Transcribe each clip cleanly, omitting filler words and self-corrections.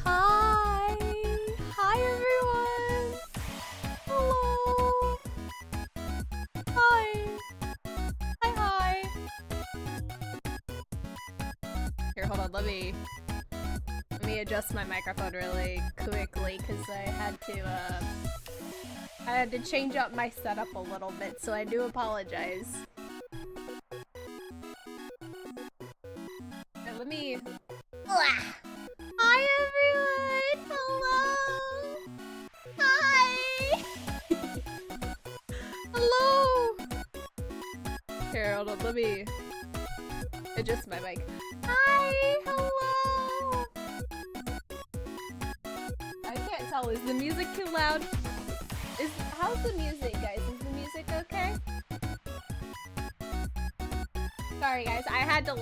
Hi! Hi everyone! Hello! Hi! Hi! Here, hold on, let me adjust my microphone really quickly because I had to change up my setup a little bit, so I do apologize. Here, let me... Hi everyone! Hello! Hi! Hello! Here, hold on, let me adjust my mic. Hi! Hello! I can't tell, is the music too loud? How's the music, guys? Is the music okay? Sorry guys, I had to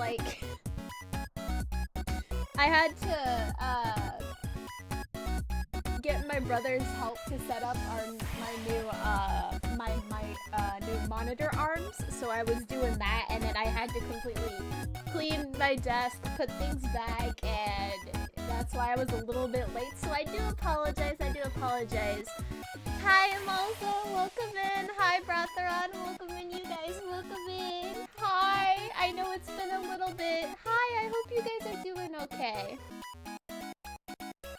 get my brother's help to set up my new monitor arms, so I was doing that, and then I had to completely clean my desk, put things back, and that's why I was a little bit late, so I do apologize, Hi, Amalza, welcome in. Hi, Bratheron, welcome in, you guys, welcome in. Hi, I know it's been a little bit. Hi, I hope you guys are doing okay.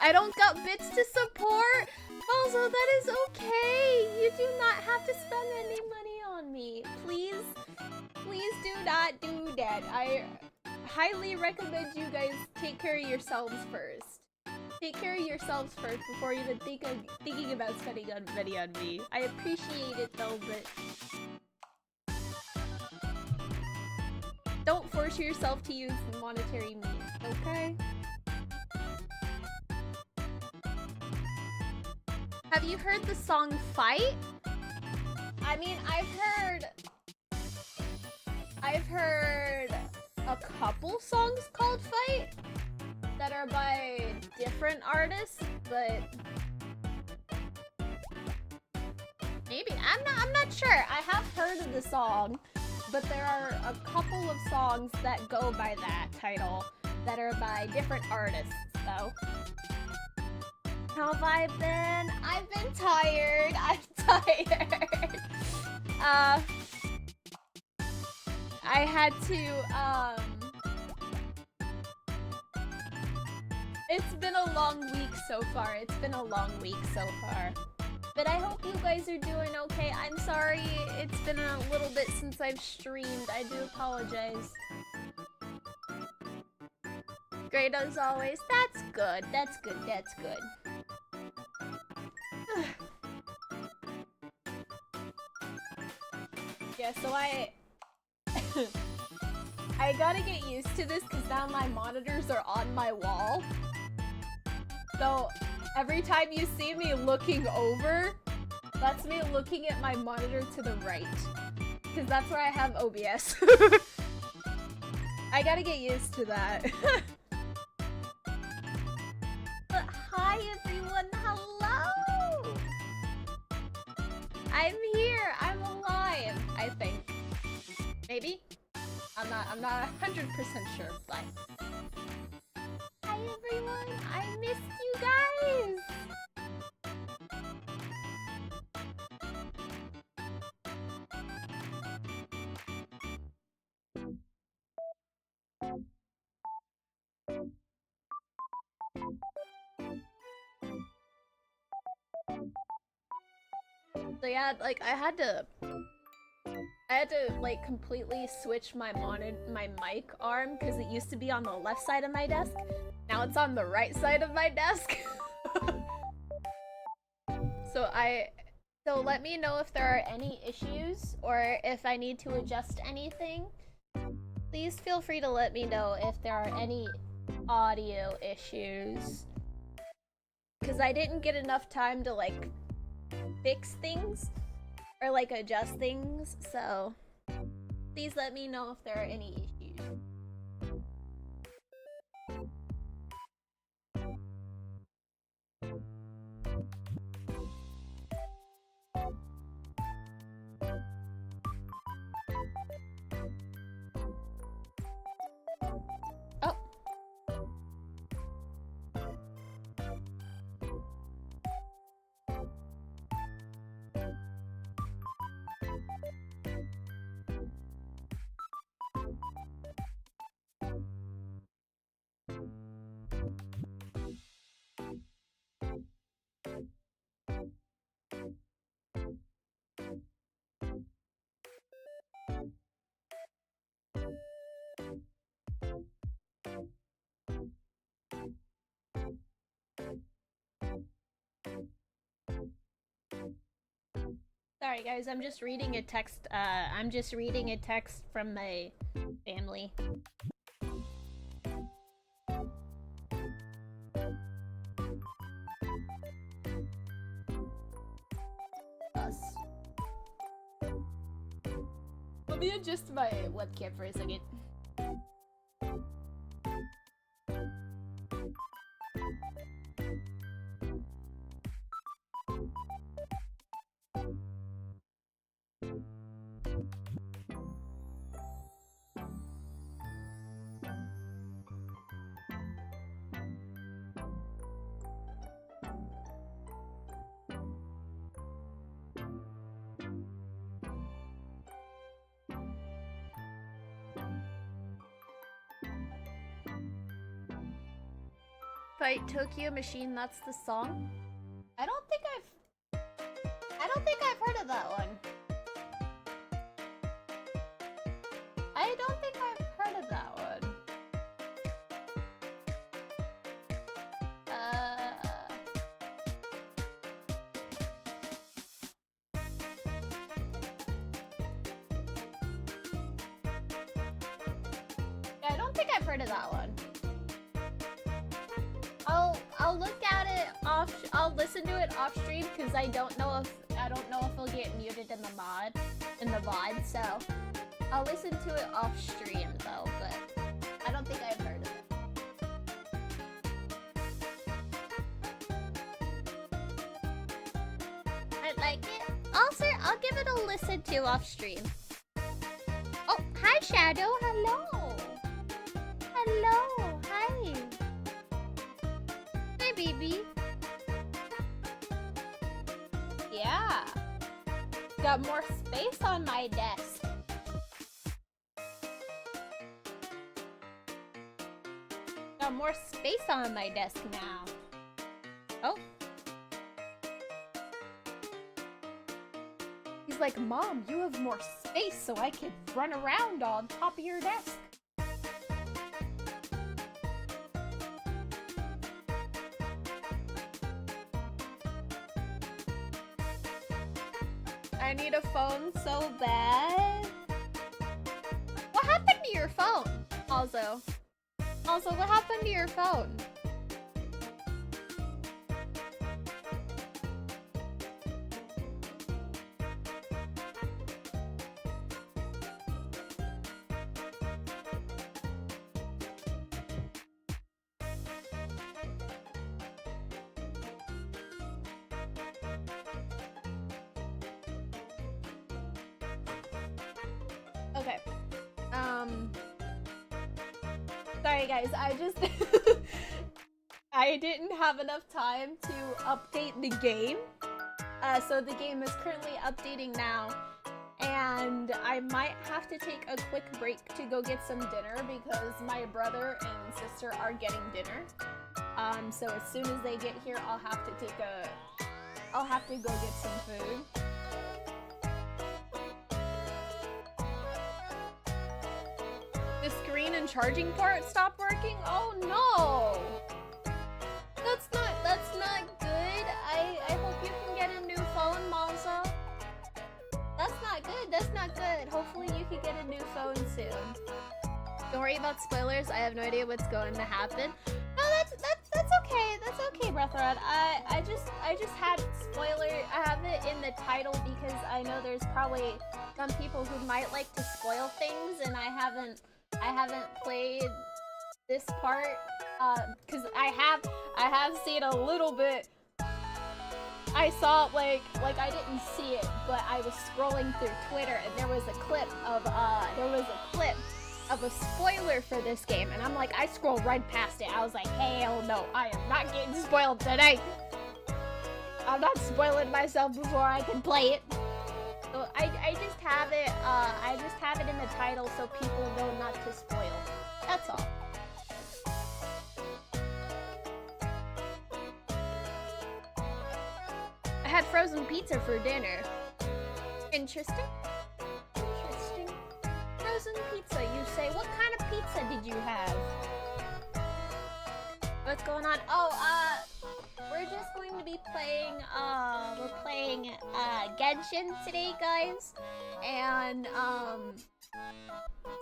I don't got bits to support. Also, that is okay. You do not have to spend any money on me. Please do not do that. I highly recommend you guys take care of yourselves first. Take care of yourselves first before even thinking about spending money on me. I appreciate it though, but don't force yourself to use monetary means, okay? Have you heard the song Fight? I mean, I've heard a couple songs called Fight that are by different artists, but maybe I'm not sure. I have heard of the song, but there are a couple of songs that go by that title that are by different artists, though. How have I been? I've been tired. I'm tired. I had to, it's been a long week so far. But I hope you guys are doing okay. I'm sorry it's been a little bit since I've streamed. I do apologize. Great as always. That's good. Yeah, so I gotta get used to this because now my monitors are on my wall. So every time you see me looking over, that's me looking at my monitor to the right. Because that's where I have OBS. I gotta get used to that. But hi everyone, hello! I'm here, I'm alive, I think. Maybe? I'm not 100% sure, but... Hi everyone, I missed you guys! So yeah, like, I had to I had to like completely switch my mic arm because it used to be on the left side of my desk. Now it's on the right side of my desk. So let me know if there are any issues or if I need to adjust anything. Please feel free to let me know if there are any audio issues. Because I didn't get enough time to like fix things or like adjust things, so please let me know if there are any issues. Oh. Sorry guys, I'm just reading a text from my family. Us. Let me adjust my webcam for a second. Fight Tokyo Machine, that's the song? I don't think I've heard of that one. I don't think I've heard of that one. Yeah, I don't think I've heard of that one. I'll look at it off. I'll listen to it off stream because I don't know if it'll get muted in the VOD. So I'll listen to it off stream though. But I don't think I've heard of it. I like it. Also, I'll give it a listen to off stream. Oh, hi Shadow. Hello. Hello. Hi. Hi, baby. Yeah. Got more space on my desk. Got more space on my desk now. Oh. He's like, Mom, you have more space so I can run around on top of your desk. I need a phone so bad. What happened to your phone? Also, what happened to your phone? Okay. Sorry guys, I didn't have enough time to update the game. So the game is currently updating now, and I might have to take a quick break to go get some dinner because my brother and sister are getting dinner. So as soon as they get here, I'll have to go get some food. and charging port stopped working? Oh no! That's not good. I hope you can get a new phone, Malza. That's not good, that's not good. Hopefully you can get a new phone soon. Don't worry about spoilers, I have no idea what's going to happen. No, that's okay, Breathrod. I just had spoiler, I have it in the title because I know there's probably some people who might like to spoil things, and I haven't played this part, cause I have seen a little bit. I saw it like I didn't see it, but I was scrolling through Twitter and there was a clip of a spoiler for this game, and I'm like, I scrolled right past it. I was like, hell no, I am not getting spoiled today. I'm not spoiling myself before I can play it. So I just have it in the title so people know not to spoil. That's all. I had frozen pizza for dinner. Interesting. Frozen pizza, you say? What kind of pizza did you have? What's going on? Oh, we're just going to be playing, we're playing, Genshin today, guys. And,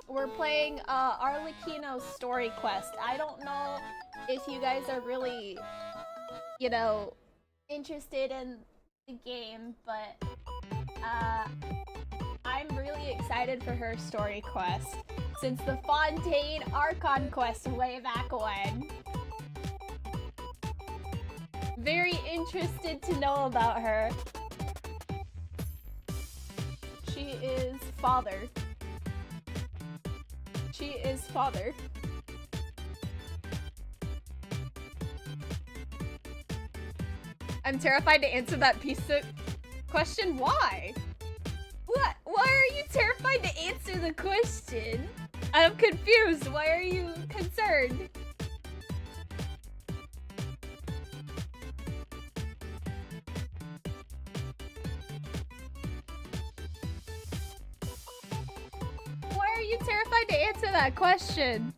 we're playing, Arlecchino's story quest. I don't know if you guys are really, you know, interested in the game, but, I'm really excited for her story quest since the Fontaine Archon quest way back when. Very interested to know about her. She is father. I'm terrified to answer that pizza question. Why? What? Why are you terrified to answer the question? I'm confused. Why are you concerned? Why are you terrified to answer that question?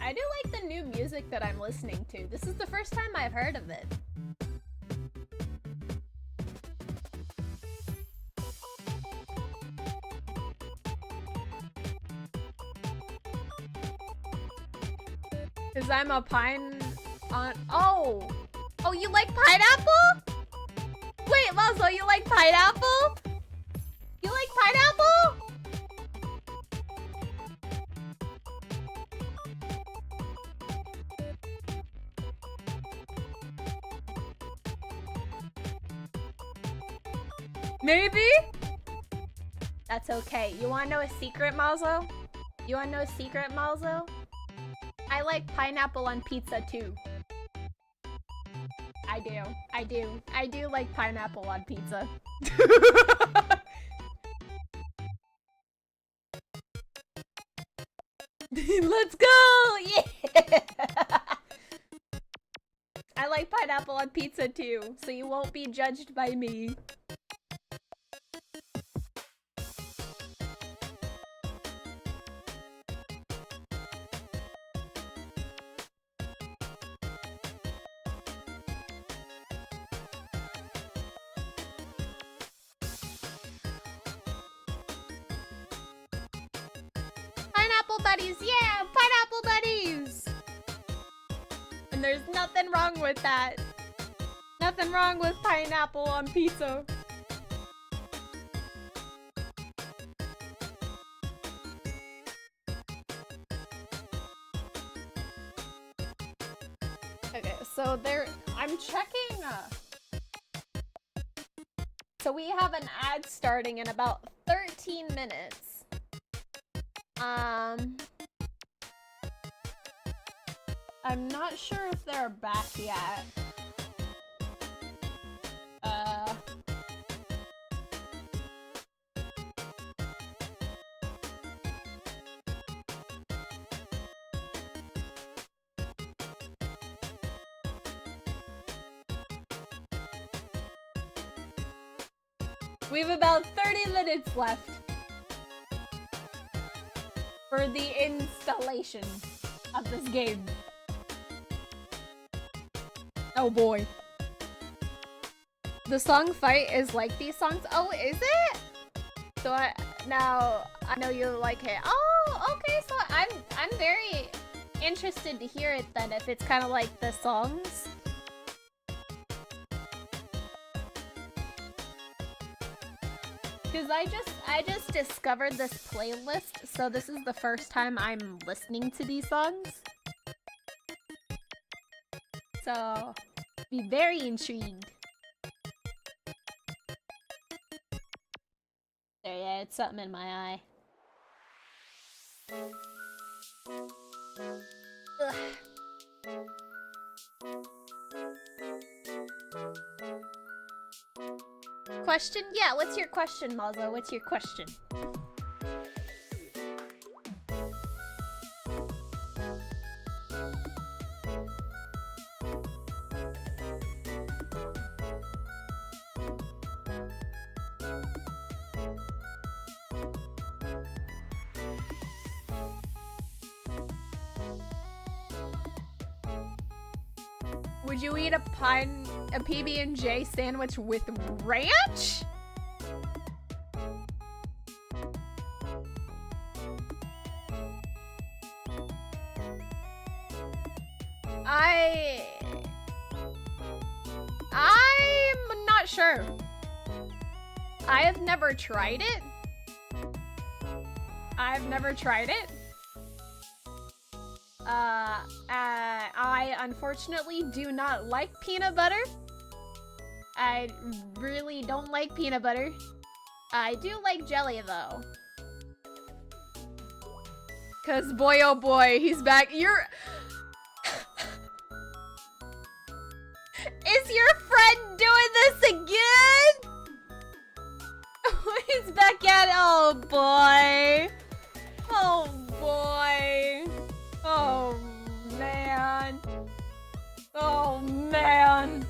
I do like the new music that I'm listening to. This is the first time I've heard of it. Cause I'm a pine on— Oh, you like pineapple? Wait, Mazo, you like pineapple? You like pineapple? Maybe? That's okay. You wanna know a secret, Malzo? You wanna know a secret, Malzo? I like pineapple on pizza too. I do like pineapple on pizza. Let's go! Yeah! I like pineapple on pizza too, so you won't be judged by me. Pineapple buddies, yeah! Pineapple buddies! And there's nothing wrong with that. Nothing wrong with pineapple on pizza. Okay, so I'm checking, so we have an ad starting in about 13 minutes. I'm not sure if they're back yet. We have about 30 minutes left for the installation of this game. Oh boy. The song Fight is like these songs. Oh, is it? So now I know you like it. Oh, okay. So I'm very interested to hear it then, if it's kind of like the songs. Because I just discovered this playlist, so this is the first time I'm listening to these songs. So be very intrigued. There, yeah, it's something in my eye. Ugh. Question? Yeah, what's your question, Malzo? What's your question? Would you eat a PB&J sandwich with ranch? I'm not sure. I have never tried it. I unfortunately do not like peanut butter. I really don't like peanut butter. I do like jelly though. Cause boy oh boy, he's back. Is your friend doing this again? He's back at oh boy. Oh boy. Oh man. Oh man.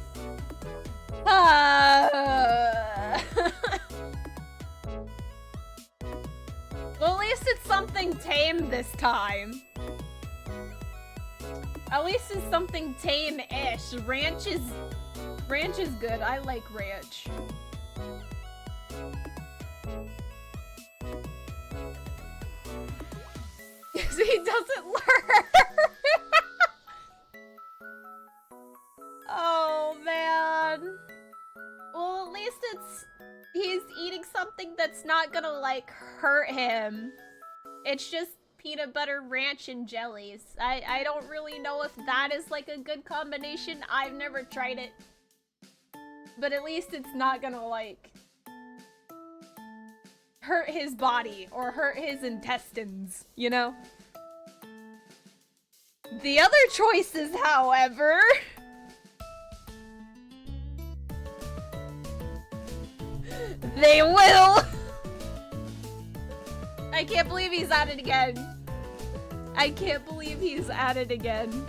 Well, at least it's something tame this time. At least it's something tame-ish. Ranch is good. I like ranch. Yes, he doesn't learn. Oh man. Well, at least he's eating something that's not gonna like hurt him. It's just peanut butter, ranch, and jellies. I don't really know if that is like a good combination. I've never tried it. But at least it's not gonna like hurt his body or hurt his intestines, you know? The other choices, however... they will! I can't believe he's at it again. I can't believe he's at it again.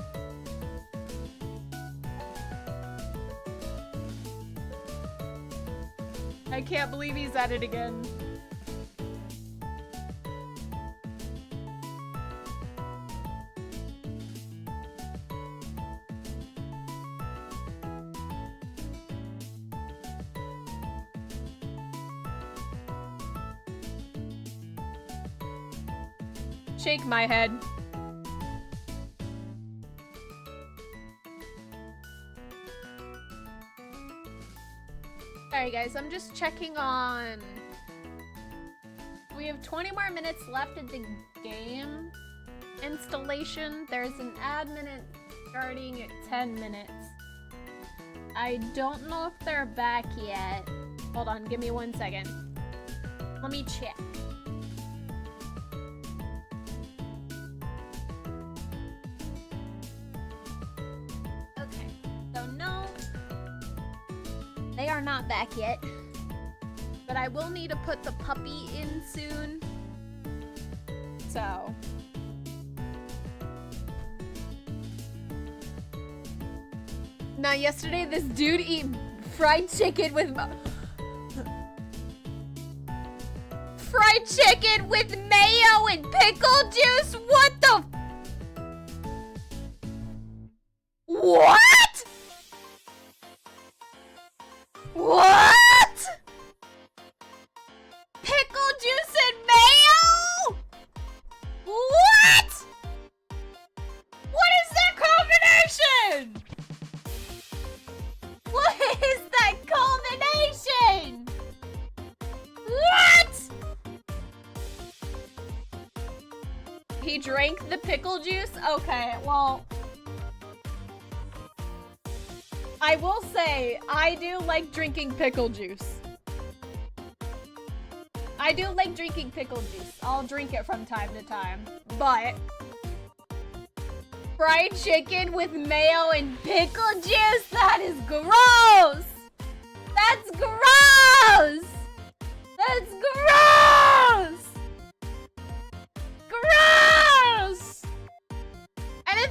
I can't believe he's at it again. Shake my head. Alright guys, I'm just checking on... We have 20 more minutes left of the game installation. There's an admin starting at 10 minutes. I don't know if they're back yet. Hold on, give me 1 second. Let me check. They are not back yet, but I will need to put the puppy in soon, so. Now yesterday this dude ate fried chicken with fried chicken with mayo and pickle juice? What the? What? What? Pickle juice and mayo? What? What is that combination? What is that combination? What? He drank the pickle juice? Okay, well, I will say, I do like drinking pickle juice. I do like drinking pickle juice. I'll drink it from time to time. But fried chicken with mayo and pickle juice? That is gross! That's gross! That's gross! Gross! And if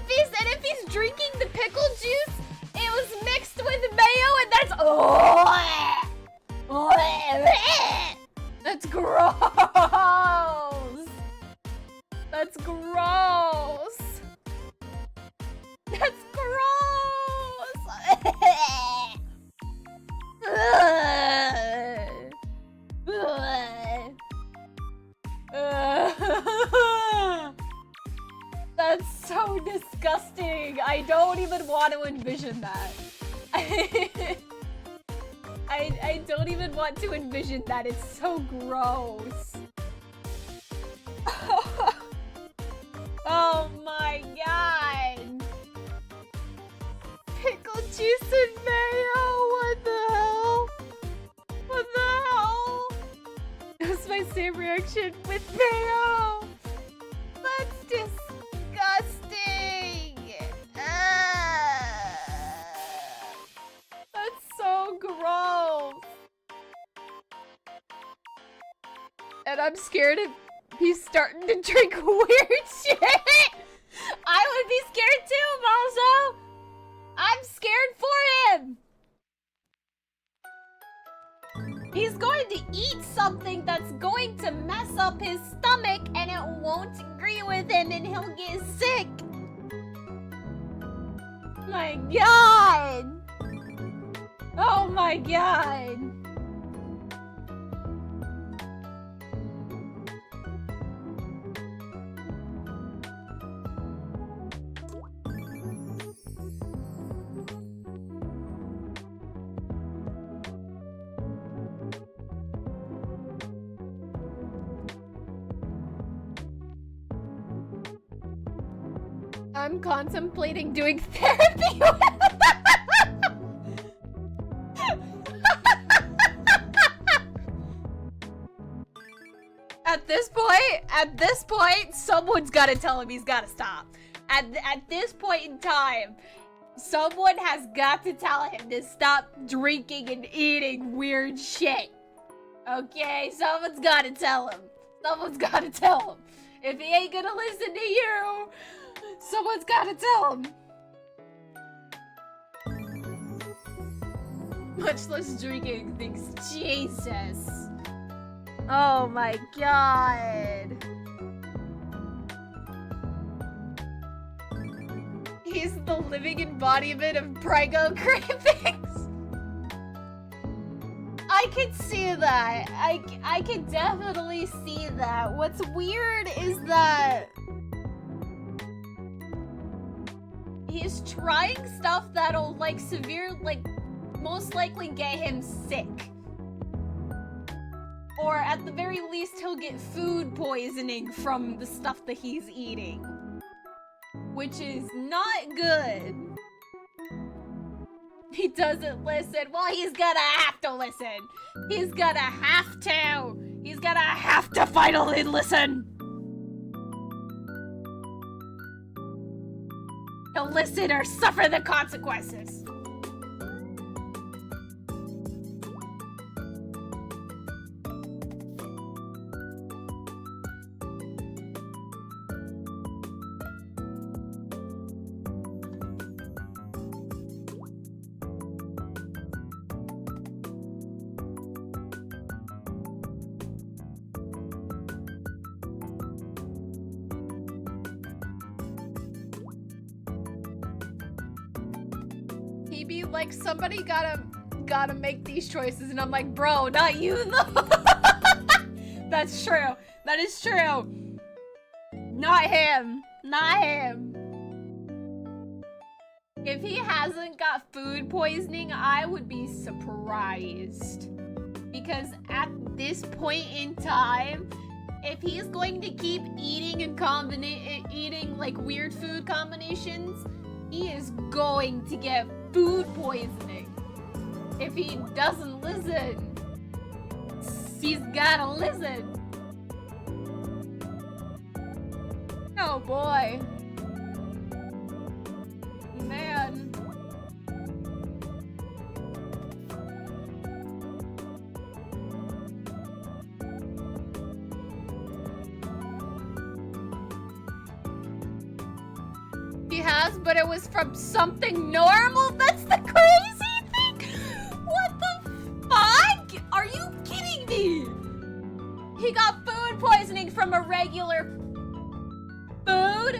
he's drinking the pickle juice, it was mixed with mayo and that's that's gross! That's gross! That's gross! That's so disgusting. I don't even want to envision that. I don't even want to envision that. It's so gross. Oh my god. Pickle juice and mayo. What the hell? What the hell? That was my same reaction with mayo. That's disgusting. That's so gross. And I'm scared if he's starting to drink weird shit. I would be scared too, Malzo. I'm scared for him. He's going to eat something that's going to mess up his stomach and it won't agree with him and he'll get sick. My god. Oh my god. I'm contemplating doing therapy with At this point, someone's gotta tell him he's gotta stop. At this point in time, someone has got to tell him to stop drinking and eating weird shit. Okay, someone's gotta tell him. Someone's gotta tell him. If he ain't gonna listen to you, someone's gotta tell him. Much less drinking things. Jesus. Oh my god. He's the living embodiment of Prego cravings. I could see that. I could definitely see that. What's weird is that he's trying stuff that'll most likely get him sick. Or at the very least, he'll get food poisoning from the stuff that he's eating. Which is not good. He doesn't listen. Well, he's gonna have to listen. He's gonna have to. He's gonna have to finally listen. He'll listen or suffer the consequences. Phoebe, like, somebody gotta make these choices, and I'm like, bro, not you though. That's true. That is true. Not him. Not him. If he hasn't got food poisoning, I would be surprised. Because at this point in time, if he's going to keep eating and eating like weird food combinations, he is going to get food poisoning. If he doesn't listen, he's gotta listen. Oh boy. Man. He has, but it was from something normal? That's the crazy thing? What the fuck? Are you kidding me? He got food poisoning from a regular food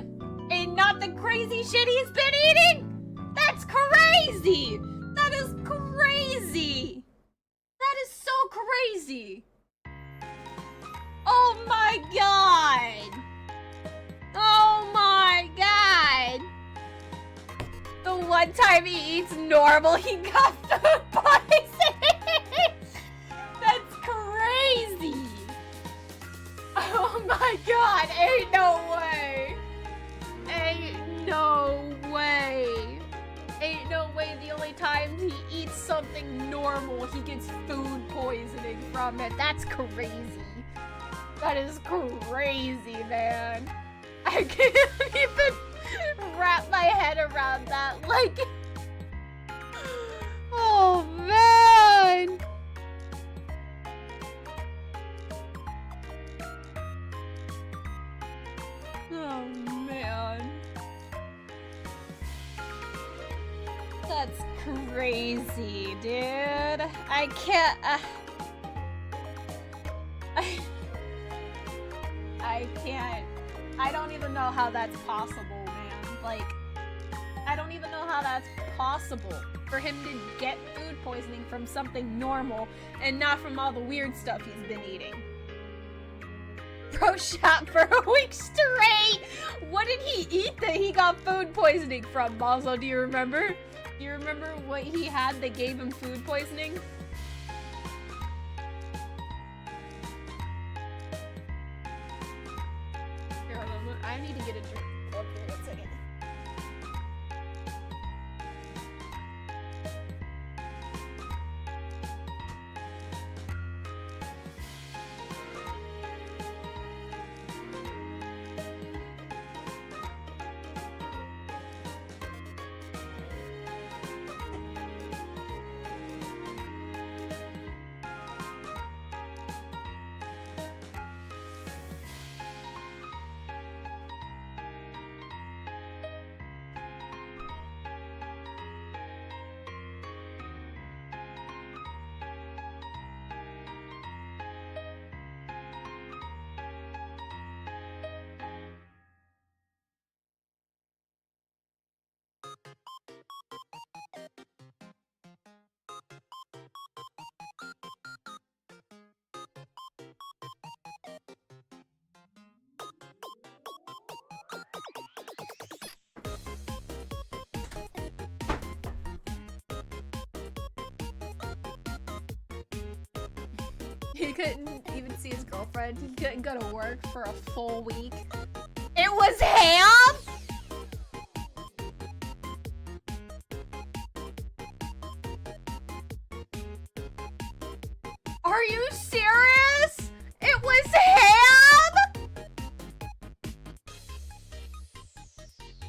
and not the crazy shit he's been eating? That's crazy! That is crazy! That is so crazy! Oh my god! Oh my god! The one time he eats normal, he got food poisoning! That's crazy! Oh my god, ain't no way! Ain't no way! Ain't no way the only time he eats something normal, he gets food poisoning from it. That's crazy. That is crazy, man. I can't even wrap my head around that. Like, oh man. Oh man. That's crazy, dude. I can't. I can't. I don't even know how that's possible, man. Like, I don't even know how that's possible for him to get food poisoning from something normal and not from all the weird stuff he's been eating. Bro shot for a week straight! What did he eat that he got food poisoning from, Balzo? Do you remember? Do you remember what he had that gave him food poisoning? I need to get a drink. Okay, 1 second. He couldn't even see his girlfriend. He couldn't go to work for a full week. It was ham?! Are you serious? It was ham?!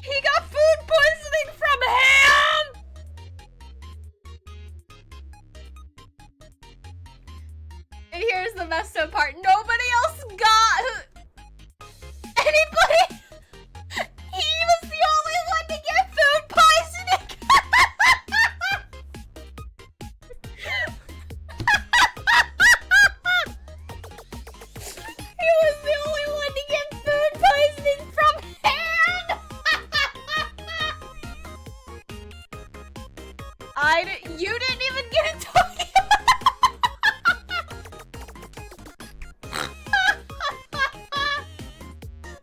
He got food poisoning from ham?! And here's the messed up part. Nobody else got anybody. He was the only one to get food poisoning. He was the only one to get food poisoning from ham. You didn't even get it talking.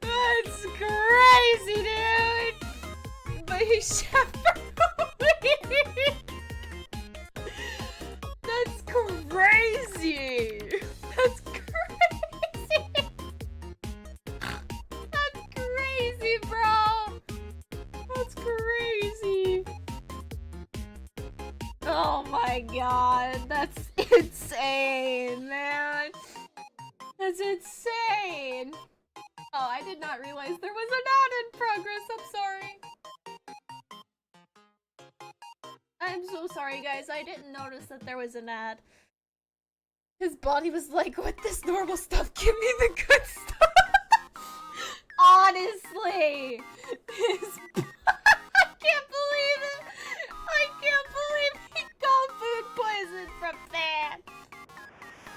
That's crazy, dude. But he's chef for a week. That's crazy. That's crazy. That's crazy, bro. That's crazy. Oh my god, that's insane, man. That's insane. Oh, I did not realize there was an ad in progress. I'm sorry. I'm so sorry, guys. I didn't notice that there was an ad. His body was like, "What this normal stuff? Give me the good stuff." Honestly, I can't believe it. I can't believe he got food poison from that.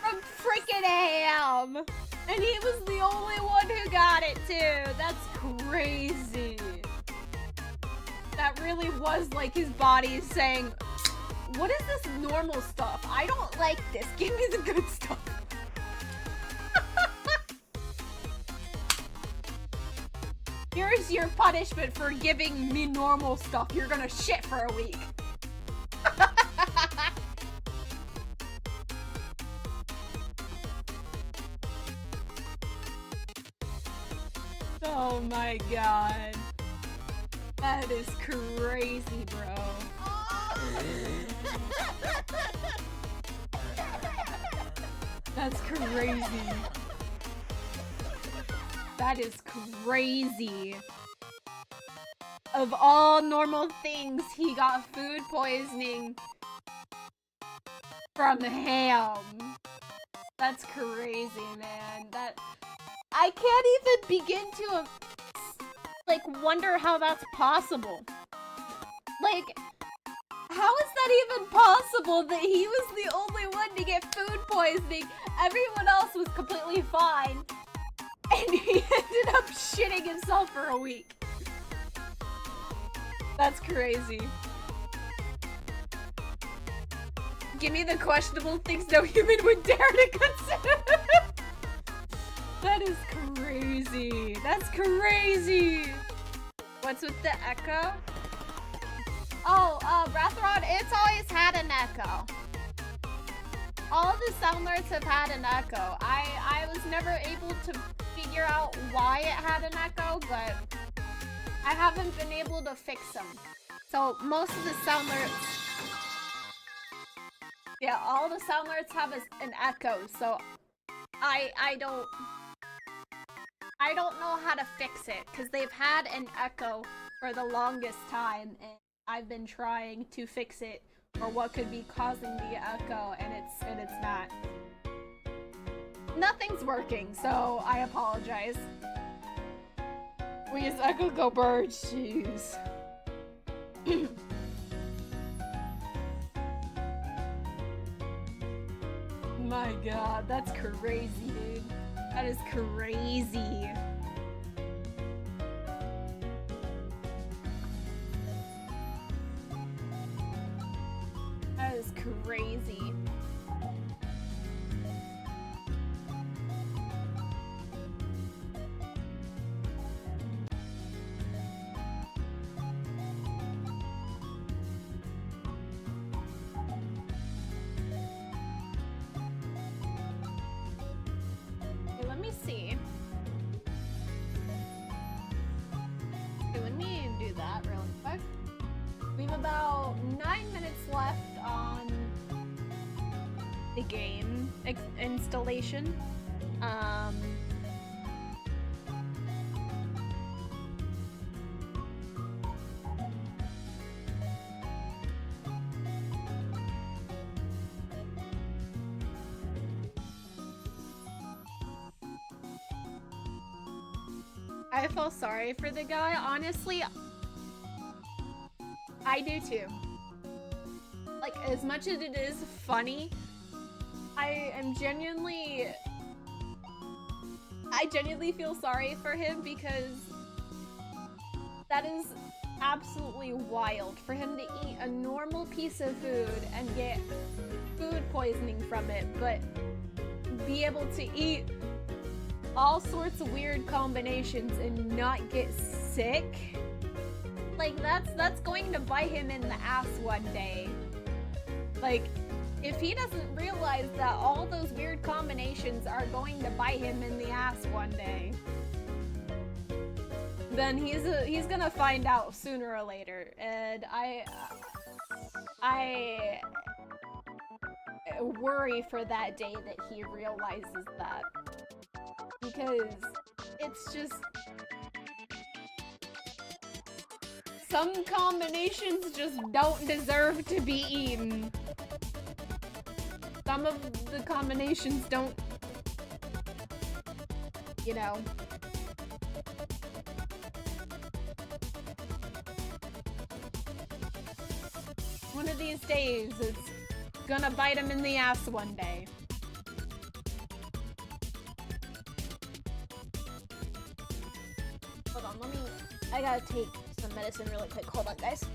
From freaking ham. And he was the only one who got it too. That's crazy. That really was like his body saying, "What is this normal stuff? I don't like this. Give me the good stuff." Here's your punishment for giving me normal stuff. You're gonna shit for a week. Oh my god. That is crazy, bro. That's crazy. That is crazy. Of all normal things, he got food poisoning from ham. That's crazy, man. I can't even begin to, like, wonder how that's possible. Like, how is that even possible that he was the only one to get food poisoning? Everyone else was completely fine. And he ended up shitting himself for a week. That's crazy. Give me the questionable things no human would dare to consider. That is crazy. That's crazy. What's with the echo? Oh, Breathrod, it's always had an echo. All of the Soundlords have had an echo. I was never able to figure out why it had an echo, but I haven't been able to fix them. So most of the Soundlords... Yeah, all the Soundlords have an echo, so I don't know how to fix it, because they've had an echo for the longest time, and I've been trying to fix it, or what could be causing the echo, and it's not. Nothing's working, so I apologize. We use Echo Go Birds, jeez. My god, that's crazy, dude. That is crazy. That is crazy. Okay, let me see. Okay, let me do that really quick. We have about 9 minutes left on the game installation. I feel sorry for the guy. Honestly, I do too. Like, as much as it is funny, I genuinely feel sorry for him, because that is absolutely wild for him to eat a normal piece of food and get food poisoning from it, but be able to eat all sorts of weird combinations and not get sick. Like, that's going to bite him in the ass one day. Like, if he doesn't realize that all those weird combinations are going to bite him in the ass one day, then he's gonna find out sooner or later. And I worry for that day that he realizes that, because it's just some combinations just don't deserve to be eaten. Some of the combinations don't, you know. One of these days, it's gonna bite him in the ass one day. Hold on, I gotta take some medicine really quick. Hold on, guys.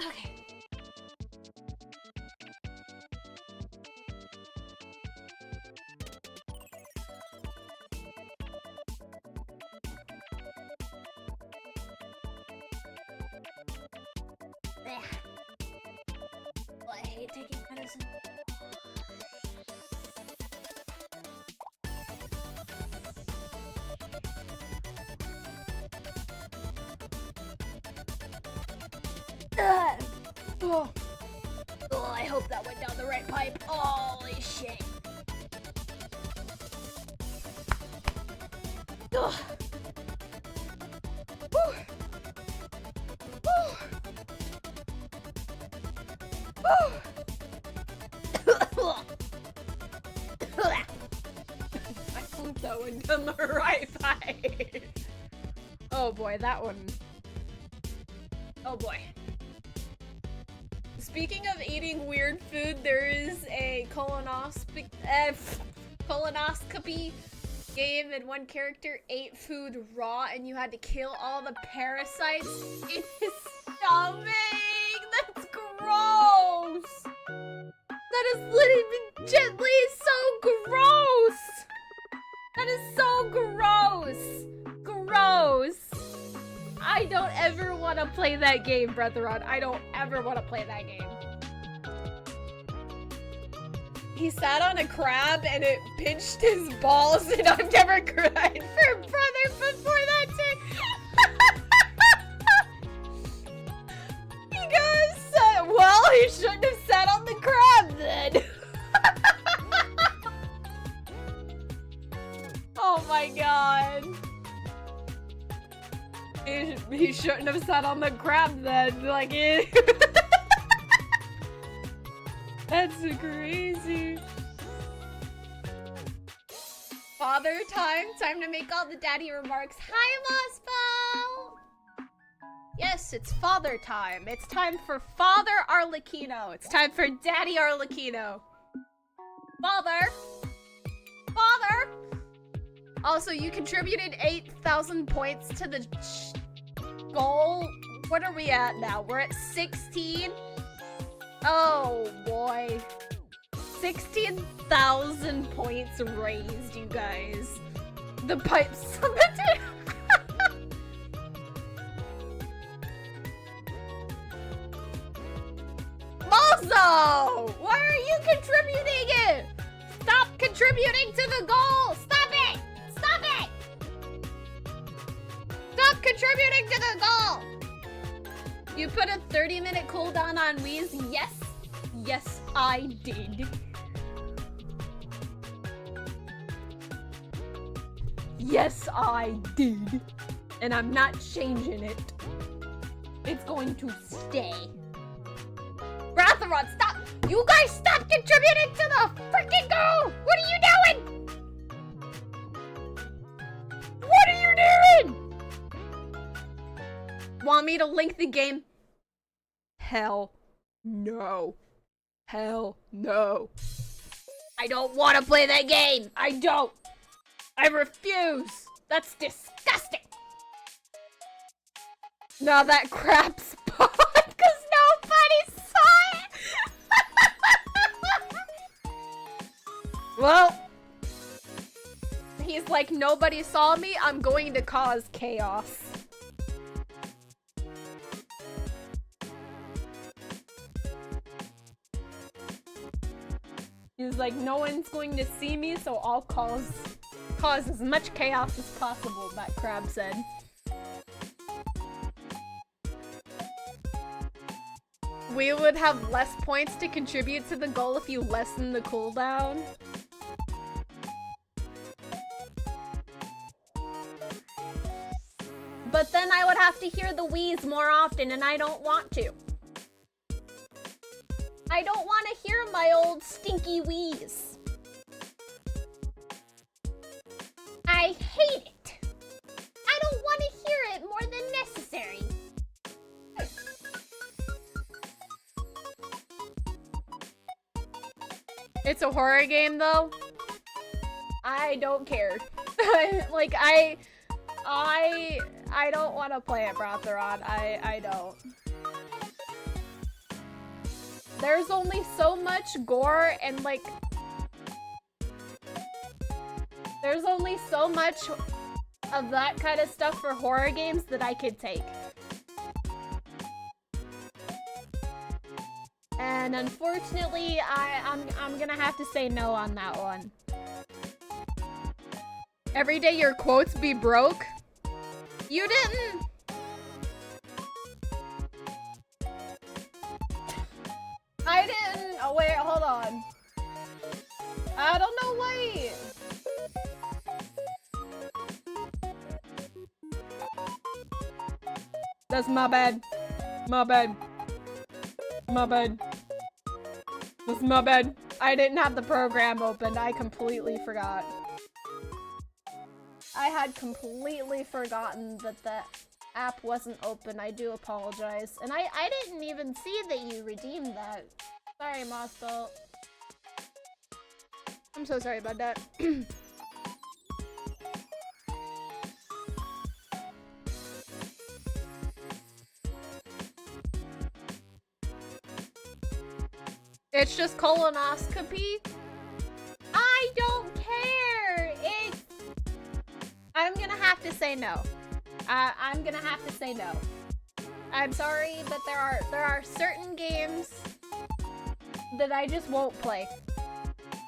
Okay. Oh, I hate taking medicine. Oh. Oh, I hope that went down the right pipe. Holy shit. Ugh. Woo. Woo. Woo. I hope that went down the right pipe. Oh boy, that one. Oh boy. Speaking of eating weird food, there is a colonoscopy game, and one character ate food raw and you had to kill all the parasites in his stomach. That's gross. That is legitimately so gross. That is so gross. Gross. I don't ever want to play that game, Breatheron. I don't ever want to play that game. He sat on a crab and it pinched his balls, and I've never cried for a brother before that day. He goes, well, he shouldn't have sat on the crab then. Oh my god. He shouldn't have sat on the crab then, like it. That's crazy. Father time to make all the daddy remarks. Hi, Mospo! Yes, it's father time. It's time for Father Arlecchino. It's time for Daddy Arlecchino. Father! Father! Also, you contributed 8,000 points to the goal. What are we at now? We're at 16? Oh, boy. 16,000 points raised, you guys. The pipe summited. Malzo! Why are you contributing it? Stop contributing to the goal! Stop it! Stop it! Stop contributing to the goal! You put a 30-minute cooldown on Wii's? Yes. Yes, I did. Yes, I did. And I'm not changing it. It's going to stay. Bratheron, stop! You guys stop contributing to the freaking goal! What are you doing? What are you doing? Want me to link the game? Hell no. Hell no. I don't want to play that game. I don't. I refuse. That's disgusting. Now that crap spawned because nobody saw it. Well, he's like, nobody saw me. I'm going to cause chaos. He's like, no one's going to see me, so I'll cause as much chaos as possible, that crab said. We would have less points to contribute to the goal if you lessen the cooldown. But then I would have to hear the wheeze more often, and I don't want to. I don't want to hear my old stinky wheeze. I hate it. I don't want to hear it more than necessary. It's a horror game, though. I don't care. Like, I don't want to play it, Brotheron. I don't. There's only so much gore and, like... There's only so much of that kind of stuff for horror games that I could take. And unfortunately, I'm gonna have to say no on that one. Every day your quotes be broke? You didn't... I didn't... Oh wait, hold on. I don't know, wait. That's my bad. My bad. My bad. That's my bad. I didn't have the program open. I completely forgot. I had completely forgotten that the app wasn't open. I do apologize. And I didn't even see that you redeemed that. Sorry, Mostel. I'm so sorry about that. It's just colonoscopy? I don't care! I'm gonna have to say no. I'm gonna have to say no. I'm sorry, but there are certain games that I just won't play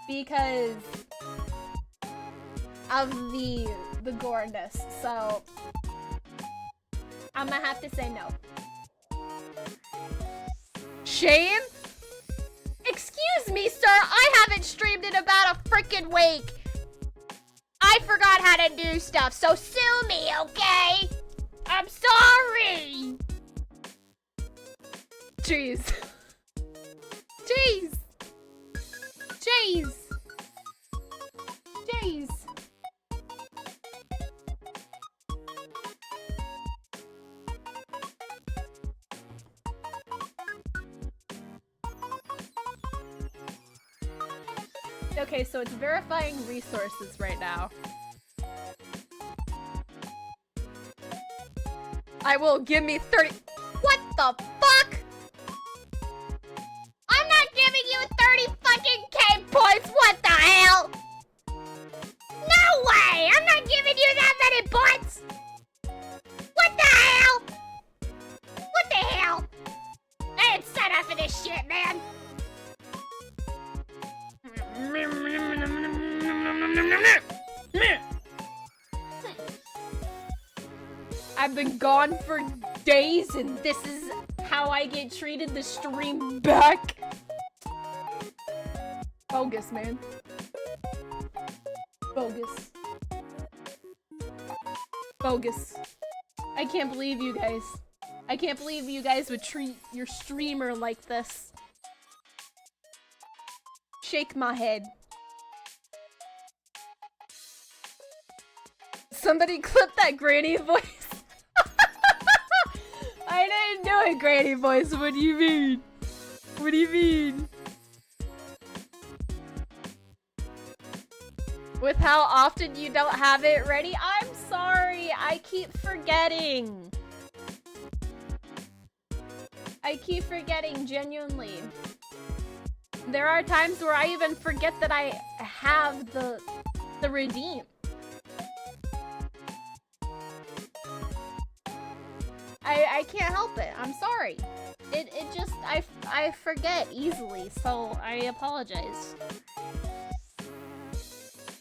because of the goreness. So I'm gonna have to say no. Shame? Excuse me, sir. I haven't streamed in about a freaking week. I forgot how to do stuff, so sue me, okay? I'm sorry. Jeez. Jeez. Jeez. Jeez. Okay, so it's verifying resources right now. I will give me 30. What the fuck? I'm not giving you 30 fucking K points. What the hell? No way! I'm not giving you that many points. What the hell? What the hell? I ain't set up for this shit, man. I've been gone for days and this is how I get treated. The stream back. Bogus, man. Bogus. Bogus. I can't believe you guys. I can't believe you guys would treat your streamer like this. shake my head. Somebody clip that granny voice. I didn't do a granny voice. What do you mean? What do you mean? With how often you don't have it ready? I'm sorry. I keep forgetting. I keep forgetting, genuinely. There are times where I even forget that I have the redeem. I can't help it. I'm sorry. It just I forget easily, so I apologize.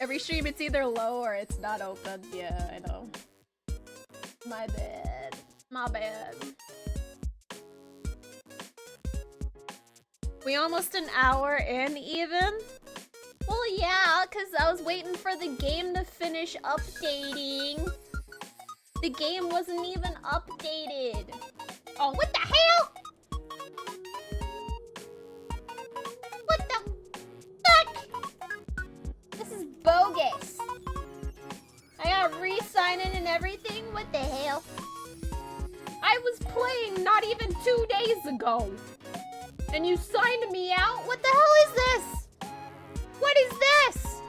Every stream it's either low or it's not open. Yeah, I know. My bad. My bad. We almost an hour in even? Well, yeah, because I was waiting for the game to finish updating. The game wasn't even updated. Oh, what the hell? What the fuck? This is bogus. I got re-signing and everything? What the hell? I was playing not even 2 days ago. And you signed me out? What the hell is this? What is this?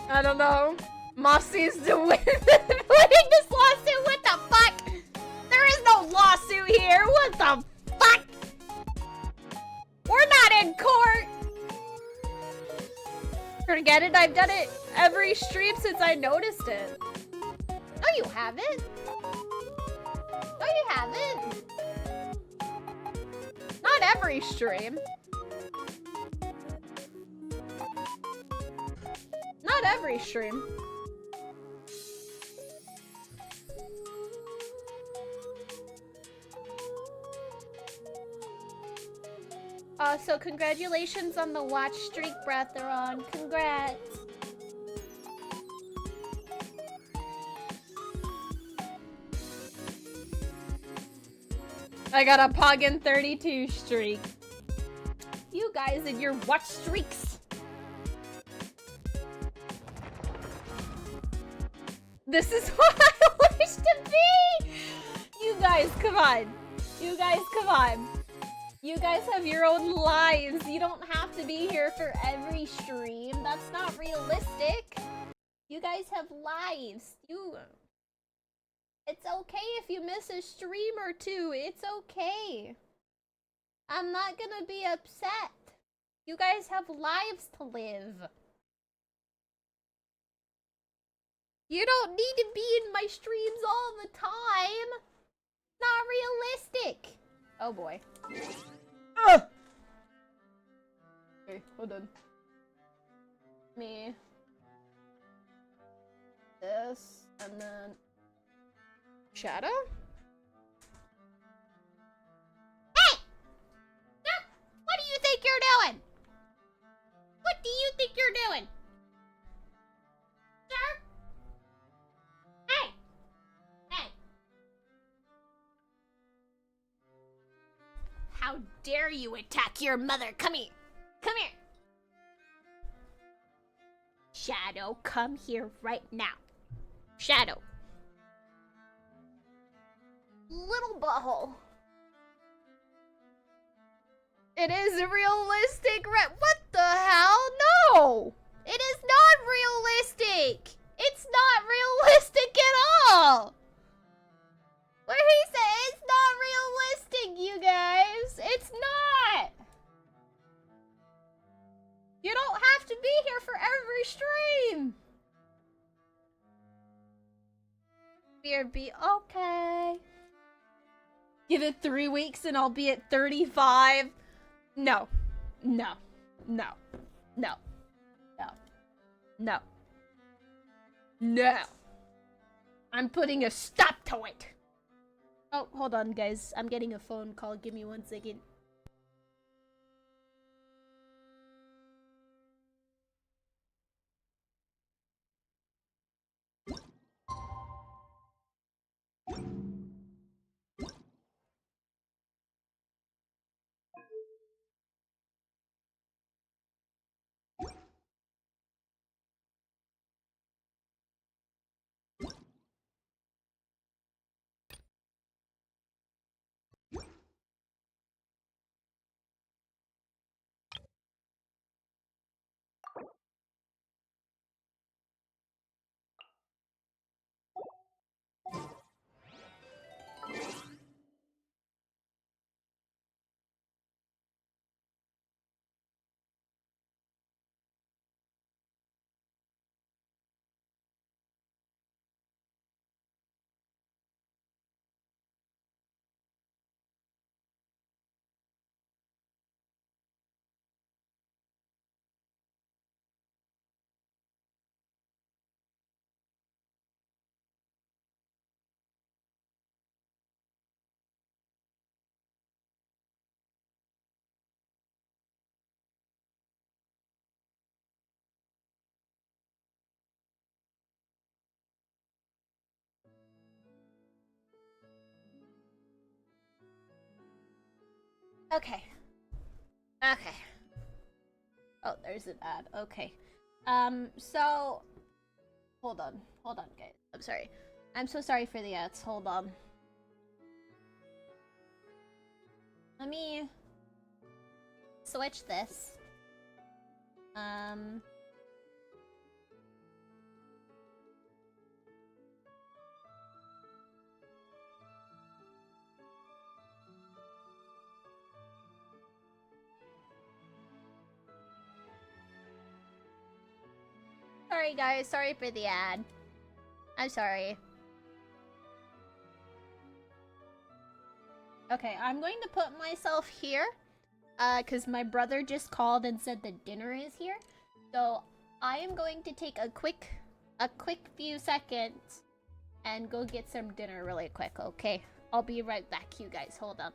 I don't know. Mossy's to win winning this lawsuit. What the fuck? There is no lawsuit here. What the fuck? We're not in court. Forget it. I've done it every stream since I noticed it. No, you haven't. No, you haven't. Not every stream. Not every stream. So congratulations on the watch streak, Breatheron. Congrats. I got a Poggin 32 streak. You guys and your watch streaks. This is what I wish to be! You guys, come on. You guys, come on. You guys have your own lives. You don't have to be here for every stream. That's not realistic. You guys have lives. It's okay if you miss a stream or two. It's okay. I'm not gonna be upset. You guys have lives to live. You don't need to be in my streams all the time. Not realistic. Oh boy. Ugh. Okay, hold on. Me. This, and then Shadow? Hey! What do you think you're doing? What do you think you're doing? Sir? Hey! Hey! How dare you attack your mother? Come here! Come here! Shadow, come here right now. Shadow. Little butthole. It is realistic. What the hell? No! It is not realistic! It's not realistic at all! What he said, it's not realistic, you guys! It's not! You don't have to be here for every stream! BRB, okay. Give it 3 weeks and I'll be at 35. No. No. No. No. No. No. No. I'm putting a stop to it. Oh, hold on, guys. I'm getting a phone call. Give me 1 second. Okay. Okay. Oh, there's an ad. Okay. So hold on. Hold on, guys. I'm sorry. I'm so sorry for the ads. Hold on. Let me switch this. Sorry, guys. Sorry for the ad. I'm sorry. Okay, I'm going to put myself here. Because my brother just called and said the dinner is here. So, I am going to take a quick few seconds and go get some dinner really quick, okay? I'll be right back, you guys. Hold on.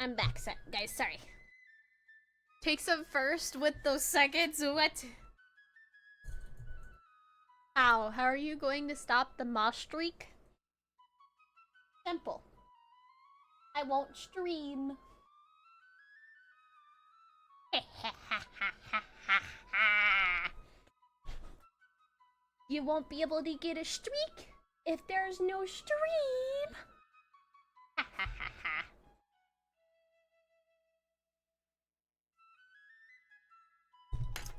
I'm back, guys. Sorry. Takes them first with those seconds. What? How? How are you going to stop the moss streak? Simple. I won't stream. You won't be able to get a streak if there's no stream.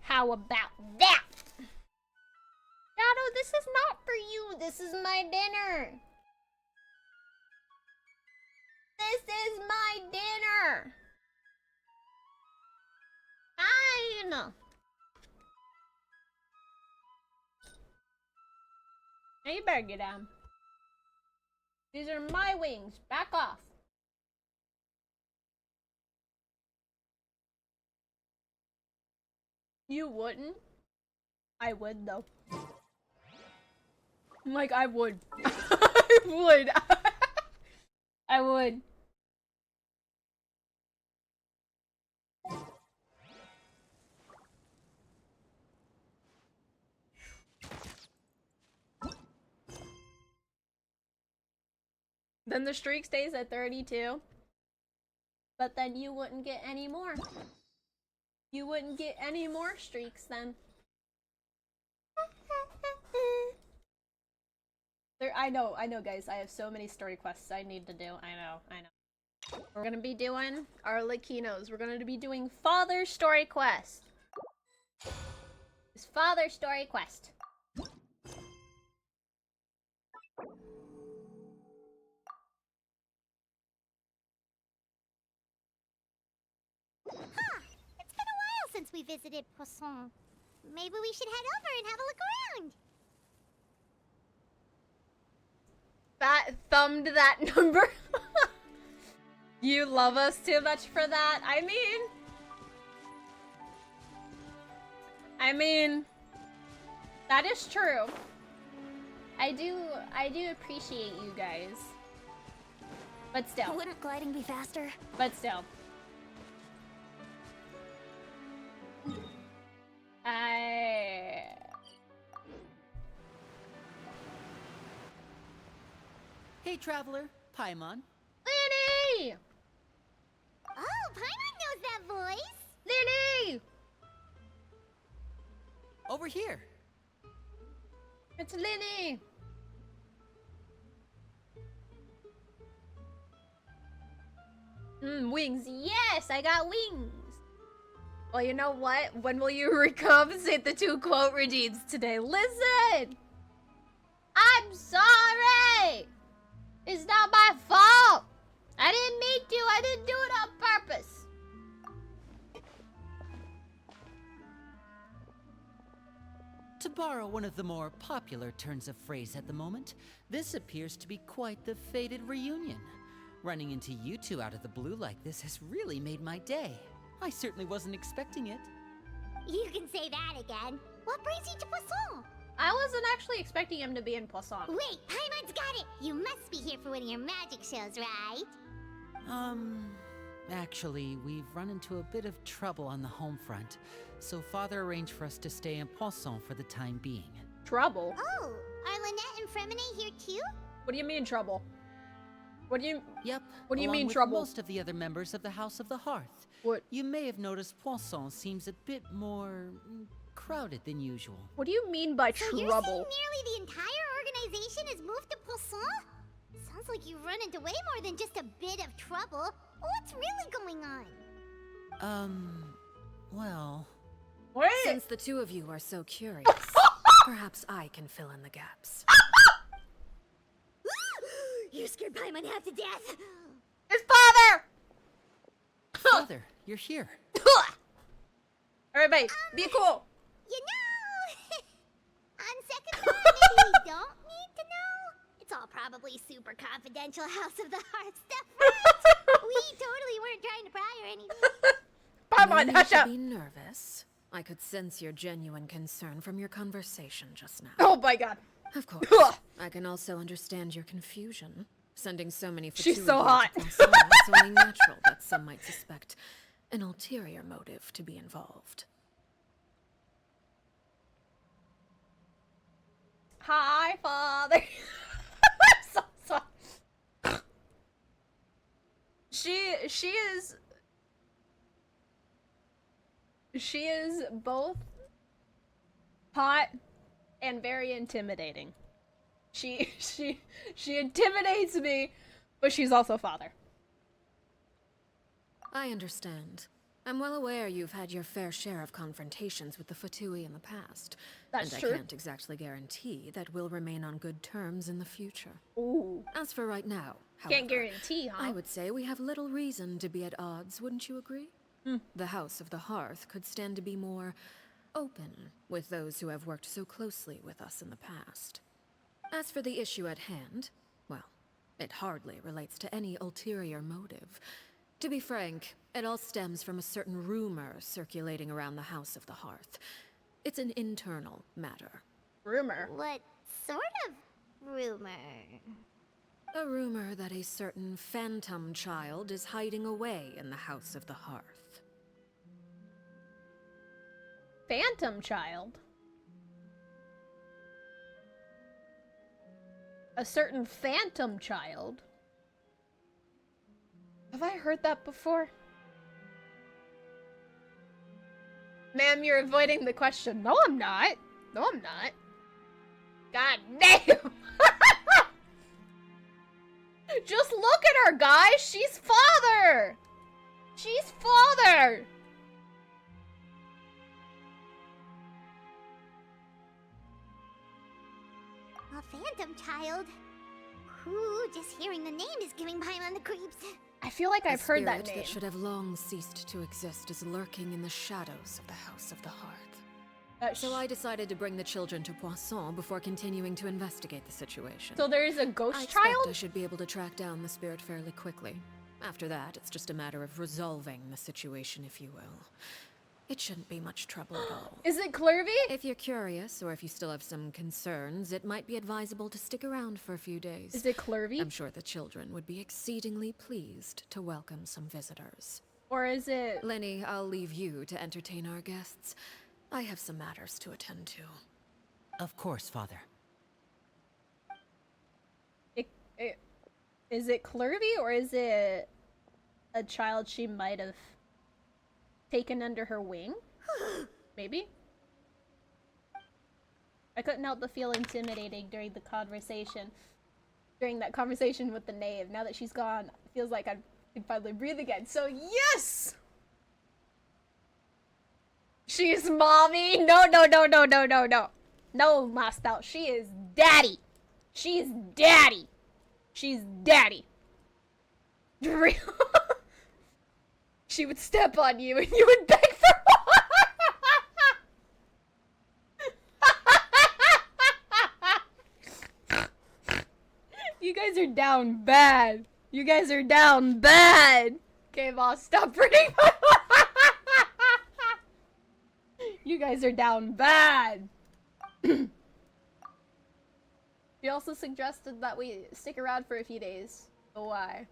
How about that? Shadow, this is not for you. This is my dinner. This is my dinner. Fine. Now you better get down. These are my wings. Back off. You wouldn't? I would, though. Like, I would. I would. I would. Then the streak stays at 32. But then you wouldn't get any more. You wouldn't get any more streaks then. I know guys, I have so many story quests I need to do. I know. We're gonna be doing Arlecchinos. We're gonna be doing Father's story quest. It's Father's story quest. Huh, it's been a while since we visited Poisson. Maybe we should head over and have a look around. Fat thumbed that number. You love us too much for that. I mean, that is true. I do appreciate you guys. But still. Wouldn't gliding be faster? But still. Hey, traveler, Paimon. Lenny! Oh, Paimon knows that voice! Lenny! Over here. It's Lenny! Wings. Yes, I got wings. Well, you know what? When will you recompensate the 2 quote redeems today? Listen! I'm sorry! It's not my fault! I didn't mean to. I didn't do it on purpose. To borrow one of the more popular turns of phrase at the moment, this appears to be quite the fated reunion. Running into you two out of the blue like this has really made my day. I certainly wasn't expecting it. You can say that again. What brings you to Poisson? I wasn't actually expecting him to be in Poisson. Wait, Paimon's got it! You must be here for one of your magic shows, right? Actually, we've run into a bit of trouble on the home front, so Father arranged for us to stay in Poisson for the time being. Trouble? Oh, are Lynette and Fremine here too? What do you mean trouble? What do you... Yep. What do you along mean with trouble? Most of the other members of the House of the Hearth. What? You may have noticed Poisson seems a bit more crowded than usual. What do you mean by So trouble? you're saying nearly the entire organization has moved to Poisson? Sounds like you've run into way more than just a bit of trouble. What's really going on? Well... Wait! Since the two of you are so curious, perhaps I can fill in the gaps. You scared Paimon half to death! His father! Father, you're here. Everybody, be cool. You know, on second thought, maybe we don't need to know. It's all probably super confidential House of the Heart stuff, right? We totally weren't trying to pry or anything. Come No on, need hush to up. be nervous. I could sense your genuine concern from your conversation just now. Oh my god. Of course. I can also understand your confusion. Sending so many She's Fatui so here to hot. Poisson is only natural, but some might suspect an ulterior motive to be involved. Hi, Father. I'm so sorry. She is both hot and very intimidating. She intimidates me, but she's also father. I understand. I'm well aware you've had your fair share of confrontations with the Fatui in the past. That's and true. I can't exactly guarantee that we'll remain on good terms in the future. Ooh. As for right now, however, Can't guarantee, huh? I would say we have little reason to be at odds, wouldn't you agree? The House of the Hearth could stand to be more open with those who have worked so closely with us in the past. As for the issue at hand, well, it hardly relates to any ulterior motive. To be frank, it all stems from a certain rumor circulating around the House of the Hearth. It's an internal matter. Rumor. What sort of rumor? A rumor that a certain phantom child is hiding away in the House of the Hearth. Phantom child? A certain phantom child? Have I heard that before? Ma'am, you're avoiding the question. No, I'm not. No, I'm not. God damn! Just look at her, guys! She's father! She's father! A phantom child? Ooh, just hearing the name is giving Paimon the creeps. I feel like I've heard that A spirit name. that should have long ceased to exist is lurking in the shadows of the House of the Hearth. So I decided to bring the children to Poisson before continuing to investigate the situation. So there is a I ghost expect child? I should be able to track down the spirit fairly quickly. After that, it's just a matter of resolving the situation, if you will. It shouldn't be much trouble at all. Is it Clervy? If you're curious, or if you still have some concerns, it might be advisable to stick around for a few days. Is it Clervy? I'm sure the children would be exceedingly pleased to welcome some visitors. Or is it... Lenny, I'll leave you to entertain our guests. I have some matters to attend to. Of course, Father. Is it Clervy, or is it a child she might have taken under her wing? Maybe? I couldn't help but feel intimidating during the conversation. During that conversation with the knave. Now that she's gone, it feels like I can finally breathe again. So yes! She's mommy! No, no, no, no, no, no, no. No, Master. She is daddy. She's daddy. She's daddy. She would step on you and you would beg for more. You guys are down bad. You guys are down bad. Okay, boss, stop bringing my You guys are down bad. She also suggested that we stick around for a few days. So why?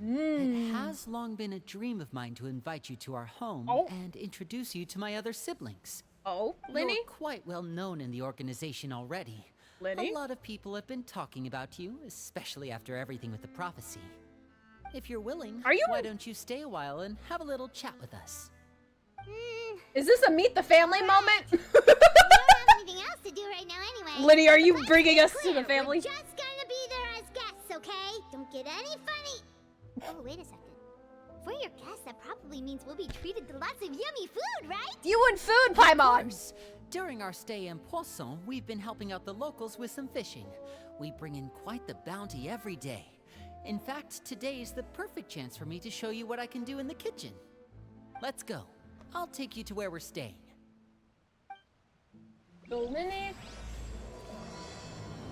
It has long been a dream of mine to invite you to our home and introduce you to my other siblings. Oh, Lenny? You're quite well known in the organization already. Lenny? A lot of people have been talking about you, especially after everything with the prophecy. If you're willing, why don't you stay a while and have a little chat with us? Is this a meet the family moment? We don't have anything else to do right now anyway. Liddy, are you Let's bringing be us to clear, the family? We're just gonna be there as guests, okay? Don't get any funny. Oh, wait a second. For your guests, that probably means we'll be treated to lots of yummy food, right? You want food, Paimon? During our stay in Poisson, we've been helping out the locals with some fishing. We bring in quite the bounty every day. In fact, today is the perfect chance for me to show you what I can do in the kitchen. Let's go. I'll take you to where we're staying. So Lenny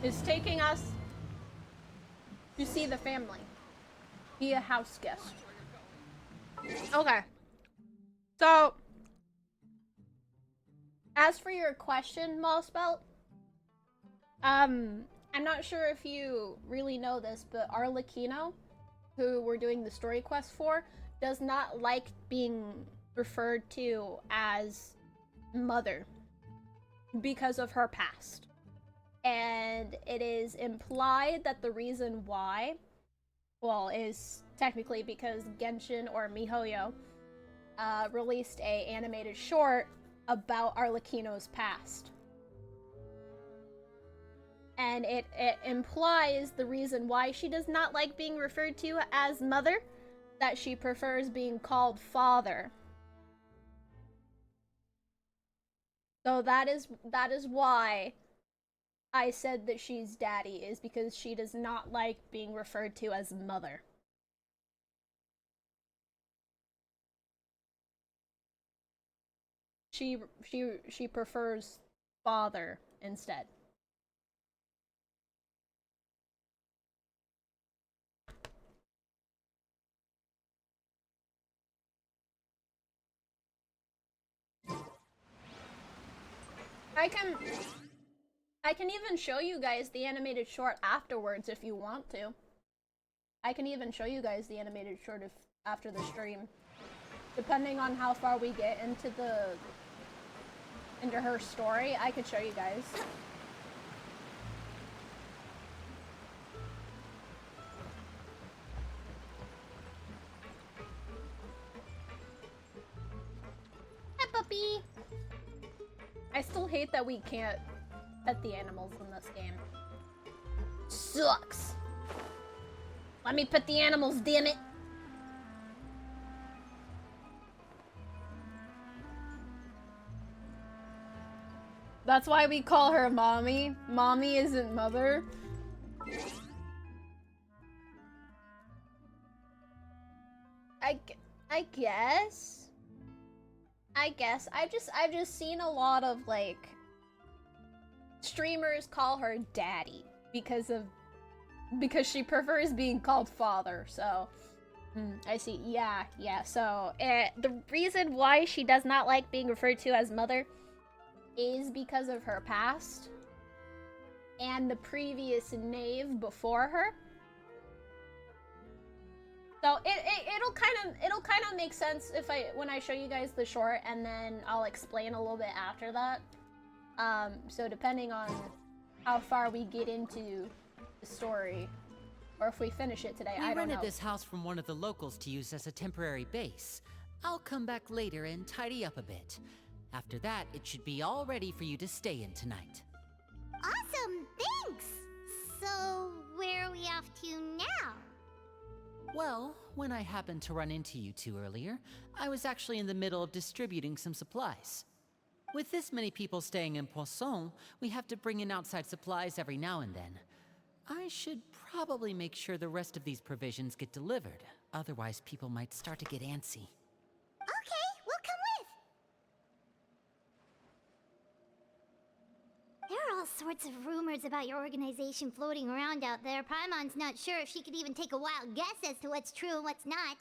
is taking us to see the family. Be a house guest. Okay. So, as for your question, Mossbelt, I'm not sure if you really know this, but Arlecchino who we're doing the story quest for, does not like being referred to as mother because of her past. And it is implied that the reason why, well, is technically because Genshin or MiHoYo released a animated short about Arlecchino's past. And it implies the reason why she does not like being referred to as mother, that she prefers being called father. So that is why I said that she's daddy, is because she does not like being referred to as mother. She prefers father instead. I can even show you guys the animated short afterwards if you want to. I can even show you guys the animated short after the stream. Depending on how far we get into her story, I could show you guys. Hi, puppy! I still hate that we can't pet the animals in this game. Sucks! Let me pet the animals, damn it! That's why we call her Mommy. Mommy isn't mother. I guess. I've just seen a lot of, like, streamers call her daddy because she prefers being called father, so I see. Yeah, so the reason why she does not like being referred to as mother is because of her past and the previous knave before her. So it'll kind of make sense when I show you guys the short, and then I'll explain a little bit after that. So depending on how far we get into the story, or if we finish it today, I don't know. We rented this house from one of the locals to use as a temporary base. I'll come back later and tidy up a bit. After that, it should be all ready for you to stay in tonight. Awesome, thanks! So, where are we off to now? Well, when I happened to run into you two earlier, I was actually in the middle of distributing some supplies. With this many people staying in Poisson, we have to bring in outside supplies every now and then. I should probably make sure the rest of these provisions get delivered, otherwise people might start to get antsy. Okay, we'll come with! There are all sorts of rumors about your organization floating around out there. Paimon's not sure if she could even take a wild guess as to what's true and what's not.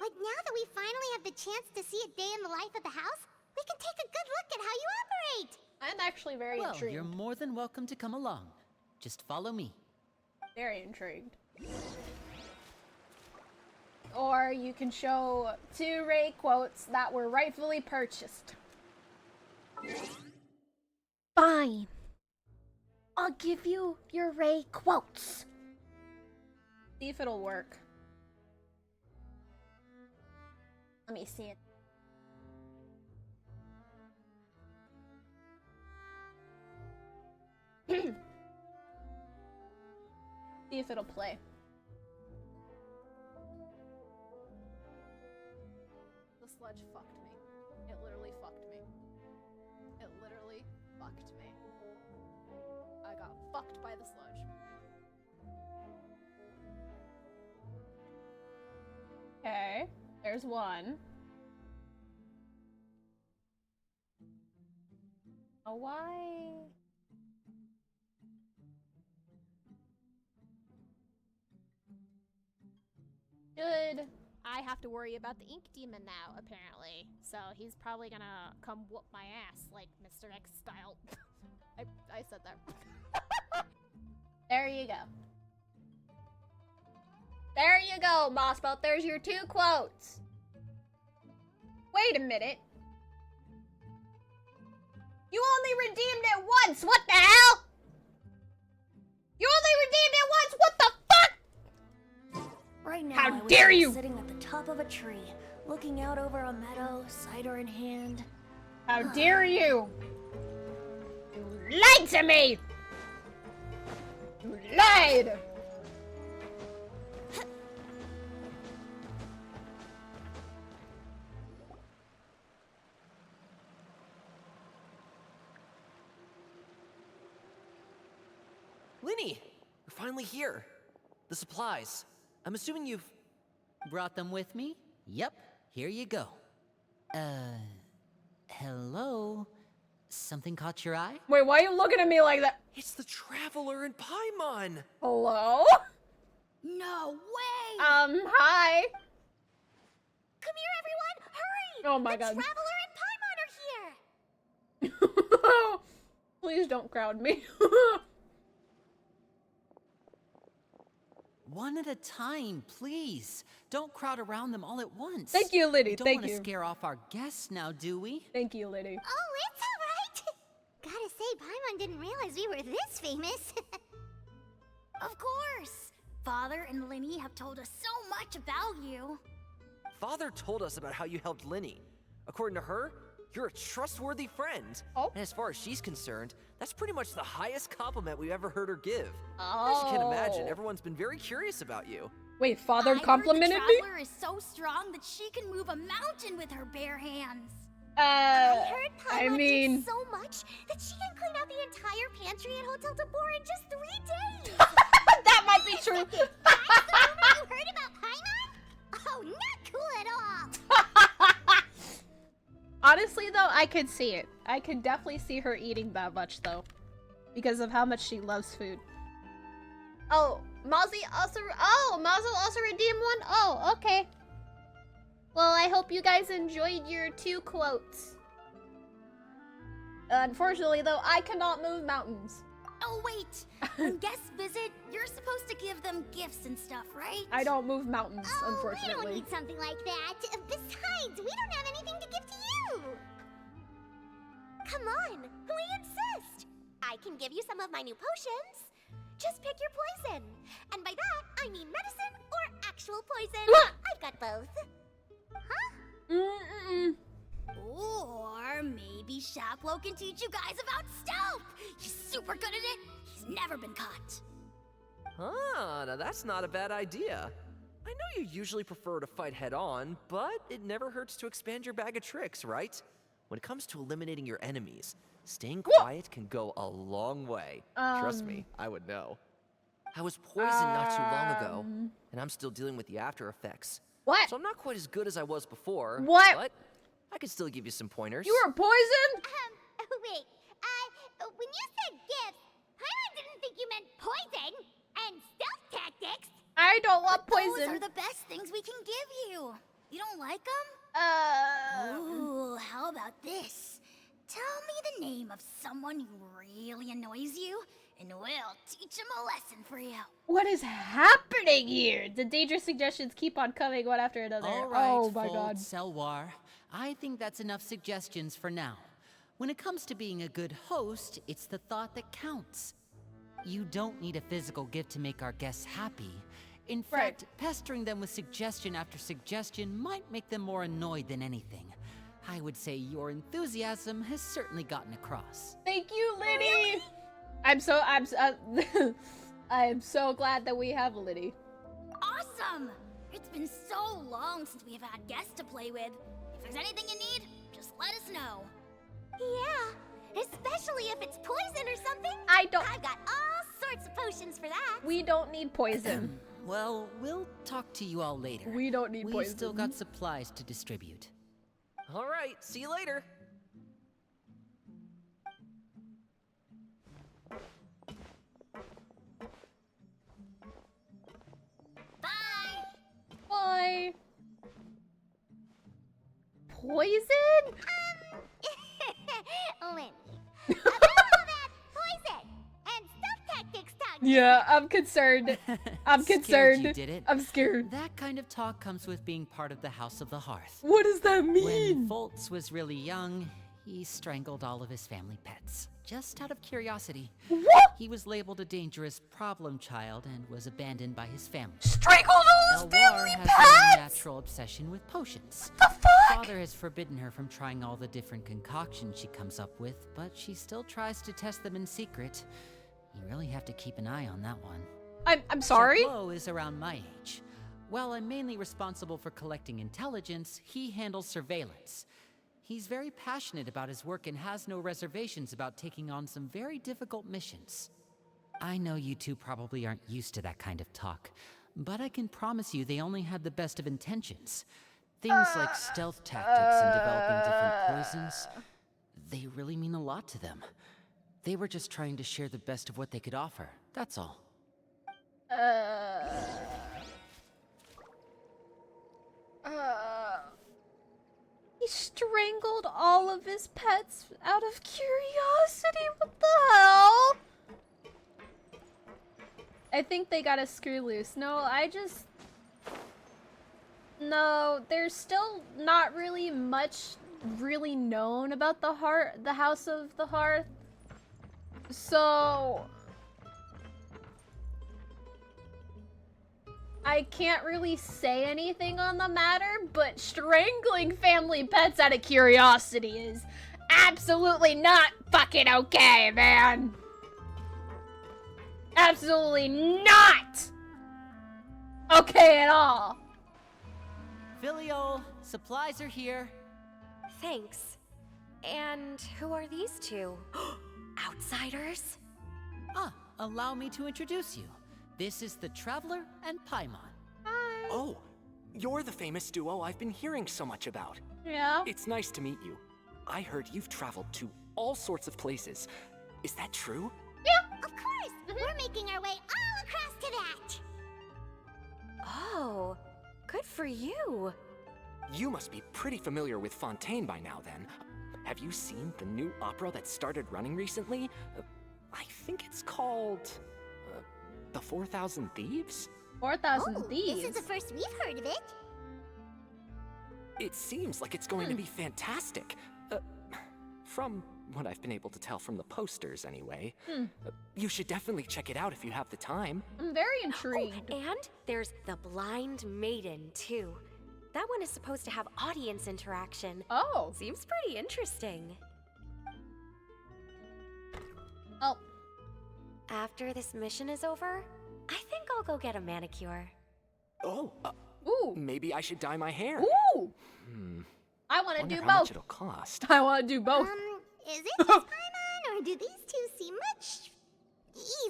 But now that we finally have the chance to see a day in the life of the house, we can take a good look at how you operate! I'm actually very intrigued. Well, you're more than welcome to come along. Just follow me. Very intrigued. Or you can show 2 Ray quotes that were rightfully purchased. Fine. I'll give you your Ray quotes. See if it'll work. Let me see it. See if it'll play. The sludge fucked me. It literally fucked me. It literally fucked me. I got fucked by the sludge. Okay, there's one. Oh, why? Should I have to worry about the ink demon now, apparently. So he's probably gonna come whoop my ass, like Mr. X style. I said that. There you go. There you go, Mossbelt. There's your 2 quotes. Wait a minute. You only redeemed it once. What the hell? You only redeemed it once. What the fuck? Right now, How I wish dare I was you! sitting at the top of a tree, looking out over a meadow, cider in hand. How dare you? You lied to me. You lied. Linny, you're finally here. The supplies. I'm assuming you've... Brought them with me? Yep, here you go. Hello? Something caught your eye? Wait, why are you looking at me like that? It's the Traveler in Paimon! Hello? No way! Hi. Come here, everyone! Hurry! Oh my the god. Traveler and Paimon are here! Please don't crowd me. One at a time, please. Don't crowd around them all at once. Thank you, Liddy. We don't Thank want to you. scare off our guests now, do we? Thank you, Liddy. Oh, it's alright! Gotta say, Paimon didn't realize we were this famous. Of course! Father and Linny have told us so much about you. Father told us about how you helped Linny. According to her, you're a trustworthy friend. Oh. And as far as she's concerned, that's pretty much the highest compliment we've ever heard her give. Oh. As you can imagine, everyone's been very curious about you. Wait, Father I complimented heard the me? Traveler is so strong that she can move a mountain with her bare hands. I heard I Paimon mean, did so much that she can clean out the entire pantry at Hotel Tabor in just 3 days! that might be true. That's the rumor you heard about Paimon? Oh, not cool at all! Honestly, though, I could see it. I could definitely see her eating that much, though, because of how much she loves food. Oh, Mozzie also. Oh, Mazel also redeemed one. Oh, okay. Well, I hope you guys enjoyed your 2 quotes. Unfortunately, though, I cannot move mountains. Oh, wait! When guests visit, you're supposed to give them gifts and stuff, right? I don't move mountains, Oh, we don't unfortunately. need something like that. Besides, we don't have anything to give to you. Come on, we insist. I can give you some of my new potions. Just pick your poison. And by that, I mean medicine or actual poison. I've got both. Huh? Mm-mm. Or maybe Shaplo can teach you guys about stealth! He's super good at it! He's never been caught! Ah, now that's not a bad idea. I know you usually prefer to fight head-on, but it never hurts to expand your bag of tricks, right? When it comes to eliminating your enemies, staying quiet can go a long way. Trust me, I would know. I was poisoned not too long ago, and I'm still dealing with the after effects. What? So I'm not quite as good as I was before. What? But I can still give you some pointers. You were poisoned? Wait, when you said gifts, Paimon didn't think you meant poison and stealth tactics. I don't want Those poison. are the best things we can give you! You don't like them? Ooh, how about this? Tell me the name of someone who really annoys you, and we'll teach him a lesson for you. What is happening here? The dangerous suggestions keep on coming one after another. All right, oh my Fold god. Selwar. I think that's enough suggestions for now. When it comes to being a good host, it's the thought that counts. You don't need a physical gift to make our guests happy. In Right. fact, pestering them with suggestion after suggestion might make them more annoyed than anything. I would say your enthusiasm has certainly gotten across. Thank you, Liddy. I'm so glad that we have Liddy. Awesome! It's been so long since we've had guests to play with. If there's anything you need, just let us know. Yeah, especially if it's poison or something. I don't. I've got all sorts of potions for that. We don't need poison. Well, we'll talk to you all later. We don't need We've poison. still got supplies to distribute. All right, see you later. Bye! Bye. Poison? Linny, about all that poison and stealth tactics talk Yeah, I'm concerned. I'm Scared concerned. you did it. I'm scared. That kind of talk comes with being part of the House of the Hearth. What does that When mean? Foltz was really young, he strangled all of his family pets, just out of curiosity. What? He was labeled a dangerous problem child and was abandoned by his family. Strangled all his Elwar family has pets? a natural obsession with potions. The fuck? Father has forbidden her from trying all the different concoctions she comes up with, but she still tries to test them in secret. You really have to keep an eye on that one. I'm sorry? Chaplo is around my age. While I'm mainly responsible for collecting intelligence, he handles surveillance. He's very passionate about his work and has no reservations about taking on some very difficult missions. I know you two probably aren't used to that kind of talk, but I can promise you they only had the best of intentions. Things like stealth tactics and developing different poisons, they really mean a lot to them. They were just trying to share the best of what they could offer, that's all. He strangled all of his pets out of curiosity? What the hell? I think they gotta screw loose. No, No, there's still not really much really known about the House of the Hearth. So I can't really say anything on the matter, but strangling family pets out of curiosity is absolutely not fucking okay, man. Absolutely not okay at all. Filial, supplies are here. Thanks. And who are these two? Outsiders? Allow me to introduce you. This is the Traveler and Paimon. Hi. Oh, you're the famous duo I've been hearing so much about. Yeah. It's nice to meet you. I heard you've traveled to all sorts of places. Is that true? Of course! We're making our way all across to that! Oh, good for you. You must be pretty familiar with Fontaine by now, then. Have you seen the new opera that started running recently? I think it's called... The 4,000 Thieves? 4,000 Oh, thieves. this is the first we've heard of it. It seems like it's going to be fantastic. From what I've been able to tell from the posters, anyway. You should definitely check it out if you have the time. I'm very intrigued. Oh, and there's the Blind Maiden, too. That one is supposed to have audience interaction. Oh. Seems pretty interesting. Oh. After this mission is over, I think I'll go get a manicure. Oh, Ooh. maybe I should dye my hair. Ooh. I want to Wonder do how much both. it'll cost. I want to do both. Is it just Paimon, or do these two seem much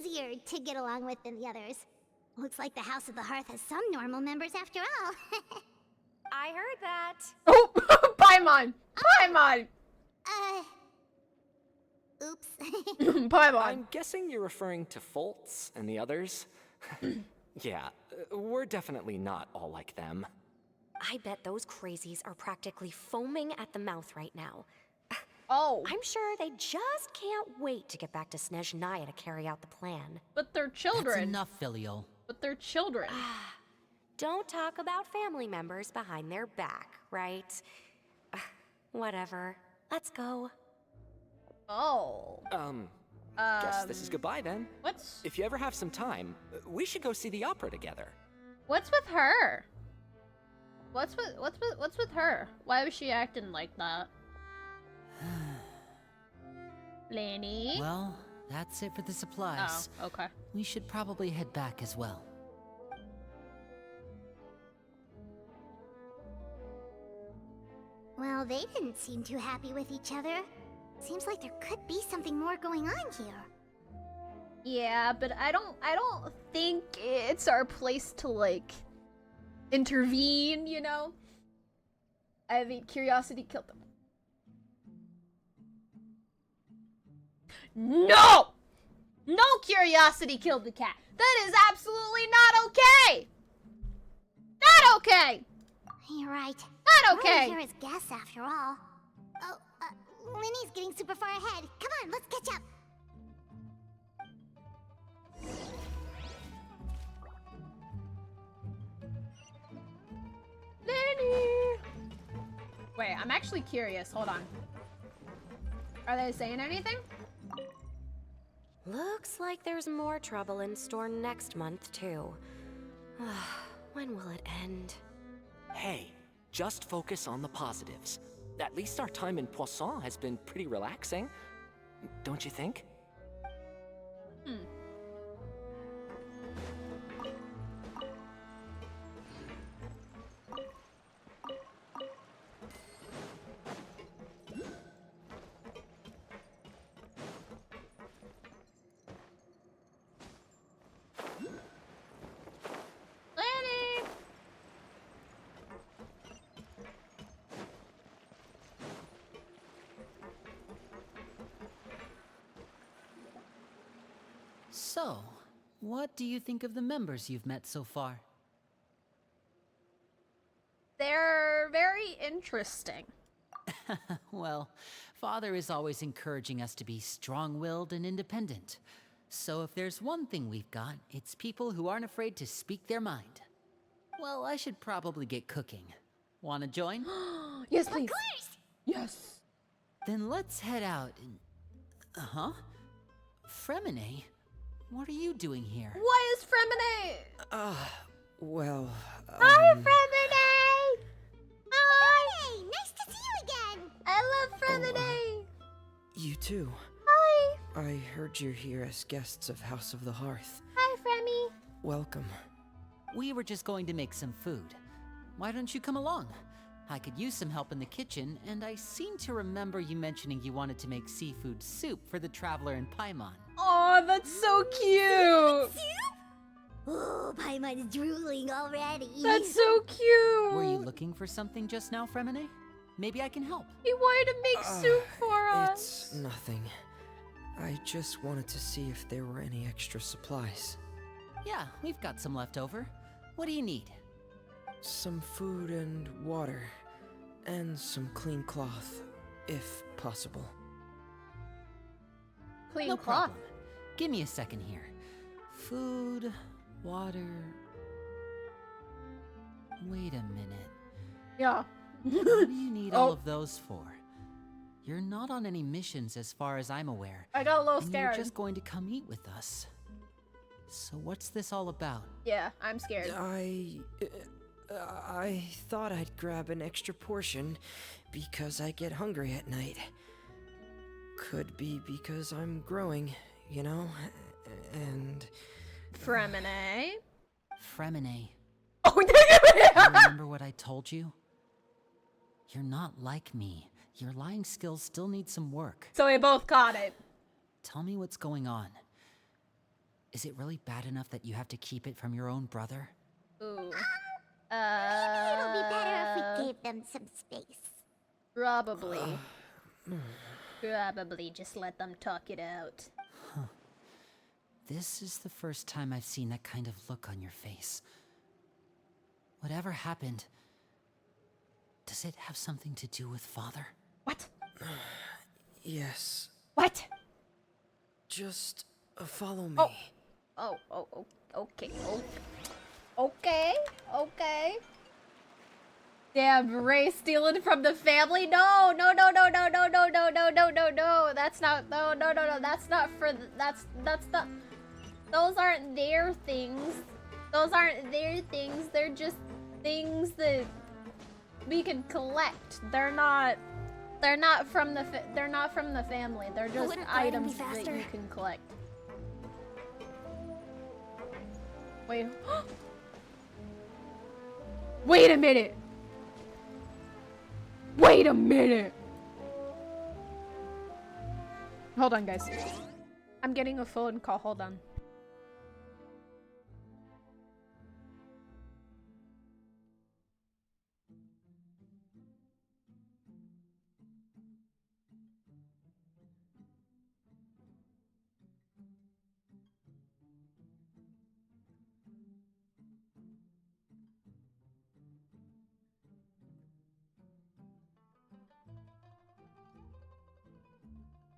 easier to get along with than the others? Looks like the House of the Hearth has some normal members after all. I heard that. Oh, Paimon. Paimon. Oops. Paimon. I'm guessing you're referring to Foltz and the others? Yeah, we're definitely not all like them. I bet those crazies are practically foaming at the mouth right now. Oh. I'm sure they just can't wait to get back to Snezhnaya to carry out the plan. But they're children. That's enough, Filial. But they're children. Don't talk about family members behind their back, right? Whatever. Let's go. Oh. Guess this is goodbye then. What's If you ever have some time, we should go see the opera together. with her? What's with her? Why was she acting like that? Lenny? Well, that's it for the supplies. Oh, okay. We should probably head back as well. Well, they didn't seem too happy with each other. Seems like there could be something more going on here. Yeah, but I don't think it's our place to like intervene, you know? I mean, curiosity killed them. No! No curiosity killed the cat. That is absolutely not okay! Not okay! You're right. Not okay! We're here as guests after all. Oh, Linny's getting super far ahead. Come on, let's catch up. Wait, I'm actually curious. Hold on. Are they saying anything? Looks like there's more trouble in store next month, too. When will it end? Hey, just focus on the positives. At least our time in Poisson has been pretty relaxing. Don't you think? Lanny! So, what do you think of the members you've met so far? They're very interesting. Well, Father is always encouraging us to be strong-willed and independent. So if there's one thing we've got, it's people who aren't afraid to speak their mind. Well, I should probably get cooking. Wanna join? Yes, please. Of course! Yes. Then let's head out and... Uh-huh. Fremine, what are you doing here? What is Fremine? Well, Hi, Fremine! Hi! Hey, nice to see you again! I love Fremine! you too. Hi! I heard you're here as guests of House of the Hearth. Hi, Fremi. Welcome. We were just going to make some food. Why don't you come along? I could use some help in the kitchen, and I seem to remember you mentioning you wanted to make seafood soup for the traveler in Paimon. Oh, that's so cute! Ooh, Paimon's drooling already. That's so cute! Were you looking for something just now, Fremine? Maybe I can help. He wanted to make soup for us. It's nothing. I just wanted to see if there were any extra supplies. Yeah, we've got some left over. What do you need? Some food and water. And some clean cloth, if possible. Clean No cloth. problem. Give me a second here. Food, water... Wait a minute. Yeah. What do you need all Oh. of those for? You're not on any missions as far as I'm aware. I got a little And scared. you're just going to come eat with us. So what's this all about? Yeah, I'm scared. I thought I'd grab an extra portion because I get hungry at night. Could be because I'm growing, you know? And... Fremine. Fremine, Oh, you remember what I told you? You're not like me. Your lying skills still need some work. So we both caught it. Tell me what's going on. Is it really bad enough that you have to keep it from your own brother? Ooh. Maybe it'll be better if we gave them some space. Probably. Probably just let them talk it out. This is the first time I've seen that kind of look on your face. Whatever happened, does it have something to do with Father? What? yes. What? Just follow me. Oh, okay. Okay. Damn, Ray stealing from the family? No. That's not, no. That's not for, that's not, those aren't their things. They're just things that we can collect. They're not from the family. They're just Wouldn't that be items that faster? you can collect. Wait. Wait a minute. Hold on, guys. I'm getting a phone call. Hold on.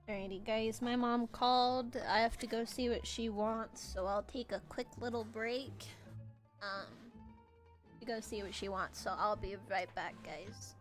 Alrighty guys, my mom called. I have to go see what she wants, so I'll take a quick little break. To go see what she wants, so I'll be right back, guys.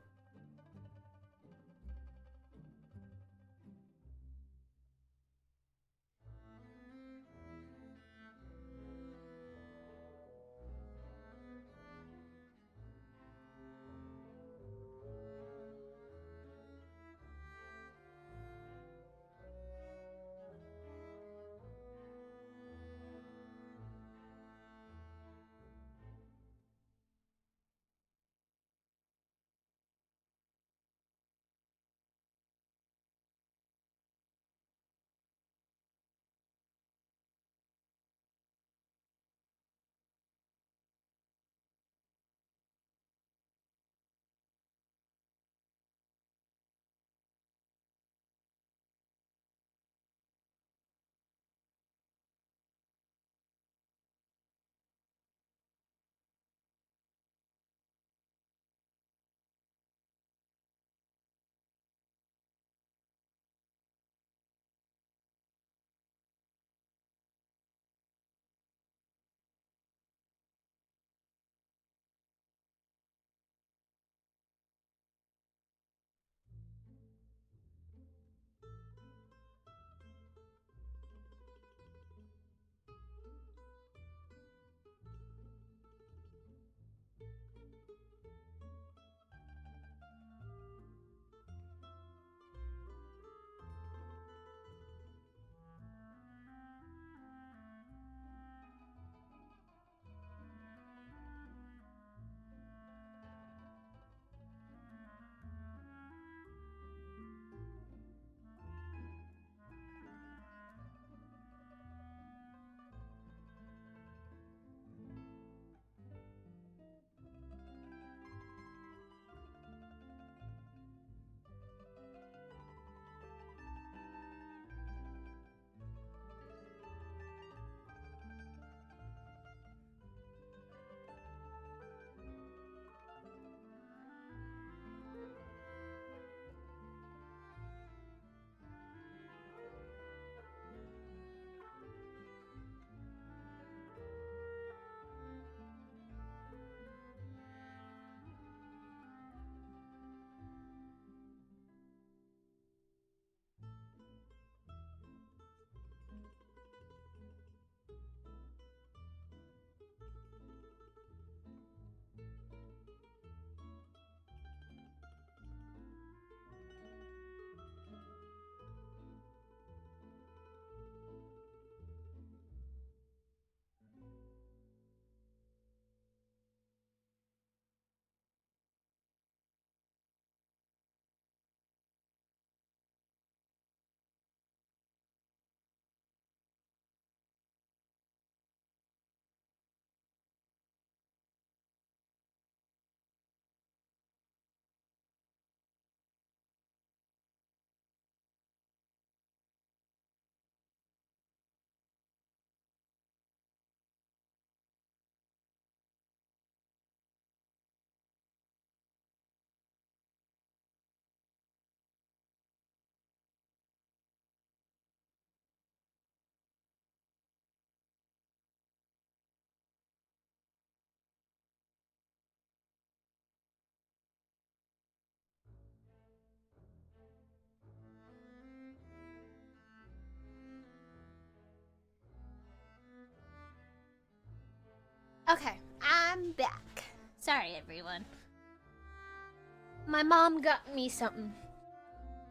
Okay, I'm back. Sorry, everyone. My mom got me something,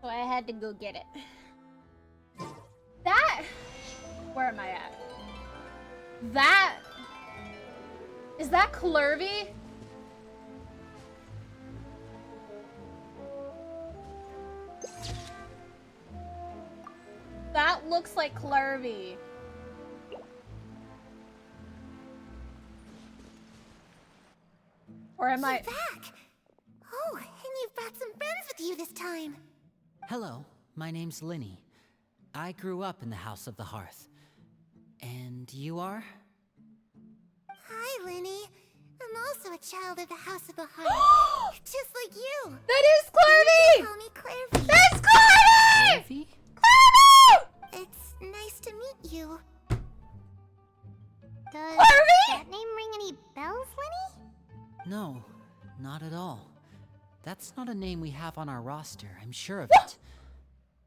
so I had to go get it. That... Where am I at? That... Is that Clervy? That looks like Clervy. Or am I... back! Oh, and you've brought some friends with you this time. Hello, my name's Linny. I grew up in the House of the Hearth. And you are? Hi, Linny. I'm also a child of the House of the Hearth. Just like you. That is Clervy! Call me Clairvy. That's Clervy! Clervy? Clervy! It's nice to meet you. Does that name ring any bells, Linny? No, not at all. That's not a name we have on our roster, I'm sure of it.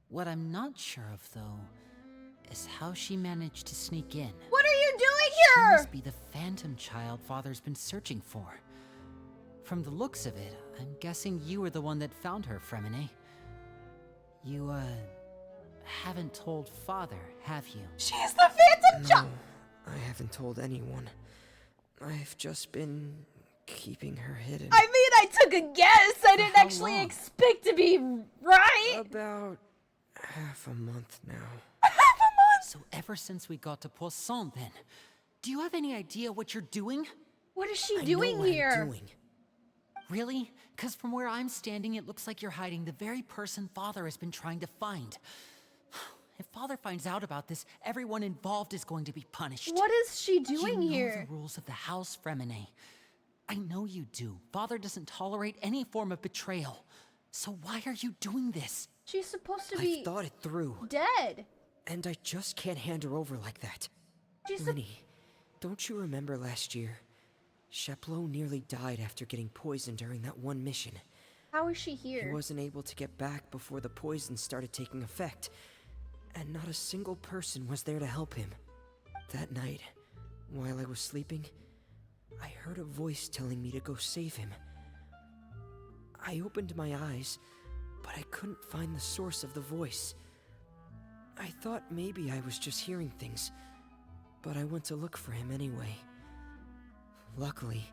What I'm not sure of, though, is how she managed to sneak in. What are you doing She here? must be the phantom child Father's been searching for. From the looks of it, I'm guessing you were the one that found her, Fremine. You, haven't told Father, have you? She is the phantom child! No, I haven't told anyone. I've just been keeping her hidden. I mean, I took a guess. I didn't how actually long? expect to be right. About half a month now. So ever since we got to Poisson, then, do you have any idea what you're doing? What is she I doing know what here? I'm doing. Really? Because from where I'm standing, it looks like you're hiding the very person Father has been trying to find. If Father finds out about this, everyone involved is going to be punished. What is she doing you know here? the rules of the house, Fremine. I know you do. Father doesn't tolerate any form of betrayal. So why are you doing this? She's supposed to be I've thought it through, dead. and I just can't hand her over like that. She's Linny, don't you remember last year? Sheplo nearly died after getting poisoned during that one mission. How is she He here? wasn't able to get back before the poison started taking effect, and not a single person was there to help him. That night, while I was sleeping, I heard a voice telling me to go save him. I opened my eyes, but I couldn't find the source of the voice. I thought maybe I was just hearing things, but I went to look for him anyway. Luckily,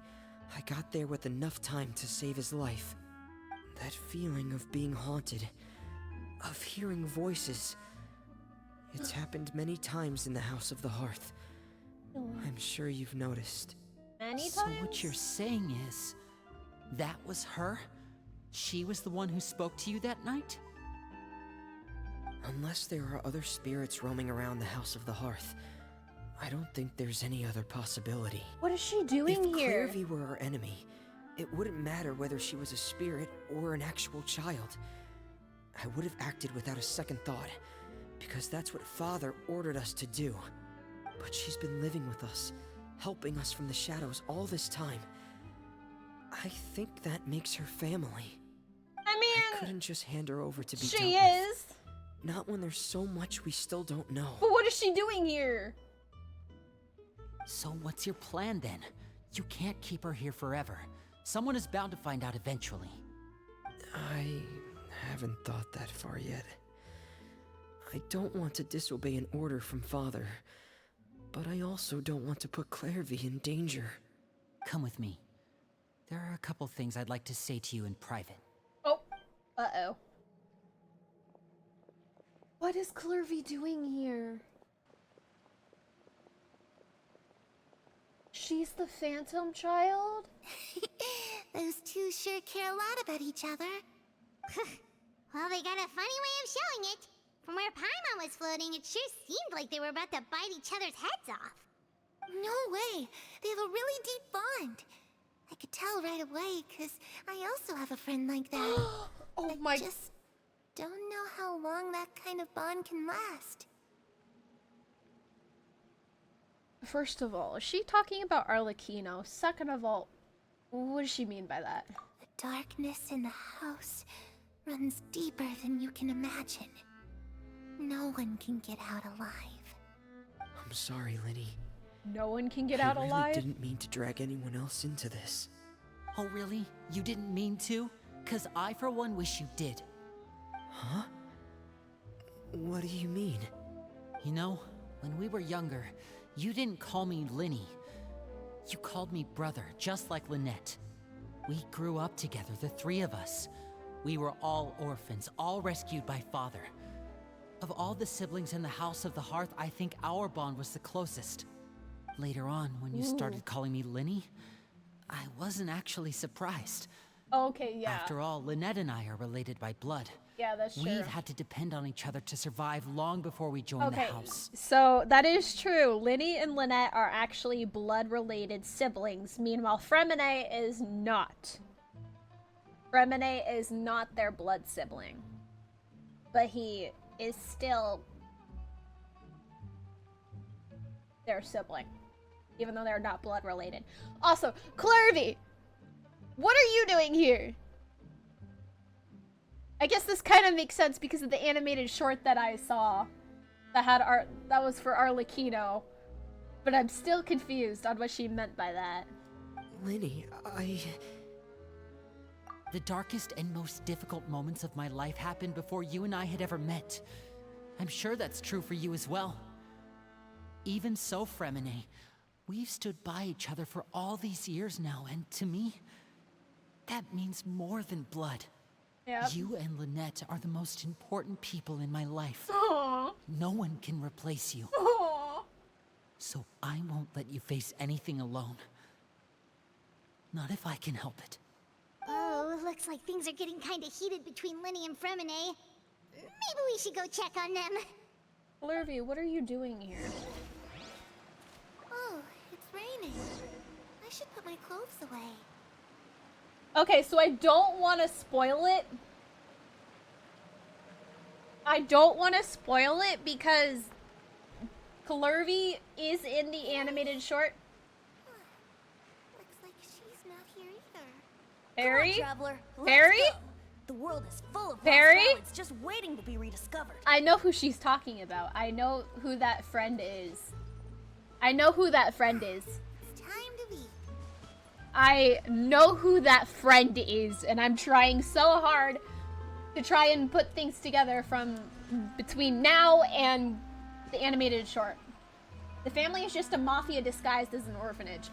I got there with enough time to save his life. That feeling of being haunted, of hearing voices, it's happened many times in the House of the Hearth. I'm sure you've noticed. Many So times? what you're saying is, that was her? She was the one who spoke to you that night? Unless there are other spirits roaming around the House of the Hearth, I don't think there's any other possibility. What is she doing If here? Clairvy were our enemy, it wouldn't matter whether she was a spirit or an actual child. I would have acted without a second thought, because that's what Father ordered us to do. But she's been living with us, helping us from the shadows all this time. I think that makes her family. I I mean, couldn't just hand her over to be she dealt with. is. Not when there's so much we still don't know. But what is she doing here? So what's your plan then? You can't keep her here forever. Someone is bound to find out eventually. I haven't thought that far yet. I don't want to disobey an order from Father, but I also don't want to put Clairvy in danger. Come with me. There are a couple things I'd like to say to you in private. Oh. Uh-oh. What is Clervy doing here? She's the phantom child? Those two sure care a lot about each other. Well, they got a funny way of showing it. From where Paimon was floating, it sure seemed like they were about to bite each other's heads off. No way! They have a really deep bond. I could tell right away, because I also have a friend like that. Oh I my... just don't know how long that kind of bond can last. First of all, is she talking about Arlecchino? Second of all, what does she mean by that? The darkness in the house runs deeper than you can imagine. No one can get out alive. I'm sorry, Linny. No one can get out I really alive? didn't mean to drag anyone else into this. Oh, really? You didn't mean to? 'Cause I, for one, wish you did. Huh? What do you mean? You know, when we were younger, you didn't call me Linny. You called me brother, just like Lynette. We grew up together, the three of us. We were all orphans, all rescued by father. Of all the siblings in the House of the Hearth, I think our bond was the closest. Later on, when you started calling me Linny, I wasn't actually surprised. Okay, yeah. After all, Lynette and I are related by blood. Yeah, that's true. We've had to depend on each other to survive long before we joined the house. So that is true. Linny and Lynette are actually blood-related siblings. Meanwhile, Fremine is not. Fremine is not their blood sibling. But he is still their sibling. Even though they're not blood-related. Also, Clervy! What are you doing here? I guess this kind of makes sense because of the animated short that I saw that had that was for Arlecchino. But I'm still confused on what she meant by that. Linny, The darkest and most difficult moments of my life happened before you and I had ever met. I'm sure that's true for you as well. Even so, Fremine, we've stood by each other for all these years now, and to me, that means more than blood. Yep. You and Lynette are the most important people in my life. Aww. No one can replace you. Aww. So I won't let you face anything alone. Not if I can help it. Oh, looks like things are getting kind of heated between Linny and Fremine. Maybe we should go check on them. Lurvy, what are you doing here? Oh, it's raining. I should put my clothes away. Okay, so I don't want to spoil it. I don't want to spoil it because Clervy is in the animated short. Looks like she's not here either. Harry? Come on, traveler. Harry? Let's go. The world is full of Harry? lost ballads just waiting to be rediscovered. I know who she's talking about. I know who that friend is. I know who that friend is. It's time to leave. I know who that friend is, and I'm trying so hard to try and put things together from between now and the animated short. The family is just a mafia disguised as an orphanage.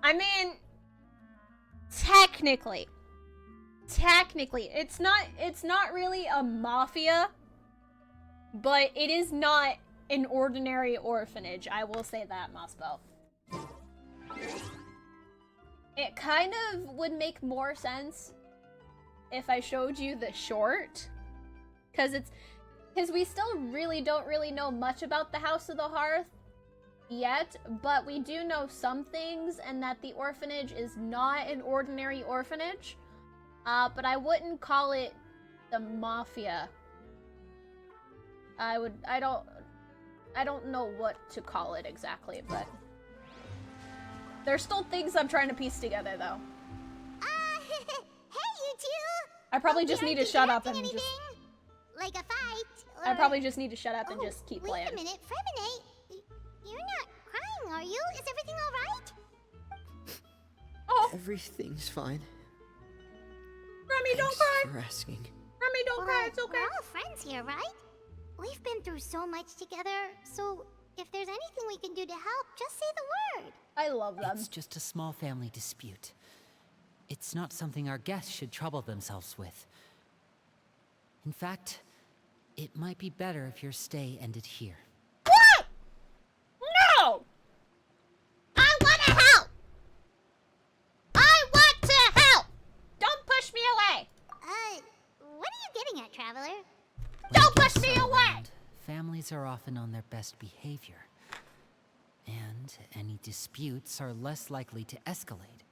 I mean, technically, it's not really a mafia, but it is not an ordinary orphanage. I will say that, Mosbo. It kind of would make more sense if I showed you the short, because we still really don't know much about the House of the Hearth yet, but we do know some things, and that the orphanage is not an ordinary orphanage. But I wouldn't call it the mafia. I don't know what to call it exactly, but there's still things I'm trying to piece together, though. Hey, you two! I probably just need to shut up and anything? just... Like a fight? Or... I probably just need to shut up and just keep wait playing. Wait a minute, Fremine, you're not crying, are you? Is everything alright? Oh, Everything's fine. Remy, don't Thanks cry! for asking. Remy, don't cry, it's okay. We're all friends here, right? We've been through so much together, so if there's anything we can do to help, just say the word. I love them. It's just a small family dispute. It's not something our guests should trouble themselves with. In fact, it might be better if your stay ended here. What? No! I want to help! I want to help! Don't push me away! What are you getting at, Traveler? Don't When push me guests are away! around, families are often on their best behavior. And any disputes are less likely to escalate.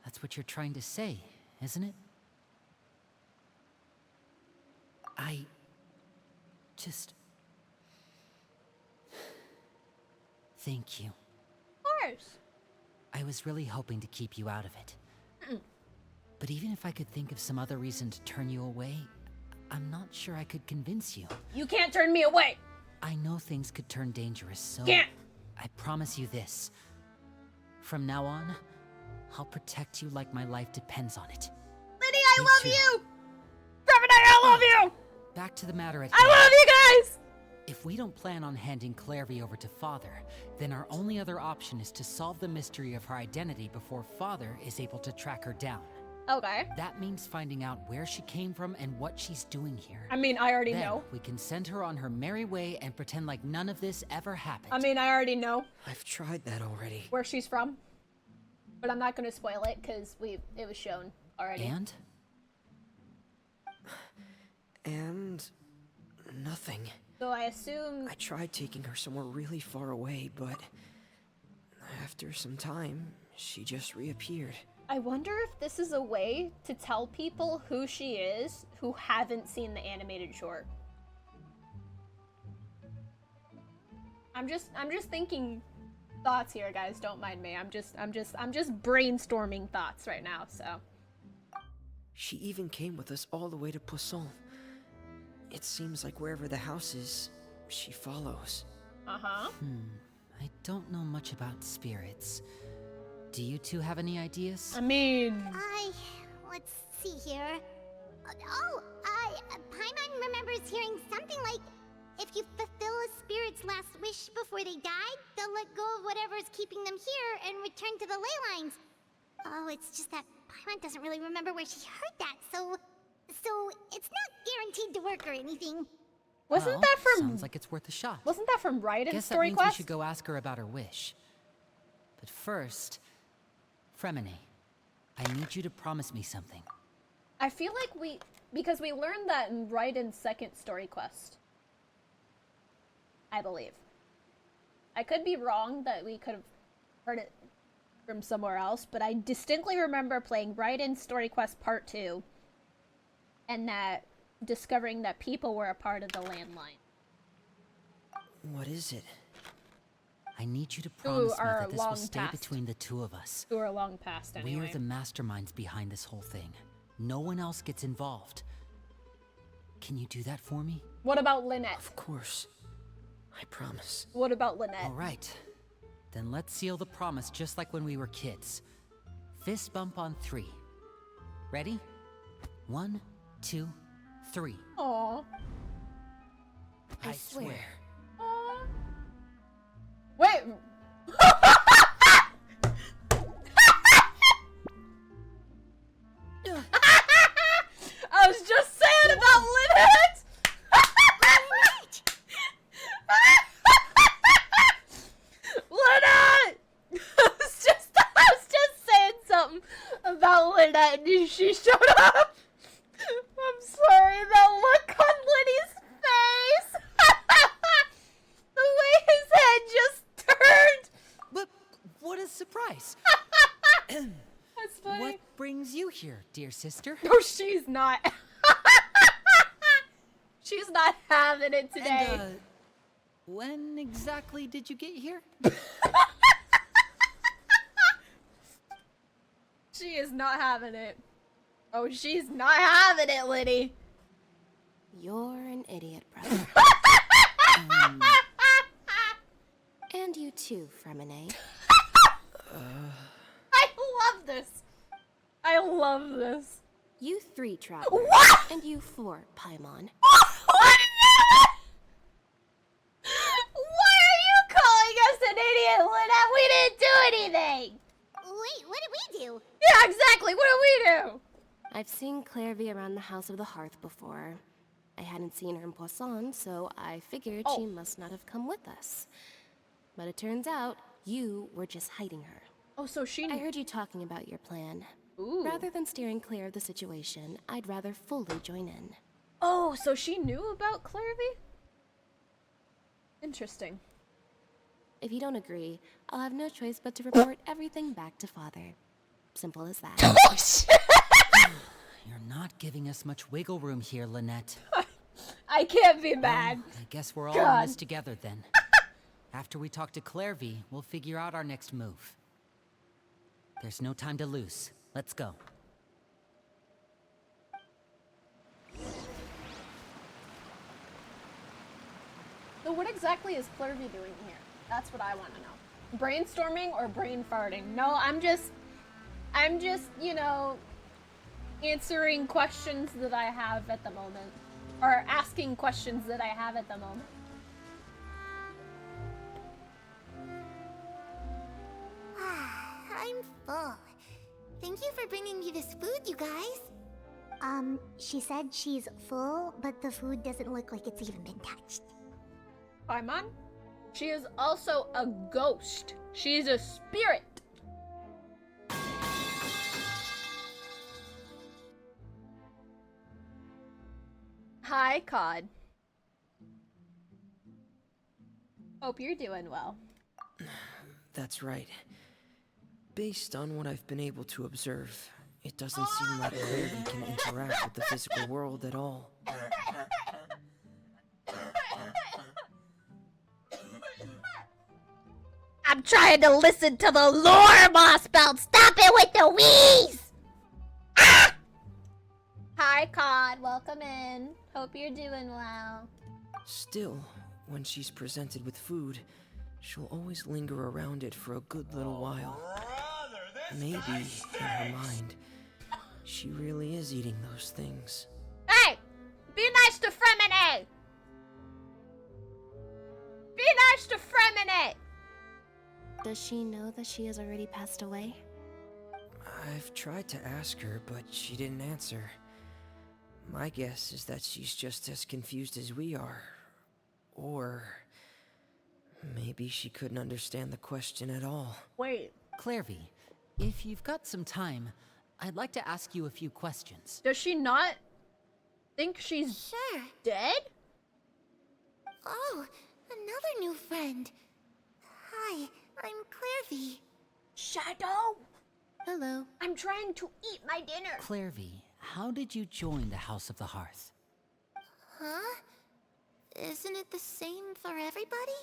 That's what you're trying to say, isn't it? I just... Thank you. Of course. I was really hoping to keep you out of it. But even if I could think of some other reason to turn you away, I'm not sure I could convince you. You can't turn me away! I know things could turn dangerous, so... Can't! I promise you this. From now on, I'll protect you like my life depends on it. Liddy, I Me love too. you! Remini, I love you! Back to the matter at I hand. love you guys! If we don't plan on handing Clairvy over to Father, then our only other option is to solve the mystery of her identity before Father is able to track her down. Okay. That means finding out where she came from and what she's doing here. I mean, I already Then know. we can send her on her merry way and pretend like none of this ever happened. I mean, I already know I've tried that already. where she's from. But I'm not gonna spoil it, because it was shown already. And nothing. So I assume... I tried taking her somewhere really far away, but after some time, she just reappeared. I wonder if this is a way to tell people who she is who haven't seen the animated short. I'm just thinking thoughts here, guys. Don't mind me. I'm just brainstorming thoughts right now, so. She even came with us all the way to Poisson. It seems like wherever the house is, she follows. Uh-huh. I don't know much about spirits. Do you two have any ideas? I mean... Let's see here. Paimon remembers hearing something like, if you fulfill a spirit's last wish before they died, they'll let go of whatever's keeping them here and return to the ley lines. Oh, it's just that Paimon doesn't really remember where she heard that, so it's not guaranteed to work or anything. Wasn't Well, that from... Sounds like it's worth a shot. Wasn't that from Raiden Guess that Story means Quest? we should go ask her about her wish. But first, Fremine, I need you to promise me something. I feel like because we learned that in Raiden's second story quest. I believe. I could be wrong that we could have heard it from somewhere else, but I distinctly remember playing Raiden's Story Quest Part 2 and that discovering that people were a part of the landline. What is it? I need you to promise me are that this will long stay past. between the two of us. Who are long past anyway. We're the masterminds behind this whole thing. No one else gets involved. Can you do that for me? What about Lynette? Of course. I promise. What about Lynette? All right. Then let's seal the promise just like when we were kids. Fist bump on 3. Ready? 1, 2, 3. Aww. I swear. Aww. Wait. I was just saying about Lynette! Lynette! I was just saying something about Lynette and she showed up. I'm sorry, that look on Liddy's face! The way his head just turned! But what a surprise! That's funny. What brings you here, dear sister? No, she's not. She's not having it today. And, when exactly did you get here? She is not having it. Oh, she's not having it, Liddy. You're an idiot, brother. And you too, Fremine. I love this. I love this. You 3, Traveler. What? And you 4, Paimon. What? Why are you calling us an idiot, Lynette? We didn't do anything. Wait, what did we do? Yeah, exactly. What did we do? I've seen Clairvy around the House of the Hearth before. I hadn't seen her in Poisson, so I figured she must not have come with us. But it turns out you were just hiding her. Oh, so she... I heard you talking about your plan. Ooh. Rather than steering clear of the situation, I'd rather fully join in. Oh, so she knew about Clairvy? Interesting. If you don't agree, I'll have no choice but to report everything back to Father. Simple as that. Oh, shit! You're not giving us much wiggle room here, Lynette. I can't be mad. I guess we're all God. in this together then. After we talk to Clairvy, we'll figure out our next move. There's no time to lose. Let's go. So what exactly is Clairvy doing here? That's what I want to know. Brainstorming or brain farting? No, I'm just, you know, answering questions that I have at the moment. Or asking questions that I have at the moment. I'm full. Thank you for bringing me this food, you guys. She said she's full, but the food doesn't look like it's even been touched. Paimon? She is also a ghost. She's a spirit. Hi, Cod. Hope you're doing well. That's right. Based on what I've been able to observe, it doesn't seem like Clairvy can interact with the physical world at all. I'm trying to listen to the lore, Mossbelt! Stop it with the wheeze! Ah! Hi, Cod. Welcome in. Hope you're doing well. Still, when she's presented with food, she'll always linger around it for a good little while. Maybe, in her mind, she really is eating those things. Hey! Be nice to Fremine! Be nice to Fremine! Does she know that she has already passed away? I've tried to ask her, but she didn't answer. My guess is that she's just as confused as we are. Or maybe she couldn't understand the question at all. Wait. Clairvy, if you've got some time, I'd like to ask you a few questions. Does she not think she's dead? Oh, another new friend. Hi, I'm Clairvy. Shadow? Hello. I'm trying to eat my dinner. Clairvy, how did you join the House of the Hearth? Huh? Isn't it the same for everybody?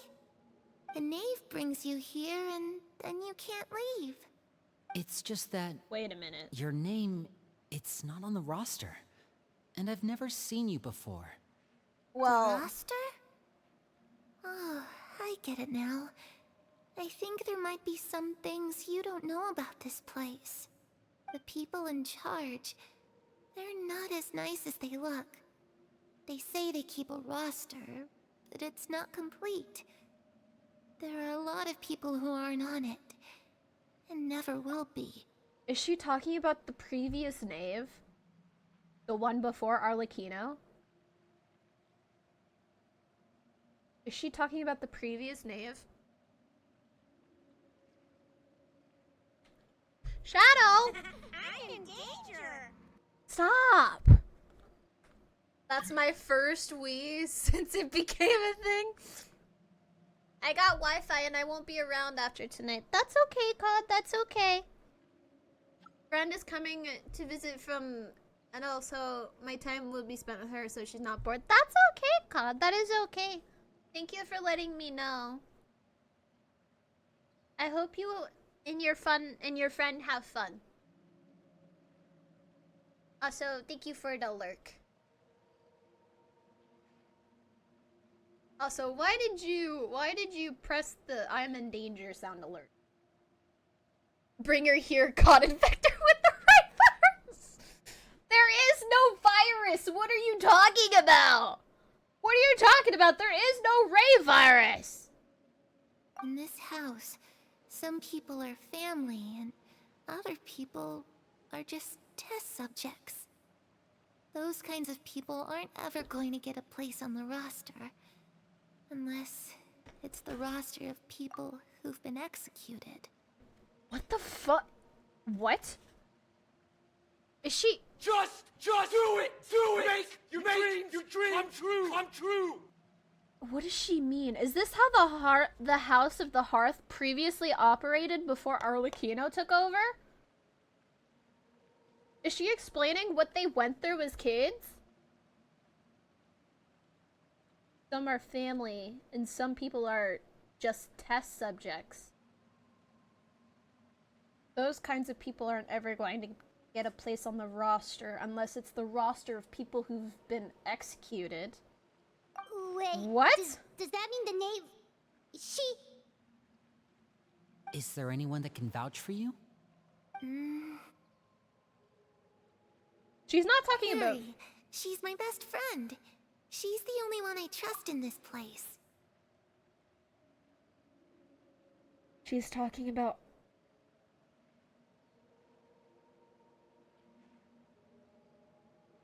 The knave brings you here and then you can't leave. It's just that... Wait a minute. Your name, it's not on the roster. And I've never seen you before. Well... The roster? Oh, I get it now. I think there might be some things you don't know about this place. The people in charge, they're not as nice as they look. They say they keep a roster, but it's not complete. There are a lot of people who aren't on it, and never will be. Is she talking about the previous knave? The one before Arlecchino? Is she talking about the previous knave? Shadow! I'm in danger! Stop! That's my first wheeze since it became a thing. I got Wi-Fi and I won't be around after tonight. That's okay, Cod. That's okay. Friend is coming to visit from... And also, my time will be spent with her so she's not bored. That's okay, Cod. That is okay. Thank you for letting me know. I hope you and your friend have fun. Also, thank you for the lurk. Also, why did you press the I'm in danger sound alert? Bring her here, God infector with the right virus! There is no virus! What are you talking about? What are you talking about? There is no Ray virus! In this house, some people are family and other people are just test subjects. Those kinds of people aren't ever going to get a place on the roster. Unless it's the roster of people who've been executed. What the fuck? What? Is she... Just do it! Do it! Your dreams come true! What does she mean? Is this how the House of the Hearth previously operated before Arlecchino took over? Is she explaining what they went through as kids? Some are family, and some people are just test subjects. Those kinds of people aren't ever going to get a place on the roster unless it's the roster of people who've been executed. Wait, What? Does that mean the knave... Is there anyone that can vouch for you? She's not talking about... Harry. She's my best friend. She's the only one I trust in this place. She's talking about...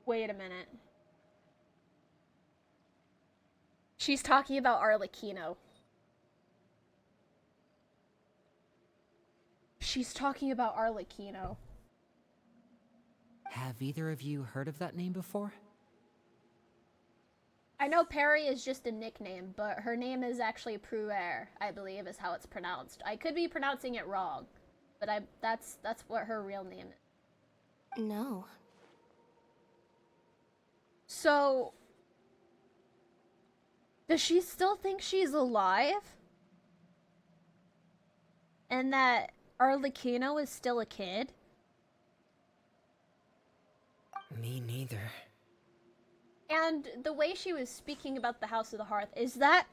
Wait a minute. She's talking about Arlecchino. She's talking about Arlecchino. Have either of you heard of that name before? I know Perry is just a nickname, but her name is actually Pruer, I believe is how it's pronounced. I could be pronouncing it wrong, but that's what her real name is. No. So, does she still think she's alive? And that Arlecchino is still a kid? Me neither. And the way she was speaking about the House of the Hearth, is that...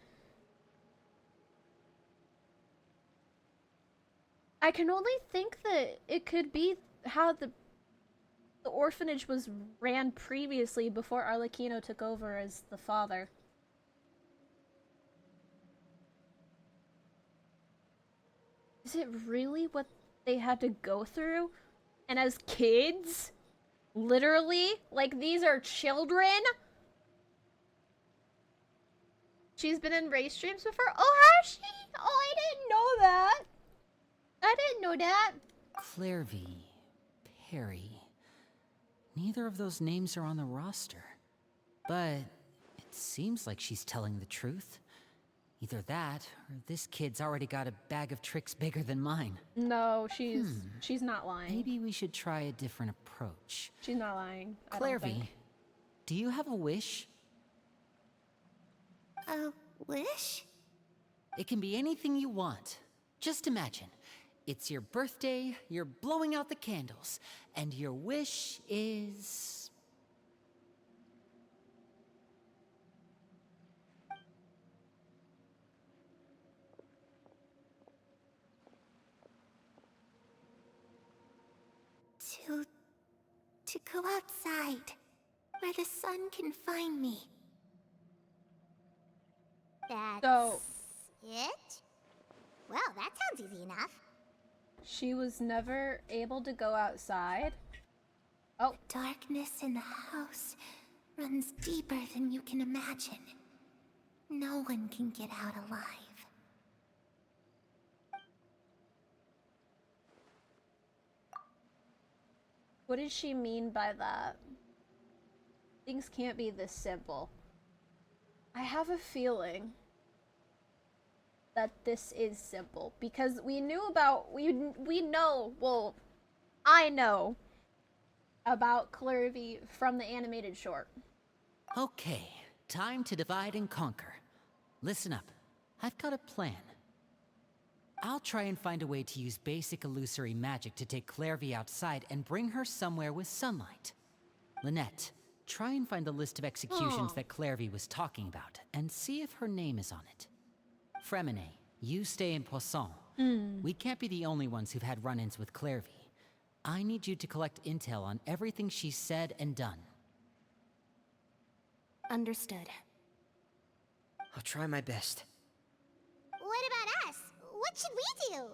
I can only think that it could be how the orphanage was ran previously before Arlecchino took over as the father. Is it really what they had to go through? And as kids? Literally? Like, these are children? She's been in race streams before? Oh, has she? Oh, I didn't know that. I didn't know that. Clairvy, Perry. Neither of those names are on the roster. But it seems like she's telling the truth. Either that, or this kid's already got a bag of tricks bigger than mine. No, she's not lying. Maybe we should try a different approach. She's not lying. I don't Clairvy, think. do you have a wish? A wish? It can be anything you want. Just imagine. It's your birthday, you're blowing out the candles, and your wish is... To go outside, where the sun can find me. That's it? Well, that sounds easy enough. She was never able to go outside? Oh. Darkness in the house runs deeper than you can imagine. No one can get out alive. What does she mean by that? Things can't be this simple. I have a feeling that this is simple because we knew about we know, well, I know about Clairvy from the animated short. Okay, time to divide and conquer. Listen up, I've got a plan. I'll try and find a way to use basic illusory magic to take Clairvy outside and bring her somewhere with sunlight. Lynette, try and find the list of executions that Clairvy was talking about, and see if her name is on it. Fremine, you stay in Poisson. We can't be the only ones who've had run-ins with Clairvy. I need you to collect intel on everything she's said and done. Understood. I'll try my best. What about us? What should we do?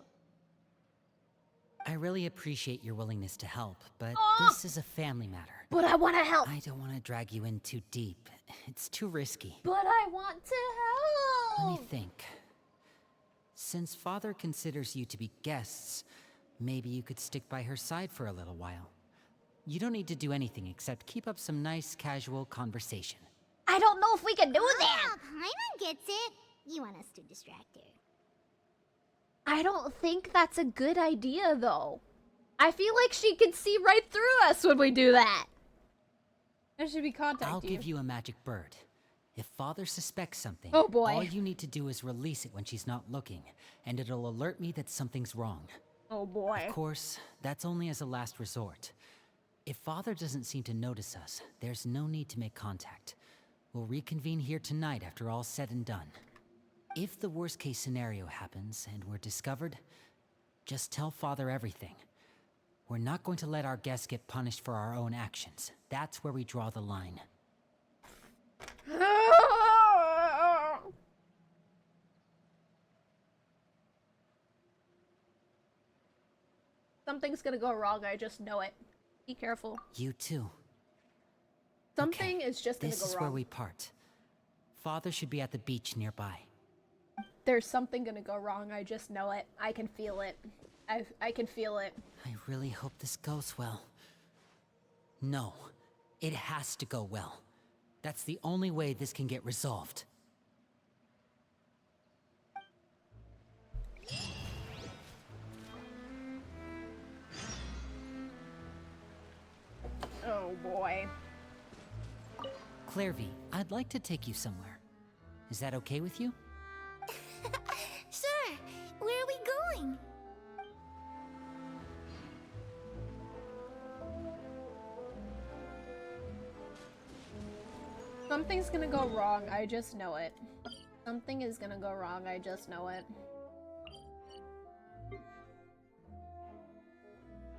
I really appreciate your willingness to help, but this is a family matter. But I want to help. I don't want to drag you in too deep. It's too risky. But I want to help. Let me think. Since Father considers you to be guests, maybe you could stick by her side for a little while. You don't need to do anything except keep up some nice, casual conversation. I don't know if we can do that. Paimon gets it. You want us to distract her. I don't think that's a good idea, though. I feel like she can see right through us when we do that. There should be contact. I'll give you a magic bird. If Father suspects something, oh boy, all you need to do is release it when she's not looking, and it'll alert me that something's wrong. Oh boy. Of course, that's only as a last resort. If Father doesn't seem to notice us, there's no need to make contact. We'll reconvene here tonight after all's said and done. If the worst case scenario happens and we're discovered, Just tell Father everything. We're not going to let our guests get punished for our own actions. That's where we draw the line. Something's gonna go wrong, I just know it. Be careful. You too. Something is just gonna go wrong. This is where we part. Father should be at the beach nearby. There's something gonna go wrong, I just know it. I can feel it. I can feel it. I really hope this goes well. No, it has to go well. That's the only way this can get resolved. Oh boy. Clairvy, I'd like to take you somewhere. Is that okay with you? Sure. Where are we going? Something's gonna go wrong, I just know it. Something is gonna go wrong, I just know it.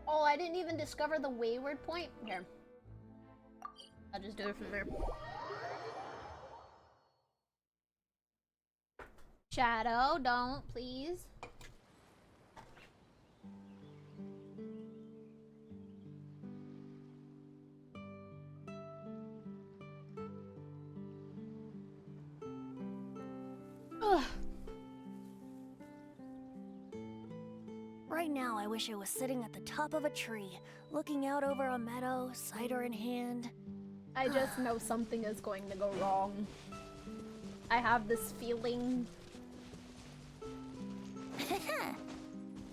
Oh, I didn't even discover the wayward point? Here. I'll just do it from there. Shadow, don't, please. Ugh. Right now, I wish I was sitting at the top of a tree, looking out over a meadow, cider in hand. I just know something is going to go wrong. I have this feeling.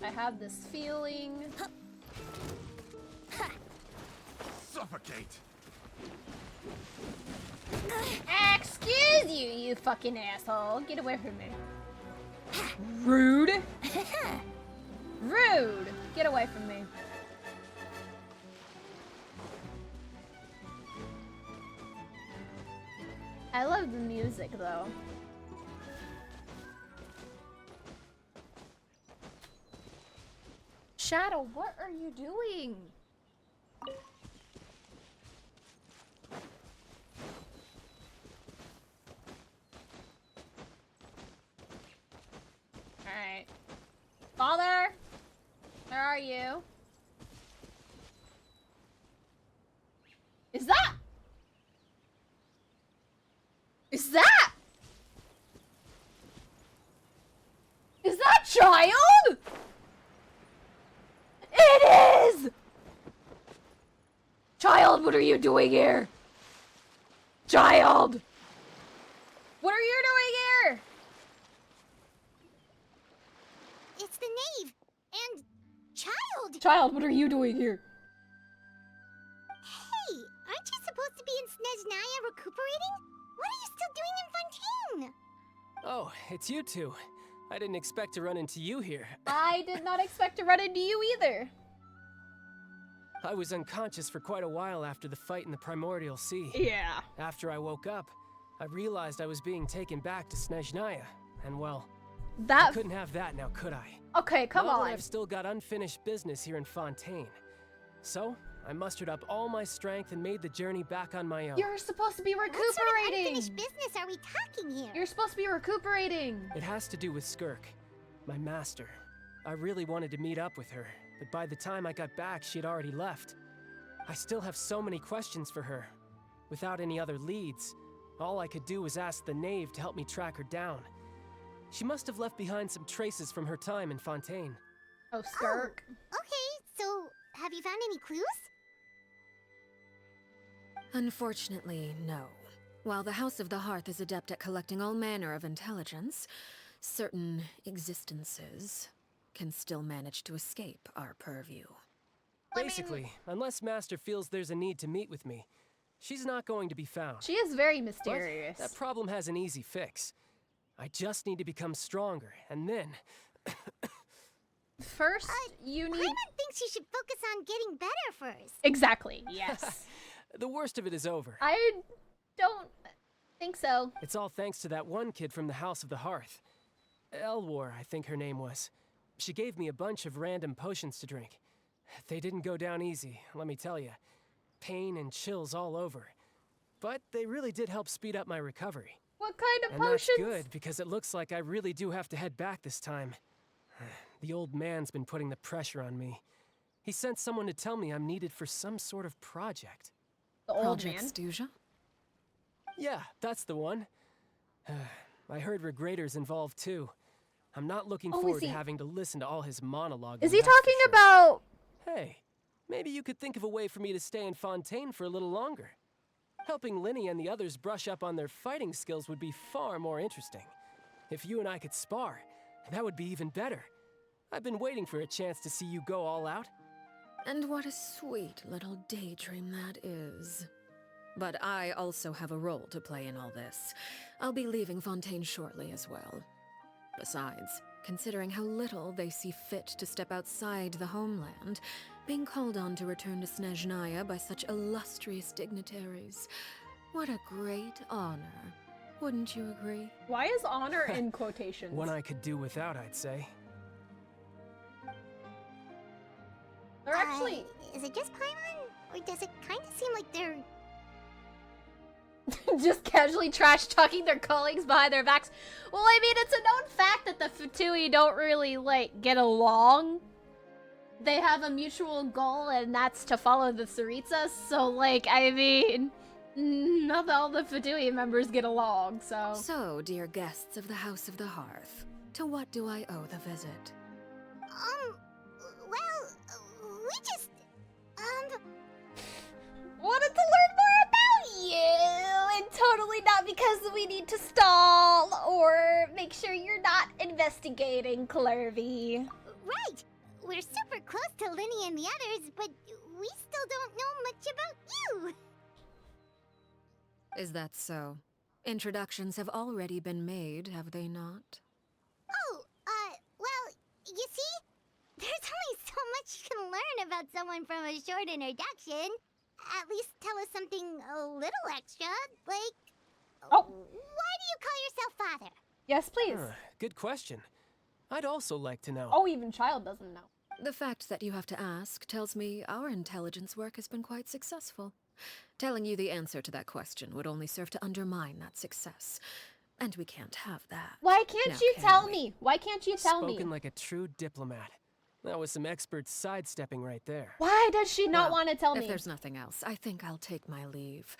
I have this feeling. Suffocate! Excuse you, you fucking asshole. Get away from me. Rude. Rude. Get away from me. I love the music though. Shadow, what are you doing? Alright. Father? Where are you? Is that? Is that? Is that child? It is! Child, what are you doing here? Child! What are you doing here? It's the knave and child. Child, what are you doing here? Hey, aren't you supposed to be in Snezhnaya recuperating? What are you still doing in Fontaine? Oh, it's you two. I didn't expect to run into you here. I did not expect to run into you either. I was unconscious for quite a while after the fight in the Primordial Sea. Yeah. After I woke up, I realized I was being taken back to Snezhnaya, and well, That I couldn't have that now, could I? Okay, come Well, on. I've still got unfinished business here in Fontaine. So, I mustered up all my strength and made the journey back on my own. You're supposed to be What sort of recuperating. unfinished business are we talking here? You're supposed to be recuperating. It has to do with Skirk, my master. I really wanted to meet up with her, but by the time I got back, she had already left. I still have so many questions for her. Without any other leads, all I could do was ask the knave to help me track her down. She must have left behind some traces from her time in Fontaine. Oh, Skirk. Okay, so have you found any clues? Unfortunately, no. While the House of the Hearth is adept at collecting all manner of intelligence, certain existences can still manage to escape our purview. Basically, unless Master feels there's a need to meet with me, she's not going to be found. She is very But mysterious. that problem has an easy fix. I just need to become stronger, and then... First, you need... Paimon thinks you should focus on getting better first. Exactly, yes. the worst of it is over. I don't think so. It's all thanks to that one kid from the House of the Hearth. Elwar, I think her name was. She gave me a bunch of random potions to drink. They didn't go down easy, let me tell you. Pain and chills all over. But they really did help speed up my recovery. What kind of and potions? And that's good, because it looks like I really do have to head back this time. The old man's been putting the pressure on me. He sent someone to tell me I'm needed for some sort of project. The old Project man? Stuja? Yeah, that's the one. I heard Regrator's involved too. I'm not looking forward to having to listen to all his monologue. Is he talking about... Hey, maybe you could think of a way for me to stay in Fontaine for a little longer. Helping Linny and the others brush up on their fighting skills would be far more interesting. If you and I could spar, that would be even better. I've been waiting for a chance to see you go all out. And what a sweet little daydream that is. But I also have a role to play in all this. I'll be leaving Fontaine shortly as well. Besides, considering how little they see fit to step outside the homeland, being called on to return to Snezhnaya by such illustrious dignitaries, what a great honor. Wouldn't you agree? Why is honor in quotations? One I could do without, I'd say. They're actually... Is it just Paimon? Or does it kind of seem like they're... just casually trash-talking their colleagues behind their backs? Well, I mean, it's a known fact that the Fatui don't really, like, get along. They have a mutual goal, and that's to follow the Tsaritsas, so, like, I mean... not all the Fatui members get along, so... So, dear guests of the House of the Hearth, to what do I owe the visit? Well, we just, wanted to learn more about you, and totally not because we need to stall or make sure you're not investigating, Clervy. Right! We're super close to Linny and the others, but we still don't know much about you. Is that so? Introductions have already been made, have they not? Oh, well, you see? There's only so much you can learn about someone from a short introduction. At least tell us something a little extra, like... Oh! Why do you call yourself father? Yes, please. Good question. I'd also like to know. Oh, even Child doesn't know. The fact that you have to ask tells me our intelligence work has been quite successful. Telling you the answer to that question would only serve to undermine that success. And we can't have that. Why can't you tell me? Why can't you tell me? Spoken like a true diplomat. That was some expert sidestepping right there. Why does she not want to tell me? If there's nothing else, I think I'll take my leave.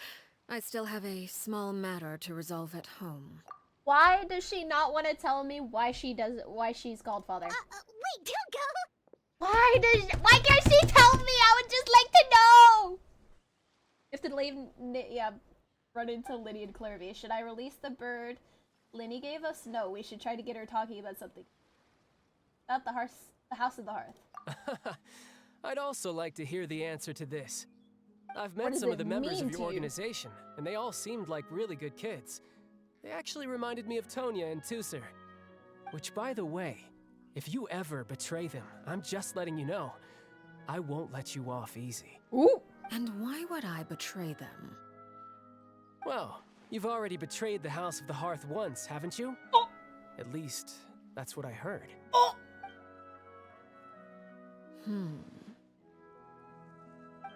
I still have a small matter to resolve at home. Why does she not want to tell me why she's called father? Wait, don't go! Why can't she tell me? I would just like to know! If to leave, run into Linny and Clervy. Should I release the bird Linny gave us? No, we should try to get her talking about something. About the House of the Hearth. I'd also like to hear the answer to this. I've met some of the members of your organization, and they all seemed like really good kids. They actually reminded me of Tonya and Tusser. Which, by the way, if you ever betray them, I'm just letting you know, I won't let you off easy. Ooh! And why would I betray them? Well, you've already betrayed the House of the Hearth once, haven't you? Oh. At least, that's what I heard. Oh.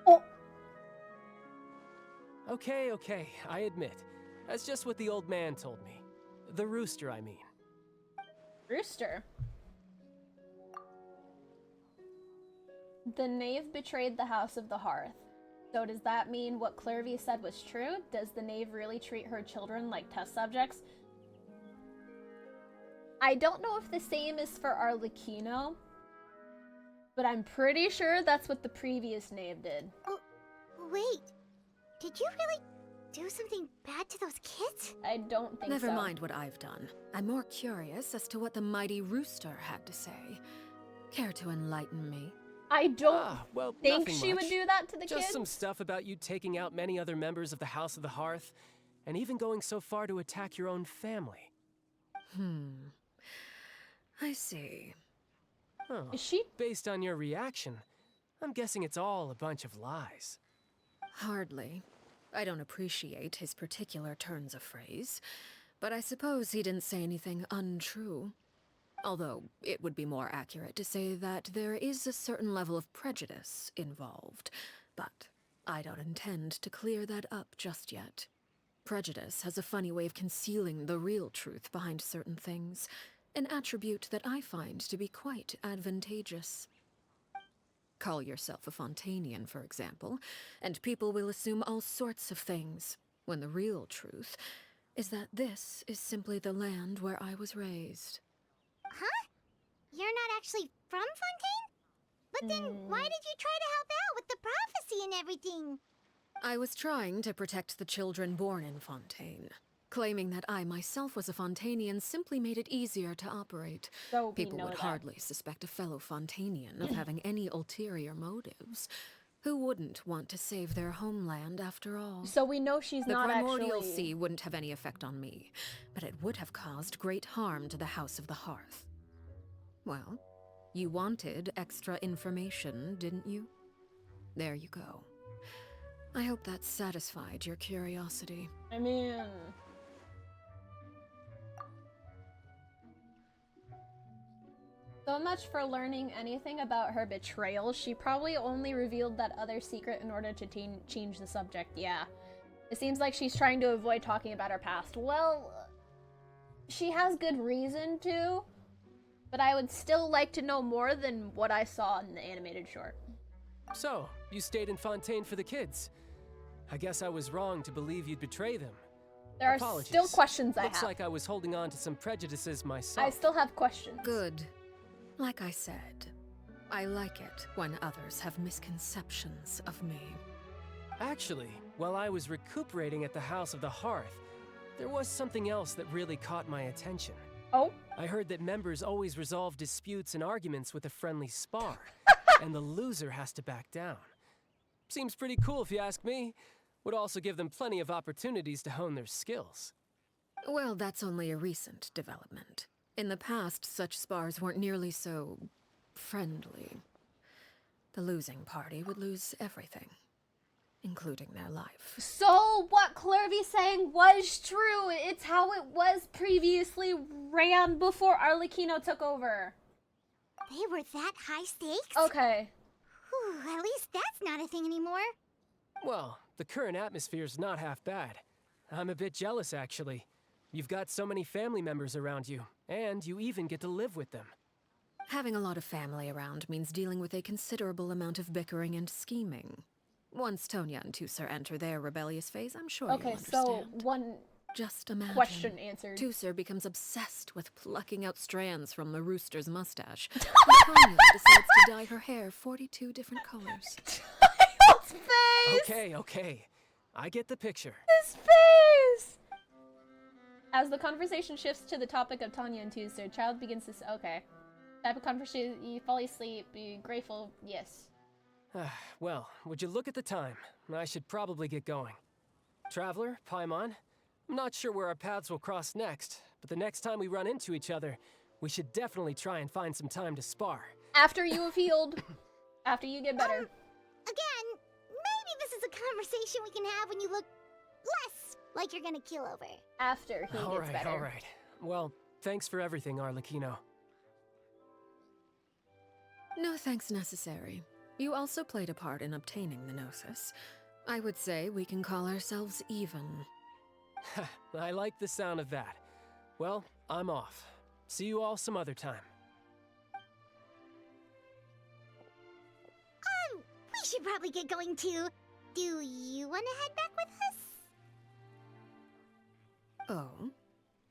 Oh. Okay, I admit. That's just what the old man told me. The rooster, I mean. Rooster? The knave betrayed the House of the Hearth. So does that mean what Clervy said was true? Does the knave really treat her children like test subjects? I don't know if the same is for Arlecchino, but I'm pretty sure that's what the previous knave did. Oh, wait. Did you really do something bad to those kids? I don't think so. Never mind what I've done. I'm more curious as to what the mighty rooster had to say. Care to enlighten me? I don't think nothing she much. would do that to the kids. Just some stuff about you taking out many other members of the House of the Hearth, and even going so far to attack your own family. I see. Oh, is she? Based on your reaction, I'm guessing it's all a bunch of lies. Hardly. I don't appreciate his particular turns of phrase, but I suppose he didn't say anything untrue. Although it would be more accurate to say that there is a certain level of prejudice involved. But I don't intend to clear that up just yet. Prejudice has a funny way of concealing the real truth behind certain things, an attribute that I find to be quite advantageous. Call yourself a Fontanian, for example, and people will assume all sorts of things, when the real truth is that this is simply the land where I was raised. Huh? You're not actually from Fontaine? But then why did you try to help out with the prophecy and everything? I was trying to protect the children born in Fontaine. Claiming that I myself was a Fontanian simply made it easier to operate. So People would hardly suspect a fellow Fontanian of having any ulterior motives. Who wouldn't want to save their homeland after all? So we know she's not actually... The primordial sea wouldn't have any effect on me, but it would have caused great harm to the House of the Hearth. Well, you wanted extra information, didn't you? There you go. I hope that satisfied your curiosity. I mean... So much for learning anything about her betrayal. She probably only revealed that other secret in order to change the subject. Yeah. It seems like she's trying to avoid talking about her past. Well, she has good reason to, but I would still like to know more than what I saw in the animated short. So, you stayed in Fontaine for the kids. I guess I was wrong to believe you'd betray them. There are still questions I have. Looks like I was holding on to some prejudices myself. I still have questions. Good. Like I said, I like it when others have misconceptions of me. Actually, while I was recuperating at the House of the Hearth, there was something else that really caught my attention. Oh? I heard that members always resolve disputes and arguments with a friendly spar, and the loser has to back down. Seems pretty cool if you ask me. Would also give them plenty of opportunities to hone their skills. Well, that's only a recent development. In the past, such spars weren't nearly so... friendly. The losing party would lose everything, including their life. So what Clervy's saying was true. It's how it was previously ran before Arlecchino took over. They were that high stakes? Okay. Whew, at least that's not a thing anymore. Well, the current atmosphere's not half bad. I'm a bit jealous, actually. You've got so many family members around you, and you even get to live with them. Having a lot of family around means dealing with a considerable amount of bickering and scheming. Once Tonya and Tusser enter their rebellious phase, I'm sure you'll understand. So one Just imagine. Question answered. Tusser becomes obsessed with plucking out strands from the rooster's mustache. And Tonya decides to dye her hair 42 different colors. Child's face! Okay. I get the picture. His face! As the conversation shifts to the topic of Tonya and Tusser, Child begins to say, okay. Type of conversation, you fall asleep, be grateful, yes. Well, would you look at the time? I should probably get going. Traveler, Paimon, I'm not sure where our paths will cross next, but the next time we run into each other, we should definitely try and find some time to spar. After you have healed. After you get better. Again, maybe this is a conversation we can have when you look less like you're gonna keel over. After he gets better. Alright. Well, thanks for everything, Arlecchino. No thanks necessary. You also played a part in obtaining the Gnosis. I would say we can call ourselves even. I like the sound of that. Well, I'm off. See you all some other time. We should probably get going too. Do you want to head back with us? Oh?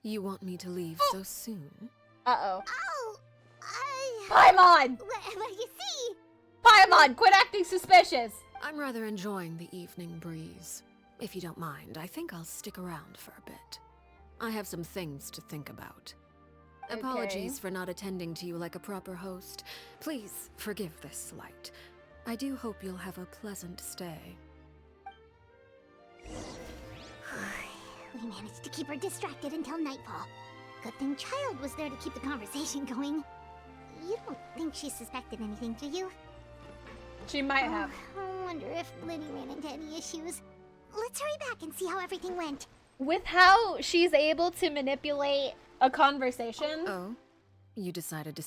You want me to leave so soon? Uh-oh. Oh, Paimon! Well, you see... Paimon, quit acting suspicious! I'm rather enjoying the evening breeze. If you don't mind, I think I'll stick around for a bit. I have some things to think about. Okay. Apologies for not attending to you like a proper host. Please forgive this slight. I do hope you'll have a pleasant stay. We managed to keep her distracted until nightfall. Good thing Child was there to keep the conversation going. You don't think she suspected anything, do you? She might have. I wonder if Liddy ran into any issues. Let's hurry back and see how everything went. With how she's able to manipulate a conversation. Oh? You decided to...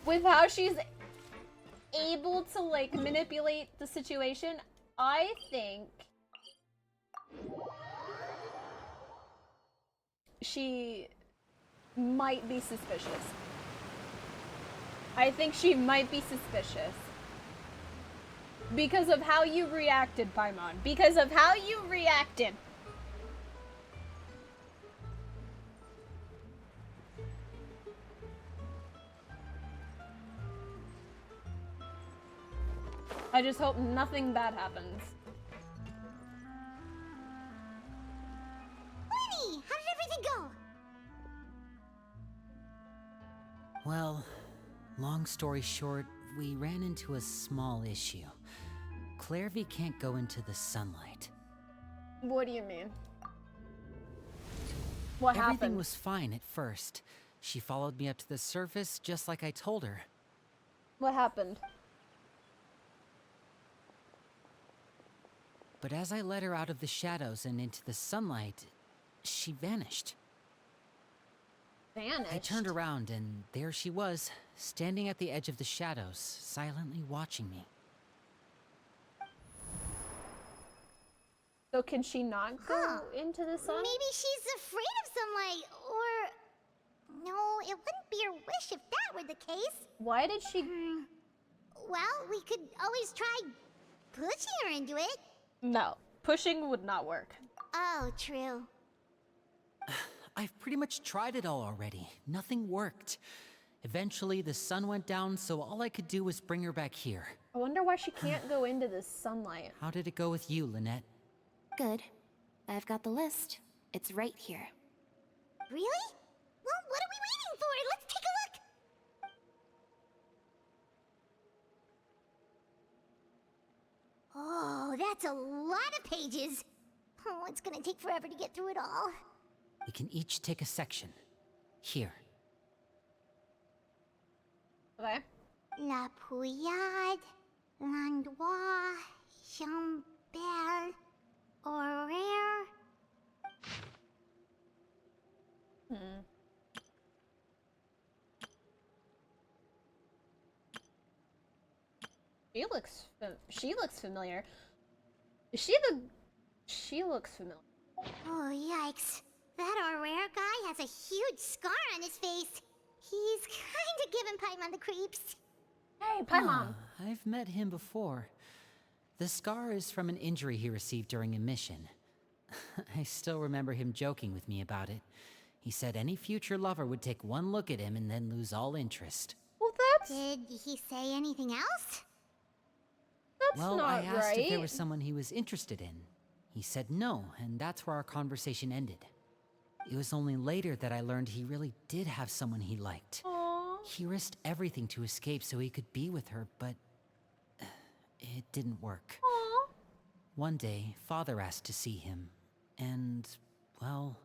With how she's able to, like, manipulate the situation, I think she might be suspicious. I think she might be suspicious. Because of how you reacted, Paimon. Because of how you reacted. I just hope nothing bad happens. Winnie, how did everything go? Well, long story short, we ran into a small issue. Clairvy can't go into the sunlight. What do you mean? What Everything happened? was fine at first. She followed me up to the surface just like I told her. What happened? But as I led her out of the shadows and into the sunlight, she vanished. Vanished? I turned around and there she was, standing at the edge of the shadows, silently watching me. So can she not go into the sun? Maybe she's afraid of sunlight, or... No, it wouldn't be her wish if that were the case. Why did she... Well, we could always try pushing her into it. No, pushing would not work. Oh, true. I've pretty much tried it all already. Nothing worked. Eventually, the sun went down, so all I could do was bring her back here. I wonder why she can't go into the sunlight. How did it go with you, Lynette? Good. I've got the list. It's right here. Really? Well, what are we waiting for? Let's take a look! Oh, that's a lot of pages. Oh, it's gonna take forever to get through it all. We can each take a section. Here. Okay. La Pouillade, L'Endroit, Chambel, Horaire. She looks familiar. Is she the... She looks familiar. Oh, yikes. That Horaire guy has a huge scar on his face. He's kinda giving Paimon the creeps. Hey, Paimon! I've met him before. The scar is from an injury he received during a mission. I still remember him joking with me about it. He said any future lover would take one look at him and then lose all interest. Well, that's... Did he say anything else? That's well, not I asked right. if there was someone he was interested in. He said no, and that's where our conversation ended. It was only later that I learned he really did have someone he liked. Aww. He risked everything to escape so he could be with her, but it didn't work. Aww. One day, Father asked to see him, and, well,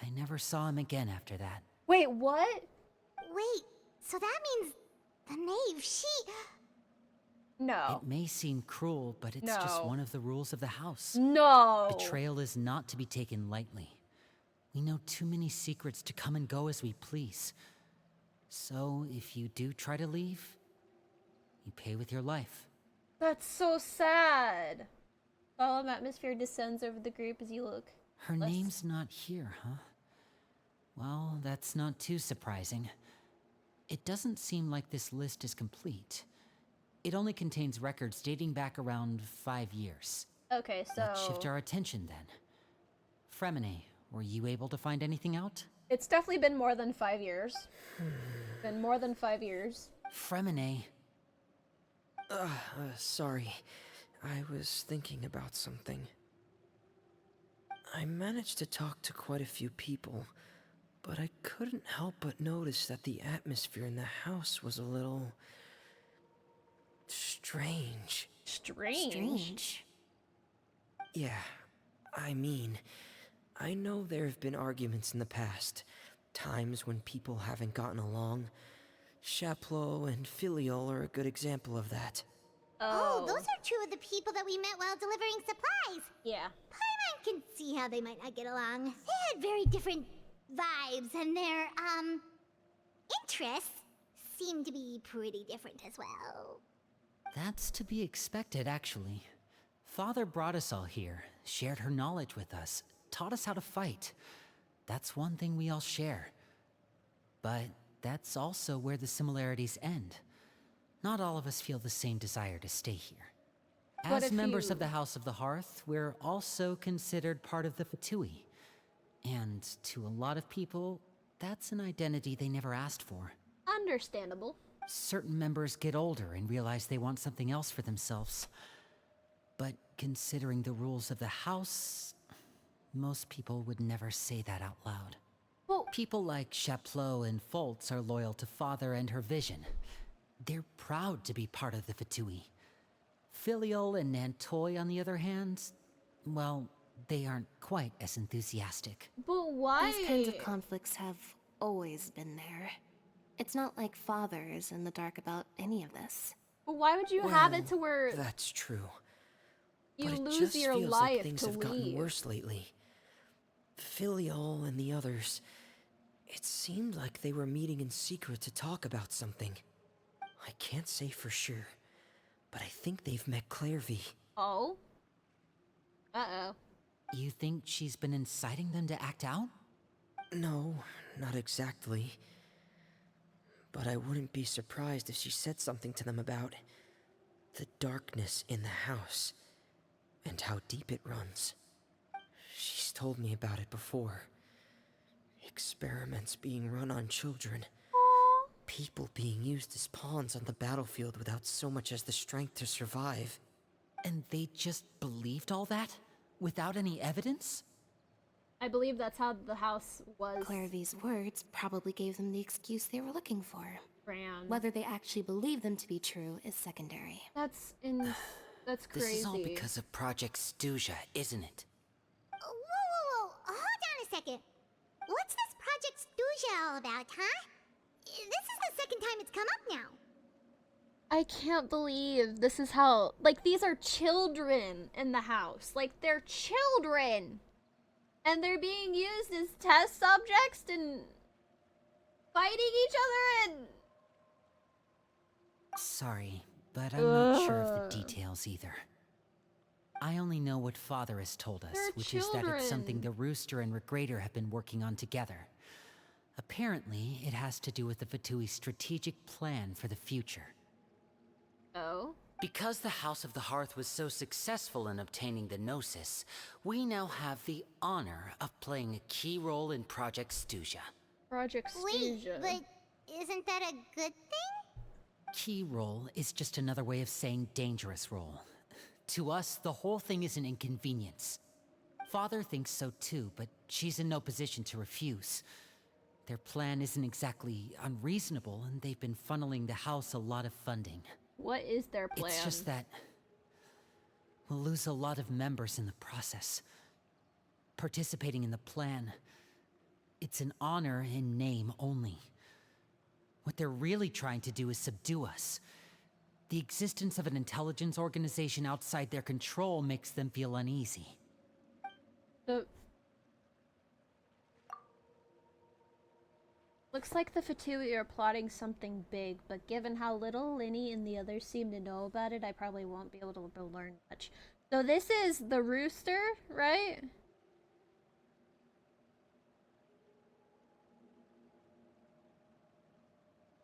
I never saw him again after that. Wait, what? Wait, so that means the knave, she... No. It may seem cruel, but it's just one of the rules of the house. No. Betrayal is not to be taken lightly. We know too many secrets to come and go as we please. So, if you do try to leave, you pay with your life. That's so sad. Solemn atmosphere descends over the group as you look. Her name's not here, huh? Well, that's not too surprising. It doesn't seem like this list is complete. It only contains records dating back around 5 years. Okay, so... Let's shift our attention then. Fremine, were you able to find anything out? It's definitely been more than 5 years. Been more than 5 years. Fremine. Sorry. I was thinking about something. I managed to talk to quite a few people, but I couldn't help but notice that the atmosphere in the house was a little... strange. Strange? Yeah, I mean, I know there have been arguments in the past, times when people haven't gotten along. Chaplot and Filiol are a good example of that. Oh, those are two of the people that we met while delivering supplies. Yeah. Paimon can see how they might not get along. They had very different vibes and their, interests seem to be pretty different as well. That's to be expected, actually. Father brought us all here, shared her knowledge with us, taught us how to fight. That's one thing we all share. But that's also where the similarities end. Not all of us feel the same desire to stay here. As members of the House of the Hearth, we're also considered part of the Fatui. And to a lot of people, that's an identity they never asked for. Understandable. Certain members get older and realize they want something else for themselves. But considering the rules of the house, most people would never say that out loud. Well, people like Chaplot and Foltz are loyal to Father and her vision. They're proud to be part of the Fatui. Filial and Nantoy, on the other hand, well, they aren't quite as enthusiastic. But why? These kinds of conflicts have always been there. It's not like Father is in the dark about any of this. But why would you have it to where That's true. you But it lose just your feels life like things to have gotten leave? worse lately. Filial and the others, it seemed like they were meeting in secret to talk about something. I can't say for sure, but I think they've met Clairvy. Oh? Uh-oh. You think she's been inciting them to act out? No, not exactly. But I wouldn't be surprised if she said something to them about the darkness in the house and how deep it runs. She's told me about it before. Experiments being run on children. People being used as pawns on the battlefield without so much as the strength to survive. And they just believed all that? Without any evidence? I believe that's how the house was. Clairvy's words probably gave them the excuse they were looking for. Ran. Whether they actually believe them to be true is secondary. That's crazy. This is all because of Project Stuja, isn't it? Whoa. Hold on a second. What's this Project Stuja all about, huh? This is the second time it's come up now. I can't believe this is how, like, these are children in the house. Like, they're children. And they're being used as test subjects and fighting each other and... Sorry, but I'm not sure of the details either. I only know what Father has told us, They're which is that it's something children. the Rooster and Regrader have been working on together. Apparently, it has to do with the Fatui's strategic plan for the future. Oh? Because the House of the Hearth was so successful in obtaining the Gnosis, we now have the honor of playing a key role in Project Stuja. Project Wait, Stuja. but isn't that a good thing? Key role is just another way of saying dangerous role. To us, the whole thing is an inconvenience. Father thinks so too, but she's in no position to refuse. Their plan isn't exactly unreasonable, and they've been funneling the house a lot of funding. What is their plan? It's just that we'll lose a lot of members in the process. Participating in the plan, it's an honor in name only. What they're really trying to do is subdue us. The existence of an intelligence organization outside their control makes them feel uneasy. Looks like the Fatui are plotting something big, but given how little Linny and the others seem to know about it, I probably won't be able to learn much. So this is the Rooster, right?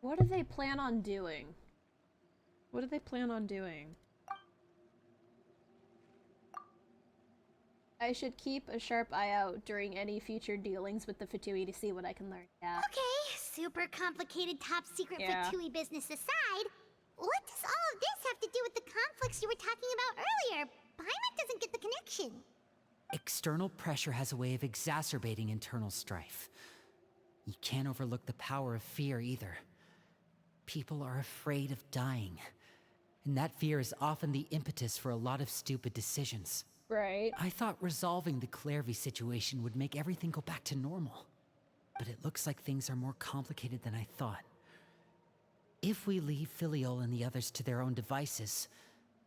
What do they plan on doing? What do they plan on doing? I should keep a sharp eye out during any future dealings with the Fatui to see what I can learn. Yeah. Okay, super complicated top secret Yeah. Fatui business aside, what does all of this have to do with the conflicts you were talking about earlier? Paimon doesn't get the connection. External pressure has a way of exacerbating internal strife. You can't overlook the power of fear either. People are afraid of dying, and that fear is often the impetus for a lot of stupid decisions. Right. I thought resolving the Clairvy situation would make everything go back to normal. But it looks like things are more complicated than I thought. If we leave Filial and the others to their own devices,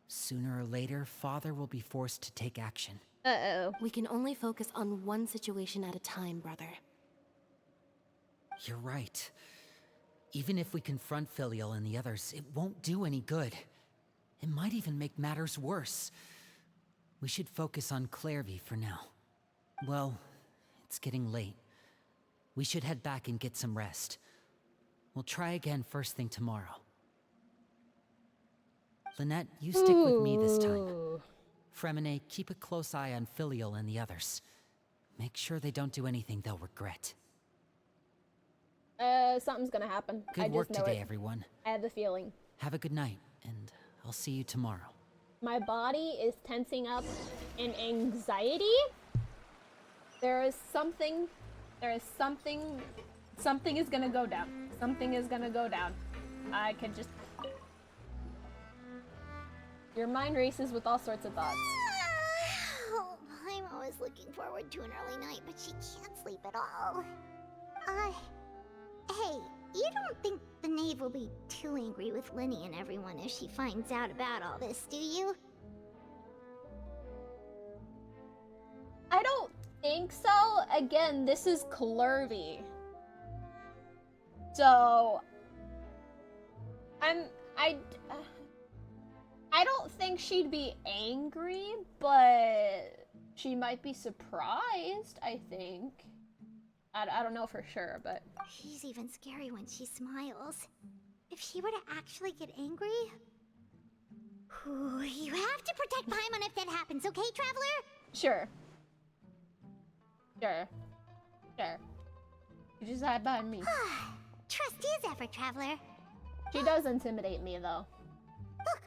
sooner or later, Father will be forced to take action. Uh-oh. We can only focus on one situation at a time, brother. You're right. Even if we confront Filial and the others, it won't do any good. It might even make matters worse. We should focus on Clairvy for now. Well, it's getting late. We should head back and get some rest. We'll try again first thing tomorrow. Lynette, you stick with me this time. Fremine, keep a close eye on Filial and the others. Make sure they don't do anything they'll regret. Something's gonna happen. Good work today, everyone. I have the feeling. Have a good night, and I'll see you tomorrow. My body is tensing up in anxiety. Something is gonna go down. Something is gonna go down. I can just... Your mind races with all sorts of thoughts. Oh, I'm always looking forward to an early night, but she can't sleep at all. Hey, you don't think the knave will be too angry with Linny and everyone if she finds out about all this, do you? I don't think so. Again, this is Clairvy. So... I don't think she'd be angry, but she might be surprised, I think. I don't know for sure, but... She's even scary when she smiles. If she were to actually get angry... Ooh, you have to protect Paimon if that happens, okay, Traveler? Sure. Sure. You just hide behind me. Trust is effort, Traveler. She does intimidate me, though. Look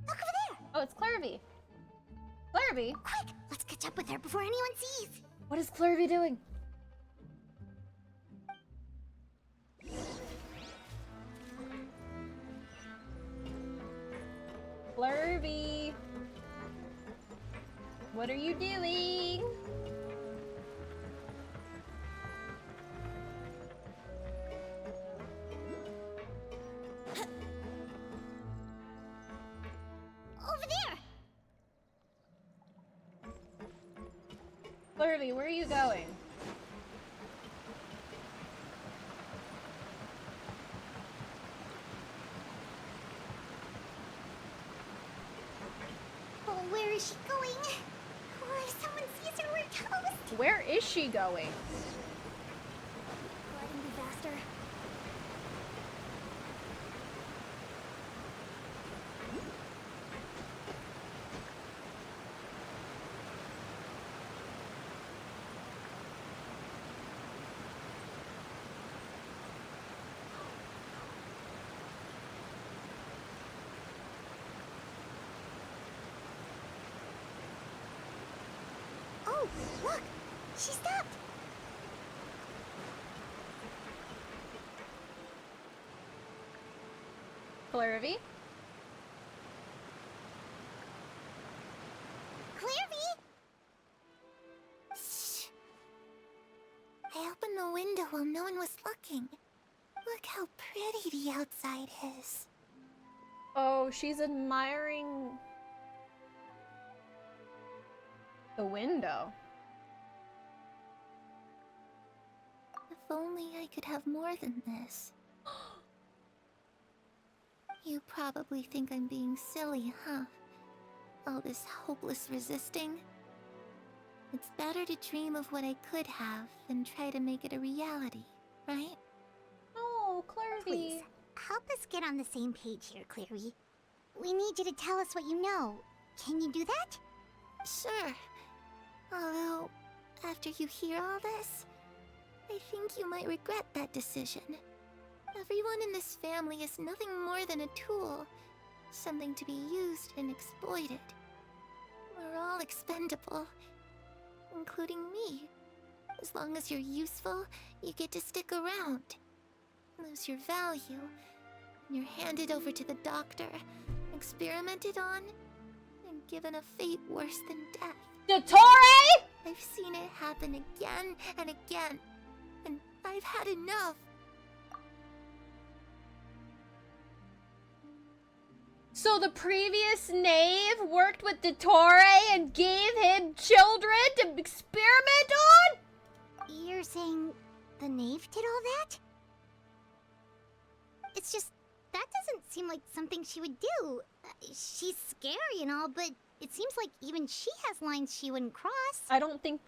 over there! Oh, it's Clairvy. Clairvy? Quick, let's catch up with her before anyone sees. What is Clairvy doing? Clairvy! What are you doing? Over there! Clairvy, where are you going? Oh, where is she going? Oh, if someone sees her, we're toast! Where is she going? Gliding be faster. Oh, look! She stopped! Clairvy? Clairvy! Shh! I opened the window while no one was looking. Look how pretty the outside is. Oh, she's admiring the window. If only I could have more than this. You probably think I'm being silly, huh? All this hopeless resisting. It's better to dream of what I could have than try to make it a reality, right? Oh, Clairvy. Please, help us get on the same page here, Clairvy. We need you to tell us what you know. Can you do that? Sure. Although, after you hear all this, I think you might regret that decision. Everyone in this family is nothing more than a tool. Something to be used and exploited. We're all expendable. Including me. As long as you're useful, you get to stick around. Lose your value. And you're handed over to the doctor, experimented on, and given a fate worse than death. Dottore! I've seen it happen again and again. And I've had enough. So the previous knave worked with Dottore and gave him children to experiment on? You're saying the knave did all that? It's just, that doesn't seem like something she would do. She's scary and all, but it seems like even she has lines she wouldn't cross. I don't think...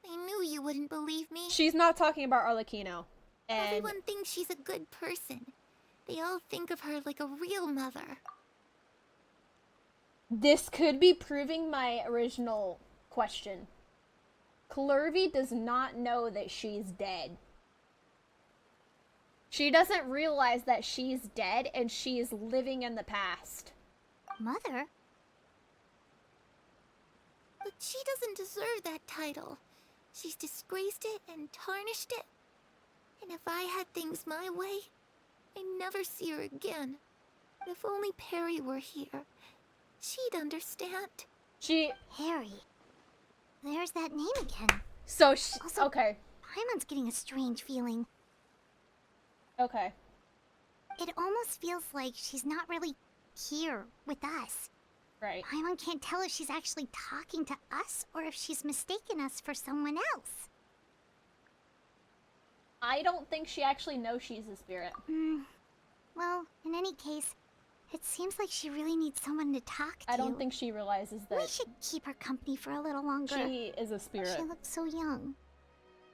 I knew you wouldn't believe me. She's not talking about Arlecchino. And Everyone thinks she's a good person. They all think of her like a real mother. this could be proving my original question. Clervy does not know that she's dead. She doesn't realize that she's dead and she's living in the past. Mother? But she doesn't deserve that title. She's disgraced it and tarnished it. And if I had things my way, I'd never see her again. If only Perry were here, she'd understand. Harry. There's that name again. So Also, okay. Paimon's getting a strange feeling. Okay. It almost feels like she's not really here with us. Right. Paimon can't tell if she's actually talking to us or if she's mistaken us for someone else. I don't think she actually knows she's a spirit. Well, in any case, it seems like she really needs someone to talk to. I don't think she realizes that We should keep her company for a little longer. she is a spirit. She looks so young.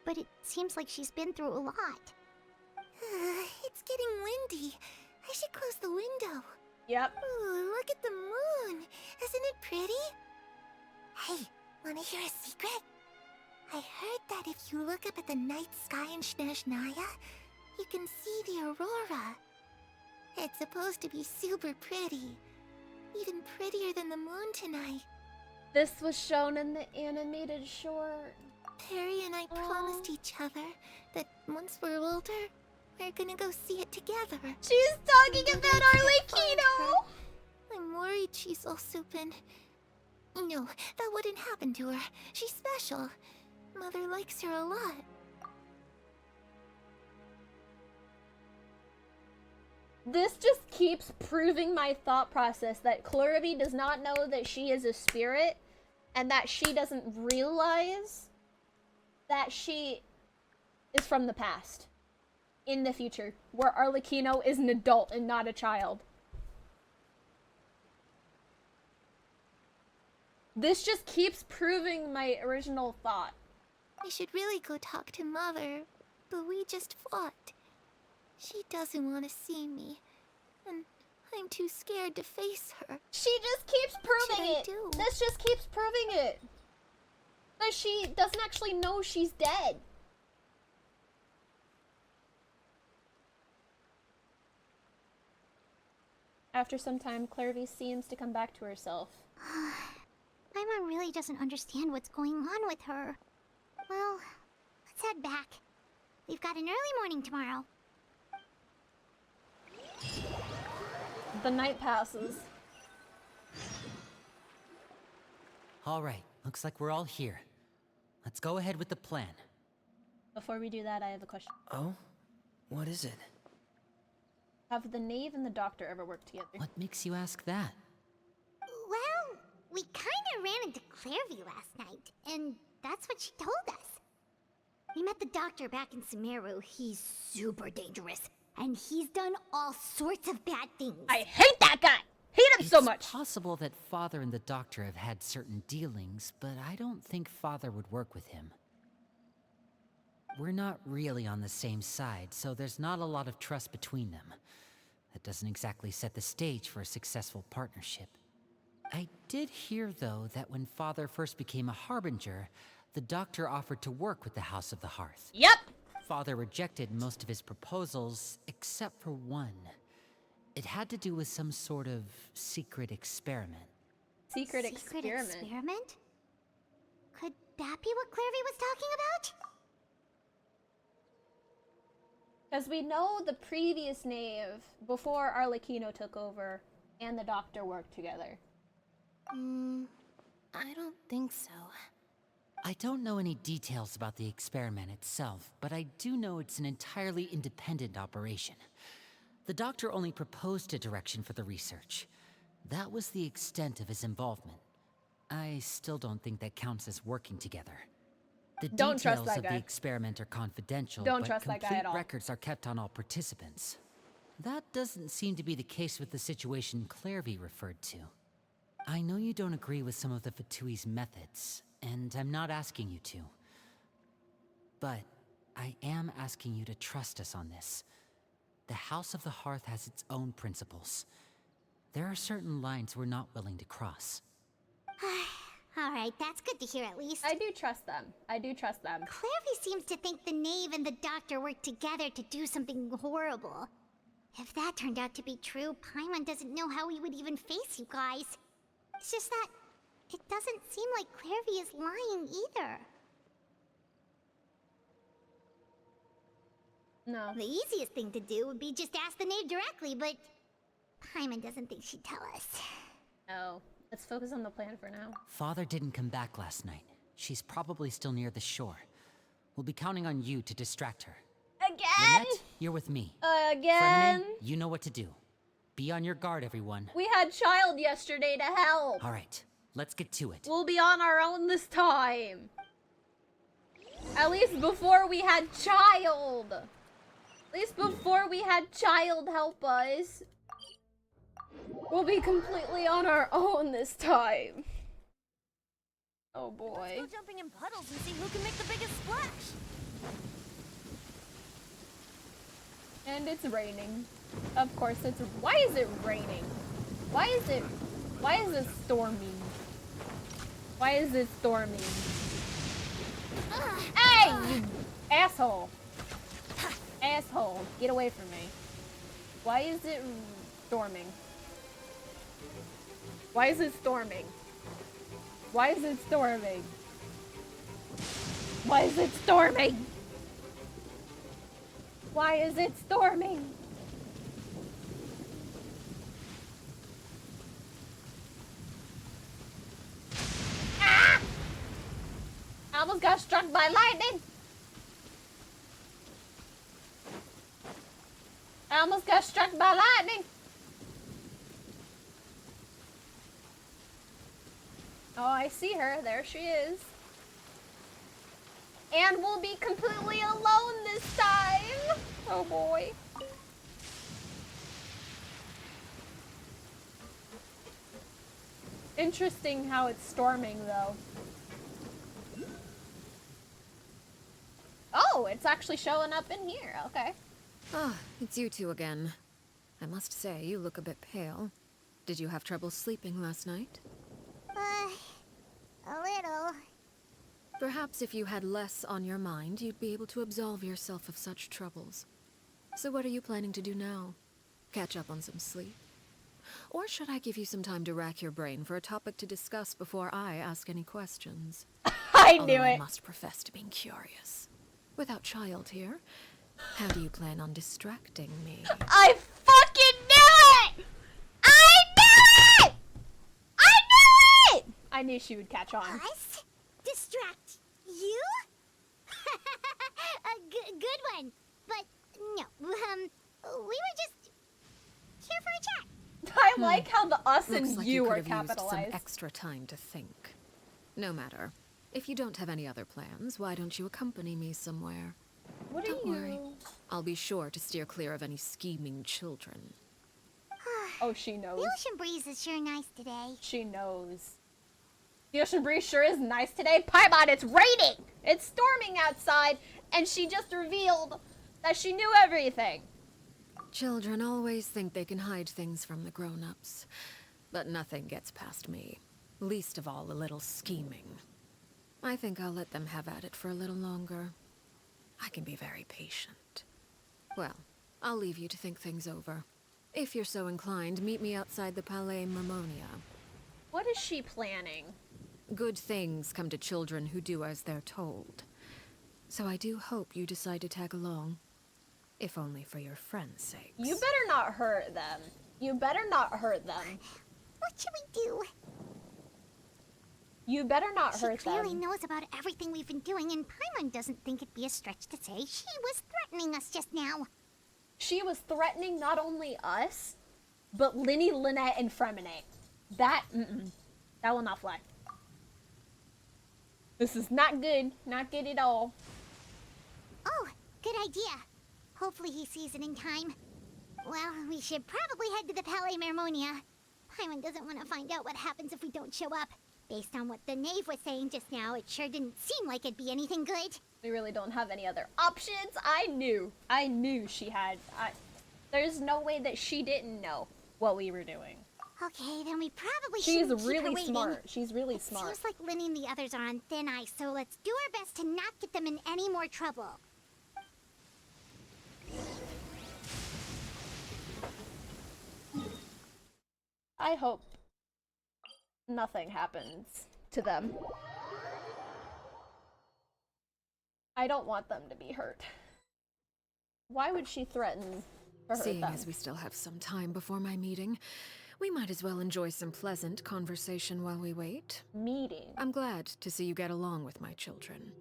But it seems like she's been through a lot. It's getting windy. I should close the window. Yep. Ooh, look at the moon. Isn't it pretty? Hey, wanna hear a secret? I heard that if you look up at the night sky in Snezhnaya, you can see the aurora. It's supposed to be super pretty. Even prettier than the moon tonight. This was shown in the animated short. Perry and I promised each other that once we're older, we're gonna go see it together. She's talking about Arlecchino! I'm worried she's all soup and... No, that wouldn't happen to her. She's special. Mother likes her a lot. This just keeps proving my thought process that Clervy does not know that she is a spirit and that she doesn't realize that she is from the past. In the future, where Arlecchino is an adult and not a child. This just keeps proving my original thought. I should really go talk to Mother, but we just fought. She doesn't want to see me, and I'm too scared to face her. She just keeps proving it. This just keeps proving it. That she doesn't actually know she's dead. After some time, Clervy seems to come back to herself. Paimon really doesn't understand what's going on with her. Well, let's head back. We've got an early morning tomorrow. The night passes. All right, looks like we're all here. Let's go ahead with the plan. Before we do that, I have a question. Oh? What is it? Have the knave and the doctor ever worked together? What makes you ask that? Well, we kinda ran into Clervy last night, and that's what she told us. We met the doctor back in Sumeru. He's super dangerous, and he's done all sorts of bad things. I hate that guy! Hate him so much! It's possible that Father and the doctor have had certain dealings, but I don't think Father would work with him. We're not really on the same side, so there's not a lot of trust between them. That doesn't exactly set the stage for a successful partnership. I did hear, though, that when Father first became a Harbinger, the doctor offered to work with the House of the Hearth. Yep! Father rejected most of his proposals, except for one. It had to do with some sort of secret experiment. Secret experiment? Could that be what Clervy was talking about? Because we know the previous knave, before Arlecchino took over, and the doctor worked together. I don't think so. I don't know any details about the experiment itself, but I do know it's an entirely independent operation. The doctor only proposed a direction for the research. That was the extent of his involvement. I still don't think that counts as working together. The Don't trust details that of guy. the experiment are confidential, Don't but trust that guy complete at all. records are kept on all participants. That doesn't seem to be the case with the situation Clairvy referred to. I know you don't agree with some of the Fatui's methods, and I'm not asking you to. But I am asking you to trust us on this. The House of the Hearth has its own principles. There are certain lines we're not willing to cross. Alright, that's good to hear at least. I do trust them. I do trust them. Clairvy seems to think the knave and the doctor worked together to do something horrible. If that turned out to be true, Paimon doesn't know how he would even face you guys. It's just that it doesn't seem like Clairvy is lying either. No. The easiest thing to do would be just ask the knave directly, but Paimon doesn't think she'd tell us. No. Let's focus on the plan for now. Father didn't come back last night. She's probably still near the shore. We'll be counting on you to distract her. Again? Lynette, you're with me. Again? Fremine, you know what to do. Be on your guard, everyone. We had Child yesterday to help. All right, let's get to it. We'll be on our own this time. At least before we had Child. At least before we had Child help us. We'll be completely on our own this time. Oh boy. Let's go jumping in puddles and see who can make the biggest splash. And it's raining. Of course it's... Why is it raining? Why is it storming? Why is it storming? Hey, you asshole. Asshole, get away from me. Why is it storming? Why is it storming? Why is it storming? Why is it storming? Why is it storming? Ah! I almost got struck by lightning. I almost got struck by lightning. Oh, I see her. There she is. And we'll be completely alone this time. Oh boy. Interesting how it's storming though. Oh, it's actually showing up in here. Okay. Ah, it's you two again. I must say, you look a bit pale. Did you have trouble sleeping last night? A little. Perhaps if you had less on your mind, you'd be able to absolve yourself of such troubles. So what are you planning to do now? Catch up on some sleep? Or should I give you some time to rack your brain for a topic to discuss before I ask any questions? I knew Although it. I must profess to being curious. Without Child here, how do you plan on distracting me? I fucking knew it! I knew it! I knew it! I knew she would catch on. Us? Distract you? A good one. But no, we were just here for a chat. I like how the us Looks and like you could are have used capitalized. some extra time to think. No matter. If you don't have any other plans, why don't you accompany me somewhere? What are Don't you? worry. I'll be sure to steer clear of any scheming children. Oh, she knows. The ocean breeze is sure nice today. She knows. The ocean breeze sure is nice today. Paimon, it's raining! It's storming outside, and she just revealed that she knew everything. Children always think they can hide things from the grown-ups. But nothing gets past me. Least of all a little scheming. I think I'll let them have at it for a little longer. I can be very patient. Well, I'll leave you to think things over. If you're so inclined, meet me outside the Palais Mermonia. What is she planning? Good things come to children who do as they're told. So I do hope you decide to tag along. If only for your friends' sakes. You better not hurt them. You better not hurt them. What should we do? You better not She hurt clearly them. knows about everything we've been doing, and Paimon doesn't think it'd be a stretch to say she was threatening us just now. She was threatening not only us, but Linny, Lynette, and Fremine. That will not fly. This is not good. Not good at all. Oh, good idea. Hopefully he sees it in time. Well, we should probably head to the Palais Mermonia. Paimon doesn't want to find out what happens if we don't show up. Based on what the knave was saying just now, it sure didn't seem like it'd be anything good. We really don't have any other options. I knew she had. There's no way that she didn't know what we were doing. Okay, then we probably She's shouldn't keep her really waiting. smart. She's really smart. Seems like Linny and the others are on thin ice, so let's do our best to not get them in any more trouble. I hope nothing happens to them. I don't want them to be hurt. Why would she threaten to hurt Seeing them? as we still have some time before my meeting, we might as well enjoy some pleasant conversation while we wait. Meeting? I'm glad to see you get along with my children.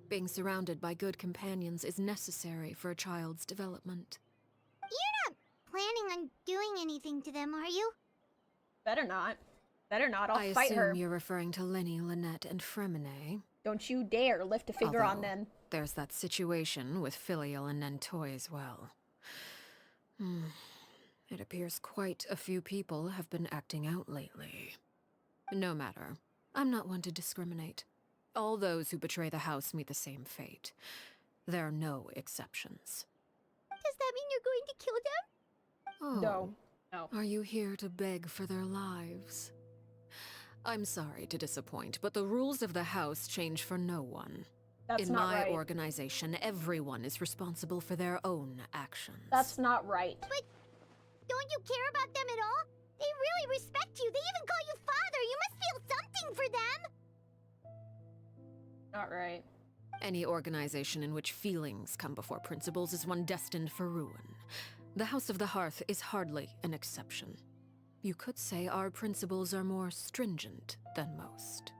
Being surrounded by good companions is necessary for a child's development. You're not planning on doing anything to them, are you? Better not. Better not. I I'll fight assume her. you're referring to Lenny, Lynette, and Fremine. Don't you dare lift a finger on Although, them. There's that situation with Filial and Nentoy as well. It appears quite a few people have been acting out lately. No matter. I'm not one to discriminate. All those who betray the house meet the same fate. There are no exceptions. Does that mean you're going to kill them? Oh. No. No. Are you here to beg for their lives? I'm sorry to disappoint, but the rules of the house change for no one. That's In not my right. organization, everyone is responsible for their own actions. That's not right. But don't you care about them at all? They really respect you. They even call you father. You must feel something for them. Not right. Any organization in which feelings come before principles is one destined for ruin. The House of the Hearth is hardly an exception. You could say our principles are more stringent than most.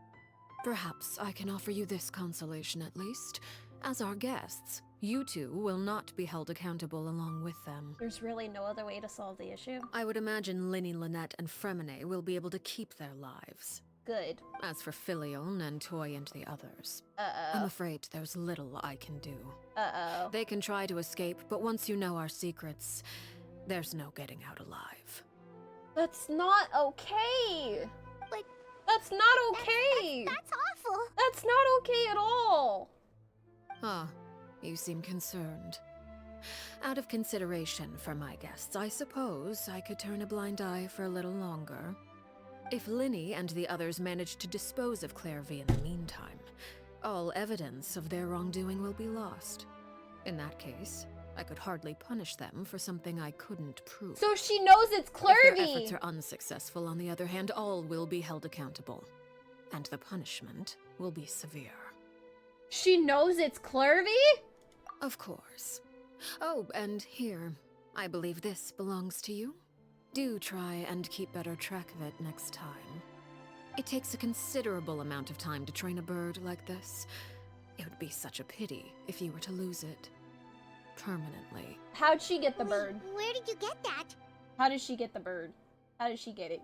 Perhaps I can offer you this consolation at least. As our guests, you two will not be held accountable along with them. There's really no other way to solve the issue. I would imagine Linny, Lynette, and Fremine will be able to keep their lives. Good. As for Filial, Nentoy, and the others, Uh-oh. I'm afraid there's little I can do. Uh-oh. They can try to escape, but once you know our secrets, there's no getting out alive. That's not okay. But that's not okay. That's awful. That's not okay at all. Ah, you seem concerned. Out of consideration for my guests, I suppose I could turn a blind eye for a little longer. If Linny and the others manage to dispose of Clairvy in the meantime, all evidence of their wrongdoing will be lost. In that case, I could hardly punish them for something I couldn't prove. So she knows it's Clairvy! If their efforts are unsuccessful, on the other hand, all will be held accountable. And the punishment will be severe. She knows it's Clairvy? Of course. Oh, and here, I believe this belongs to you. Do try and keep better track of it next time. It takes a considerable amount of time to train a bird like this. It would be such a pity if you were to lose it. Permanently. How'd she get the bird? Where did you get that? How did she get the bird? How did she get it?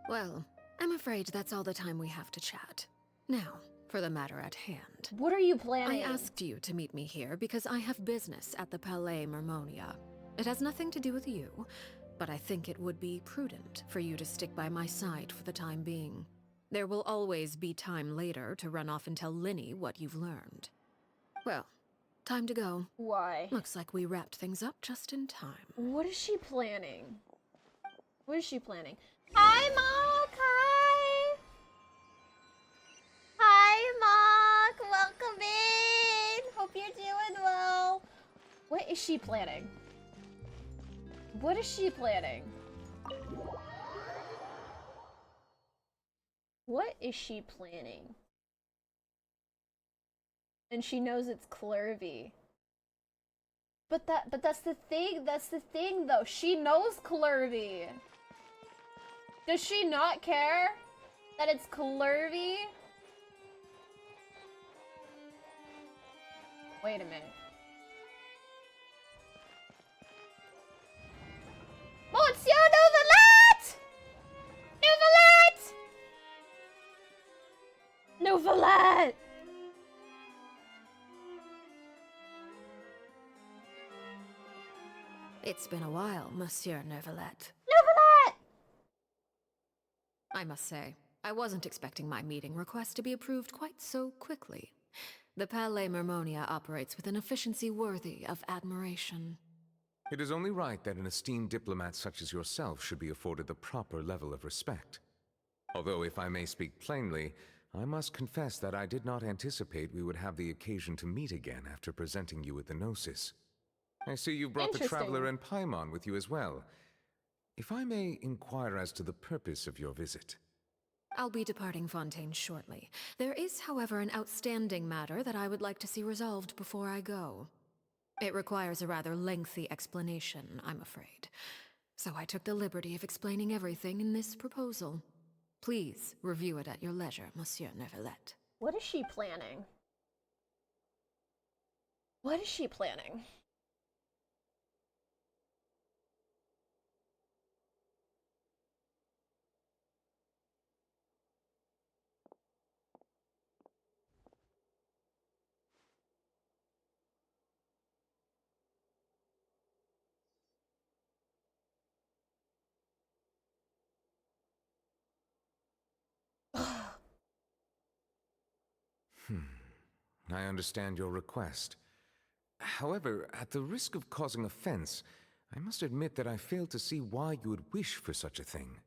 Well, I'm afraid that's all the time we have to chat. Now, for the matter at hand. What are you planning? I asked you to meet me here because I have business at the Palais Mermonia. It has nothing to do with you, but I think it would be prudent for you to stick by my side for the time being. There will always be time later to run off and tell Linny what you've learned. Well, time to go. Why? Looks like we wrapped things up just in time. What is she planning? What is she planning? Hi, Mock! Hi! Hi, Mock! Welcome in! Hope you're doing well. What is she planning? What is she planning? What is she planning? And she knows it's Clairvy. But that's the thing though. She knows Clairvy. Does she not care that it's Clairvy? Wait a minute. Monsieur Nouvelet! Nouvelet! Nouvelet! It's been a while, Monsieur Neuvillette. Neuvillette! I must say, I wasn't expecting my meeting request to be approved quite so quickly. The Palais Mermonia operates with an efficiency worthy of admiration. It is only right that an esteemed diplomat such as yourself should be afforded the proper level of respect. Although, if I may speak plainly, I must confess that I did not anticipate we would have the occasion to meet again after presenting you with the Gnosis. I see you've brought the Traveler and Paimon with you as well. If I may inquire as to the purpose of your visit. I'll be departing Fontaine shortly. There is, however, an outstanding matter that I would like to see resolved before I go. It requires a rather lengthy explanation, I'm afraid. So I took the liberty of explaining everything in this proposal. Please review it at your leisure, Monsieur Neuvillette. What is she planning? What is she planning? I understand your request. However, at the risk of causing offense, I must admit that I fail to see why you would wish for such a thing.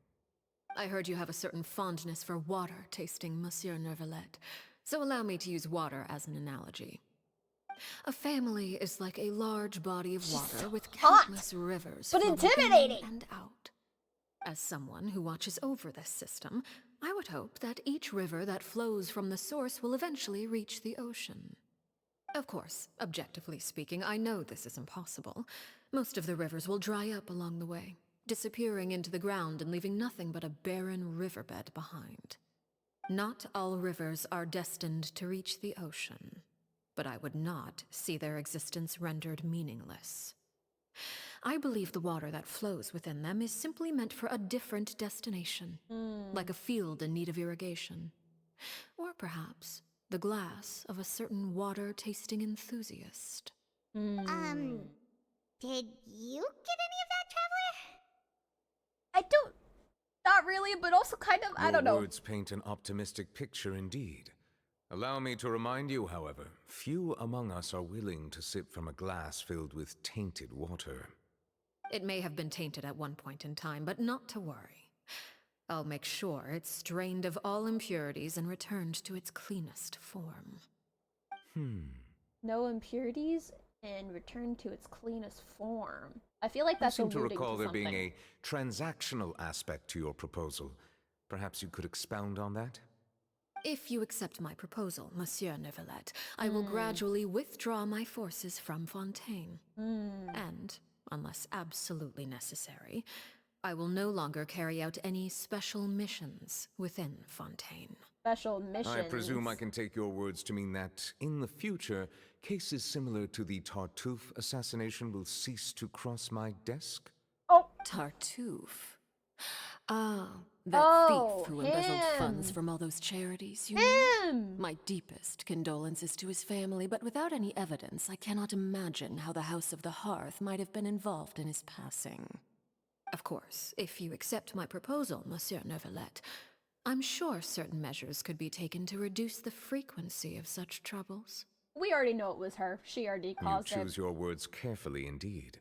I heard you have a certain fondness for water tasting, Monsieur Neuvillette, so allow me to use water as an analogy. A family is like a large body of water with countless rivers but flowing intimidating in and out. As someone who watches over this system, I would hope that each river that flows from the source will eventually reach the ocean. Of course, objectively speaking, I know this is impossible. Most of the rivers will dry up along the way, disappearing into the ground and leaving nothing but a barren riverbed behind. Not all rivers are destined to reach the ocean, but I would not see their existence rendered meaningless. I believe the water that flows within them is simply meant for a different destination, like a field in need of irrigation. Or perhaps the glass of a certain water-tasting enthusiast. Did you get any of that, Traveler? I don't... Not really, but also kind of, I don't know. Your words paint an optimistic picture indeed. Allow me to remind you, however, few among us are willing to sip from a glass filled with tainted water. It may have been tainted at one point in time, but not to worry. I'll make sure it's strained of all impurities and returned to its cleanest form. No impurities and returned to its cleanest form. I feel like that's alluding to something. I seem to recall there being a transactional aspect to your proposal. Perhaps you could expound on that? If you accept my proposal, Monsieur Neuvillette, I will gradually withdraw my forces from Fontaine. And, unless absolutely necessary, I will no longer carry out any special missions within Fontaine. Special missions? I presume I can take your words to mean that, in the future, cases similar to the Tartuffe assassination will cease to cross my desk? Oh! Tartuffe? Ah, that thief who embezzled funds from all those charities, you mean? My deepest condolences to his family, but without any evidence, I cannot imagine how the House of the Hearth might have been involved in his passing. Of course, if you accept my proposal, Monsieur Neuvillette, I'm sure certain measures could be taken to reduce the frequency of such troubles. We already know it was her. She already caused it. You choose your words carefully indeed.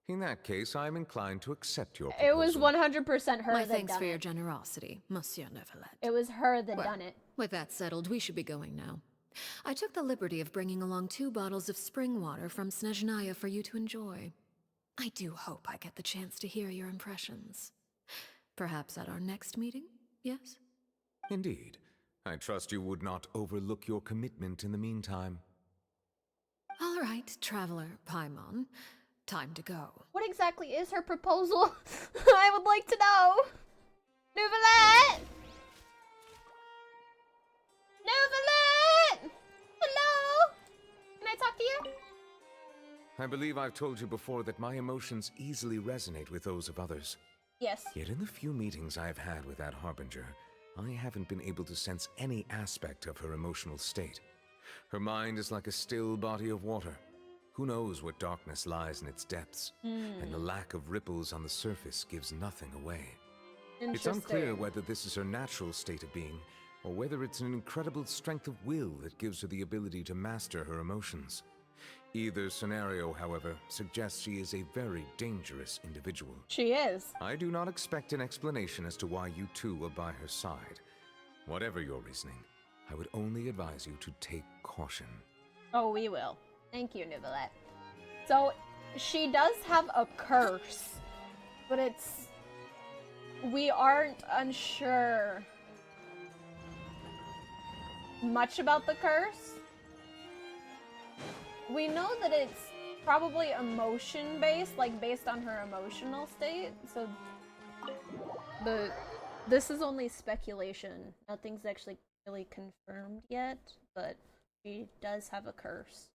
In that case, I'm inclined to accept your proposal. It was 100% her My that thanks done for it. your generosity, Monsieur Neuvillette. It was her that done it. With that settled, we should be going now. I took the liberty of bringing along 2 bottles of spring water from Snezhnaya for you to enjoy. I do hope I get the chance to hear your impressions. Perhaps at our next meeting, yes? Indeed. I trust you would not overlook your commitment in the meantime. All right, Traveler Paimon. Time to go. What exactly is her proposal? I would like to know. Neuvillette! Neuvillette! Hello? Can I talk to you? I believe I've told you before that my emotions easily resonate with those of others. Yes. Yet in the few meetings I've had with that Harbinger, I haven't been able to sense any aspect of her emotional state. Her mind is like a still body of water. Who knows what darkness lies in its depths, and the lack of ripples on the surface gives nothing away. It's unclear whether this is her natural state of being, or whether it's an incredible strength of will that gives her the ability to master her emotions. Either scenario, however, suggests she is a very dangerous individual. She is. I do not expect an explanation as to why you two are by her side. Whatever your reasoning, I would only advise you to take caution. Oh, we will. Thank you, Nicolette. So, she does have a curse, but it's... We aren't unsure much about the curse. We know that it's probably emotion-based, like based on her emotional state, so... This is only speculation. Nothing's actually really confirmed yet, but she does have a curse.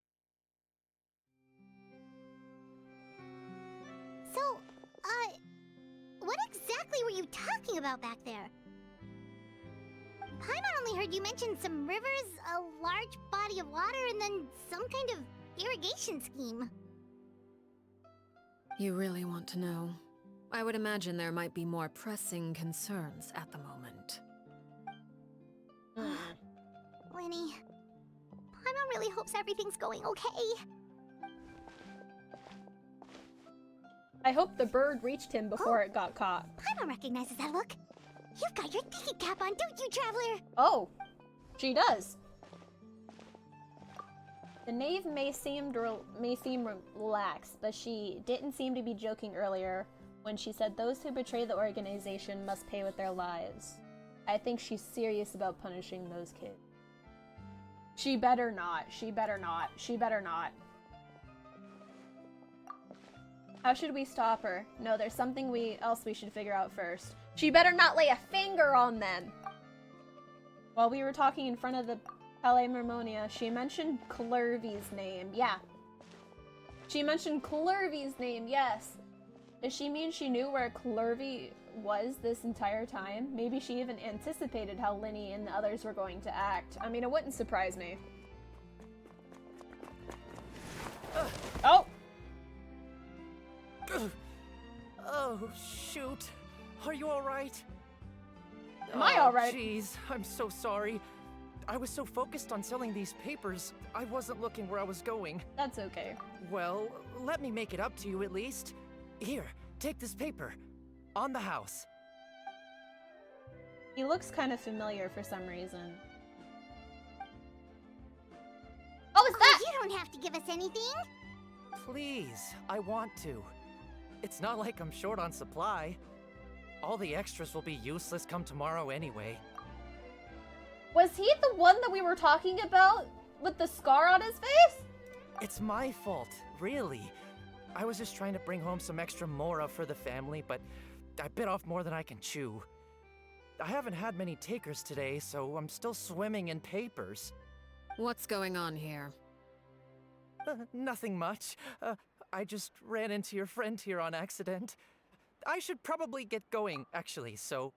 So, what exactly were you talking about back there? Paimon only heard you mention some rivers, a large body of water, and then some kind of irrigation scheme. You really want to know? I would imagine there might be more pressing concerns at the moment. Lenny, Paimon really hopes everything's going okay. I hope the bird reached him before it got caught. Paimon recognizes that look. You've got your thinking cap on, don't you, Traveler? Oh, she does. The knave may seem relaxed, but she didn't seem to be joking earlier when she said those who betray the organization must pay with their lives. I think she's serious about punishing those kids. She better not. She better not. She better not. How should we stop her? No, there's something else we should figure out first. She better not lay a finger on them! While we were talking in front of the Palais Mermonia, she mentioned Clervy's name. Yeah. She mentioned Clervy's name, yes. Does she mean she knew where Clervy was this entire time? Maybe she even anticipated how Linny and the others were going to act. I mean, it wouldn't surprise me. Oh! Oh, shoot. Are you alright? Am I alright? Jeez, I'm so sorry. I was so focused on selling these papers, I wasn't looking where I was going. That's okay. Well, let me make it up to you at least. Here, take this paper. On the house. He looks kind of familiar for some reason. Oh, is that? You don't have to give us anything. Please, I want to. It's not like I'm short on supply. All the extras will be useless come tomorrow anyway. Was he the one that we were talking about with the scar on his face? It's my fault, really. I was just trying to bring home some extra mora for the family, but I bit off more than I can chew. I haven't had many takers today, so I'm still swimming in papers. What's going on here? Nothing much. I just ran into your friend here on accident. I should probably get going, actually, so...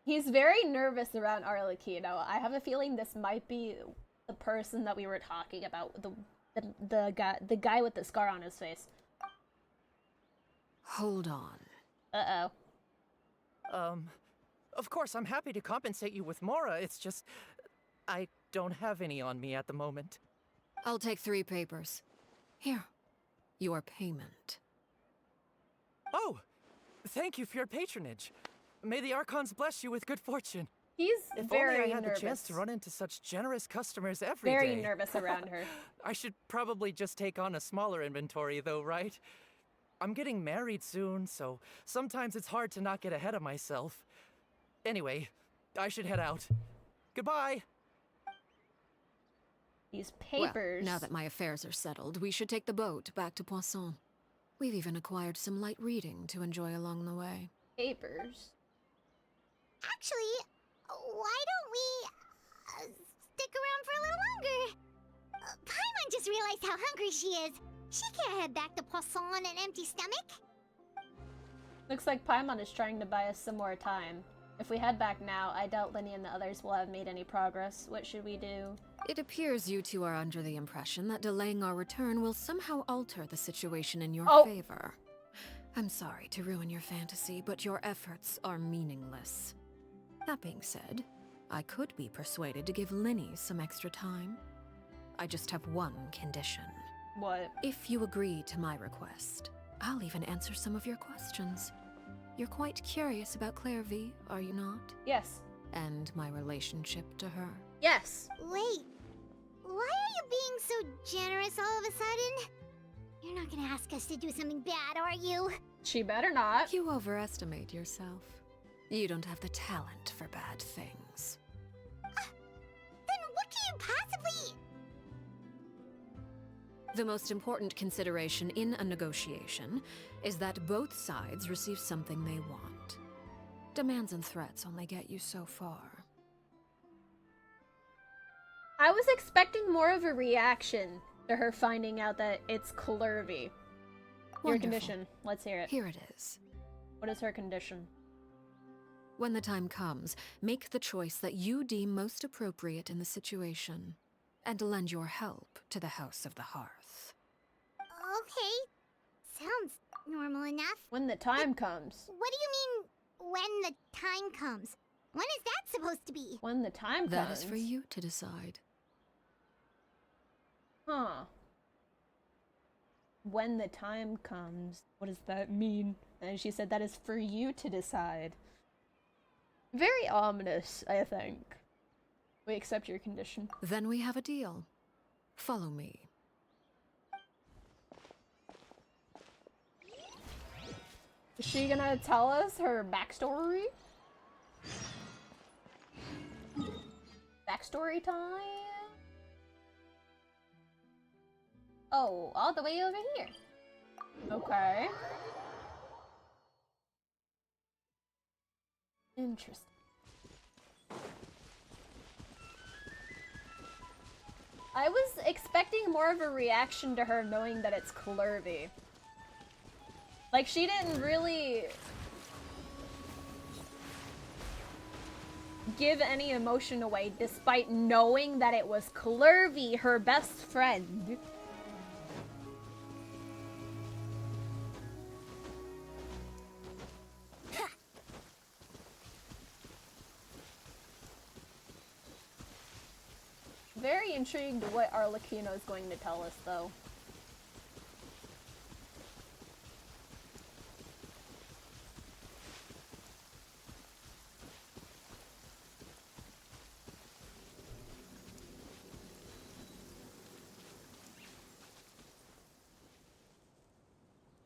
He's very nervous around Arlecchino. I have a feeling this might be the person that we were talking about, the guy with the scar on his face. Hold on. Uh-oh. Of course, I'm happy to compensate you with mora, it's just... I don't have any on me at the moment. I'll take 3 papers. Here. Your payment. Oh! Thank you for your patronage. May the Archons bless you with good fortune. He's if very only I had nervous. the chance to run into such generous customers every day. Very nervous around her. I should probably just take on a smaller inventory though, right? I'm getting married soon, so sometimes it's hard to not get ahead of myself. Anyway, I should head out. Goodbye! These papers... Well, now that my affairs are settled, we should take the boat back to Poisson. We've even acquired some light reading to enjoy along the way. Papers? Actually, why don't we stick around for a little longer? Paimon just realized how hungry she is. She can't head back to Poisson on an empty stomach. Looks like Paimon is trying to buy us some more time. If we head back now, I doubt Lenny and the others will have made any progress. What should we do? It appears you two are under the impression that delaying our return will somehow alter the situation in your favor. I'm sorry to ruin your fantasy, but your efforts are meaningless. That being said, I could be persuaded to give Lenny some extra time. I just have one condition. What? If you agree to my request, I'll even answer some of your questions. You're quite curious about Claire V, are you not? Yes. And my relationship to her? Yes. Wait, why are you being so generous all of a sudden? You're not gonna ask us to do something bad, are you? She better not. You overestimate yourself. You don't have the talent for bad things. Then what can you possibly... The most important consideration in a negotiation is that both sides receive something they want. Demands and threats only get you so far. I was expecting more of a reaction to her finding out that it's Clervy. Your condition. Let's hear it. Here it is. What is her condition? When the time comes, make the choice that you deem most appropriate in the situation, and lend your help to the House of the Hearth. Okay, sounds normal enough. When the time comes. What do you mean, when the time comes? When is that supposed to be? When the time comes? That is for you to decide. Huh. When the time comes. What does that mean? And she said that is for you to decide. Very ominous, I think. We accept your condition. Then we have a deal. Follow me. Is she gonna tell us her backstory? Backstory time? Oh, all the way over here. Okay. Interesting. I was expecting more of a reaction to her knowing that it's Clervy. Like, she didn't really give any emotion away despite knowing that it was Clervy, her best friend. Very intrigued what Arlecchino is going to tell us, though.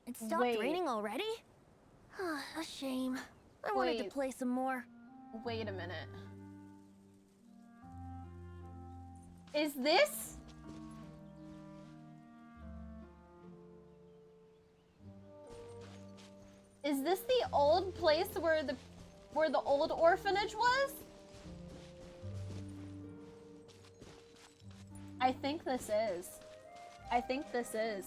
It stopped raining already? A shame. I wanted to play some more. Wait a minute. Is this? Is this the old place where the old orphanage was? I think this is. I think this is.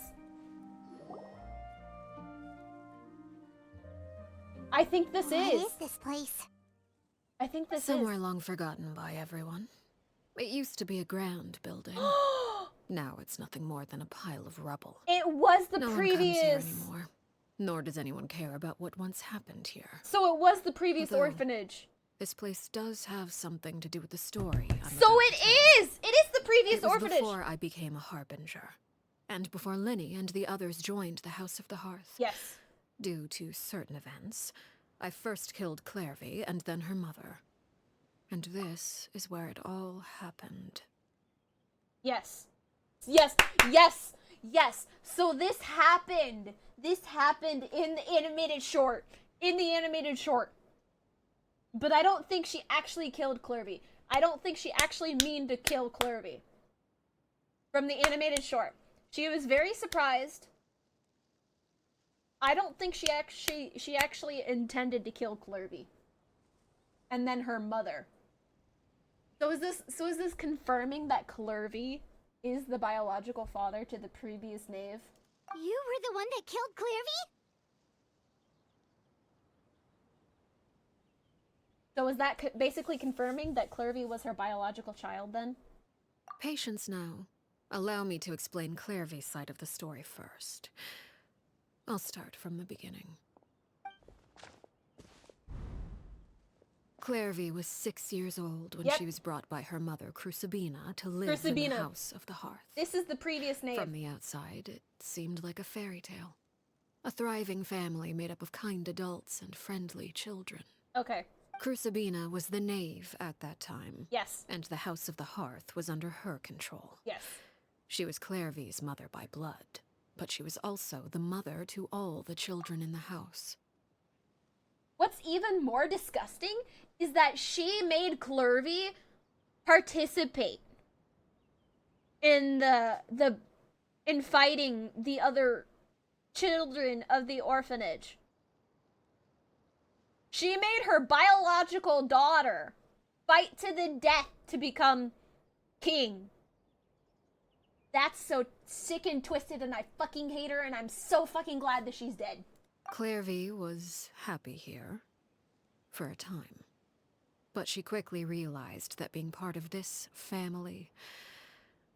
I think this is. What is this place? I think this Somewhere long forgotten by everyone. It used to be a grand building. Now it's nothing more than a pile of rubble. It was the no previous. one comes here anymore. Nor does anyone care about what once happened here. So it was the previous orphanage. This place does have something to do with the story. So it is! It is the previous orphanage! Before I became a harbinger. And before Lenny and the others joined the House of the Hearth. Yes. Due to certain events, I first killed Clervy and then her mother. And this is where it all happened. Yes. Yes! Yes! Yes! So this happened! This happened in the animated short. In the animated short. But I don't think she actually killed Clervy. I don't think she actually meant to kill Clervy. From the animated short. She was very surprised. I don't think she actually intended to kill Clervy. And then her mother. So is this confirming that Clervy is the biological father to the previous knave? You were the one that killed Clervy? So is that basically confirming that Clervy was her biological child then? Patience now. Allow me to explain Clervy's side of the story first. I'll start from the beginning. Clervy was 6 years old when she was brought by her mother, Crucibina, to live in the House of the Hearth. This is the previous name. From the outside, it seemed like a fairy tale. A thriving family made up of kind adults and friendly children. Okay. Crucibina was the knave at that time. Yes. And the House of the Hearth was under her control. Yes. She was Clervy's mother by blood, but she was also the mother to all the children in the house. What's even more disgusting is that she made Clervy participate in in fighting the other children of the orphanage. She made her biological daughter fight to the death to become king. That's so sick and twisted, and I fucking hate her, and I'm so fucking glad that she's dead. Clervy was happy here, for a time. But she quickly realized that being part of this family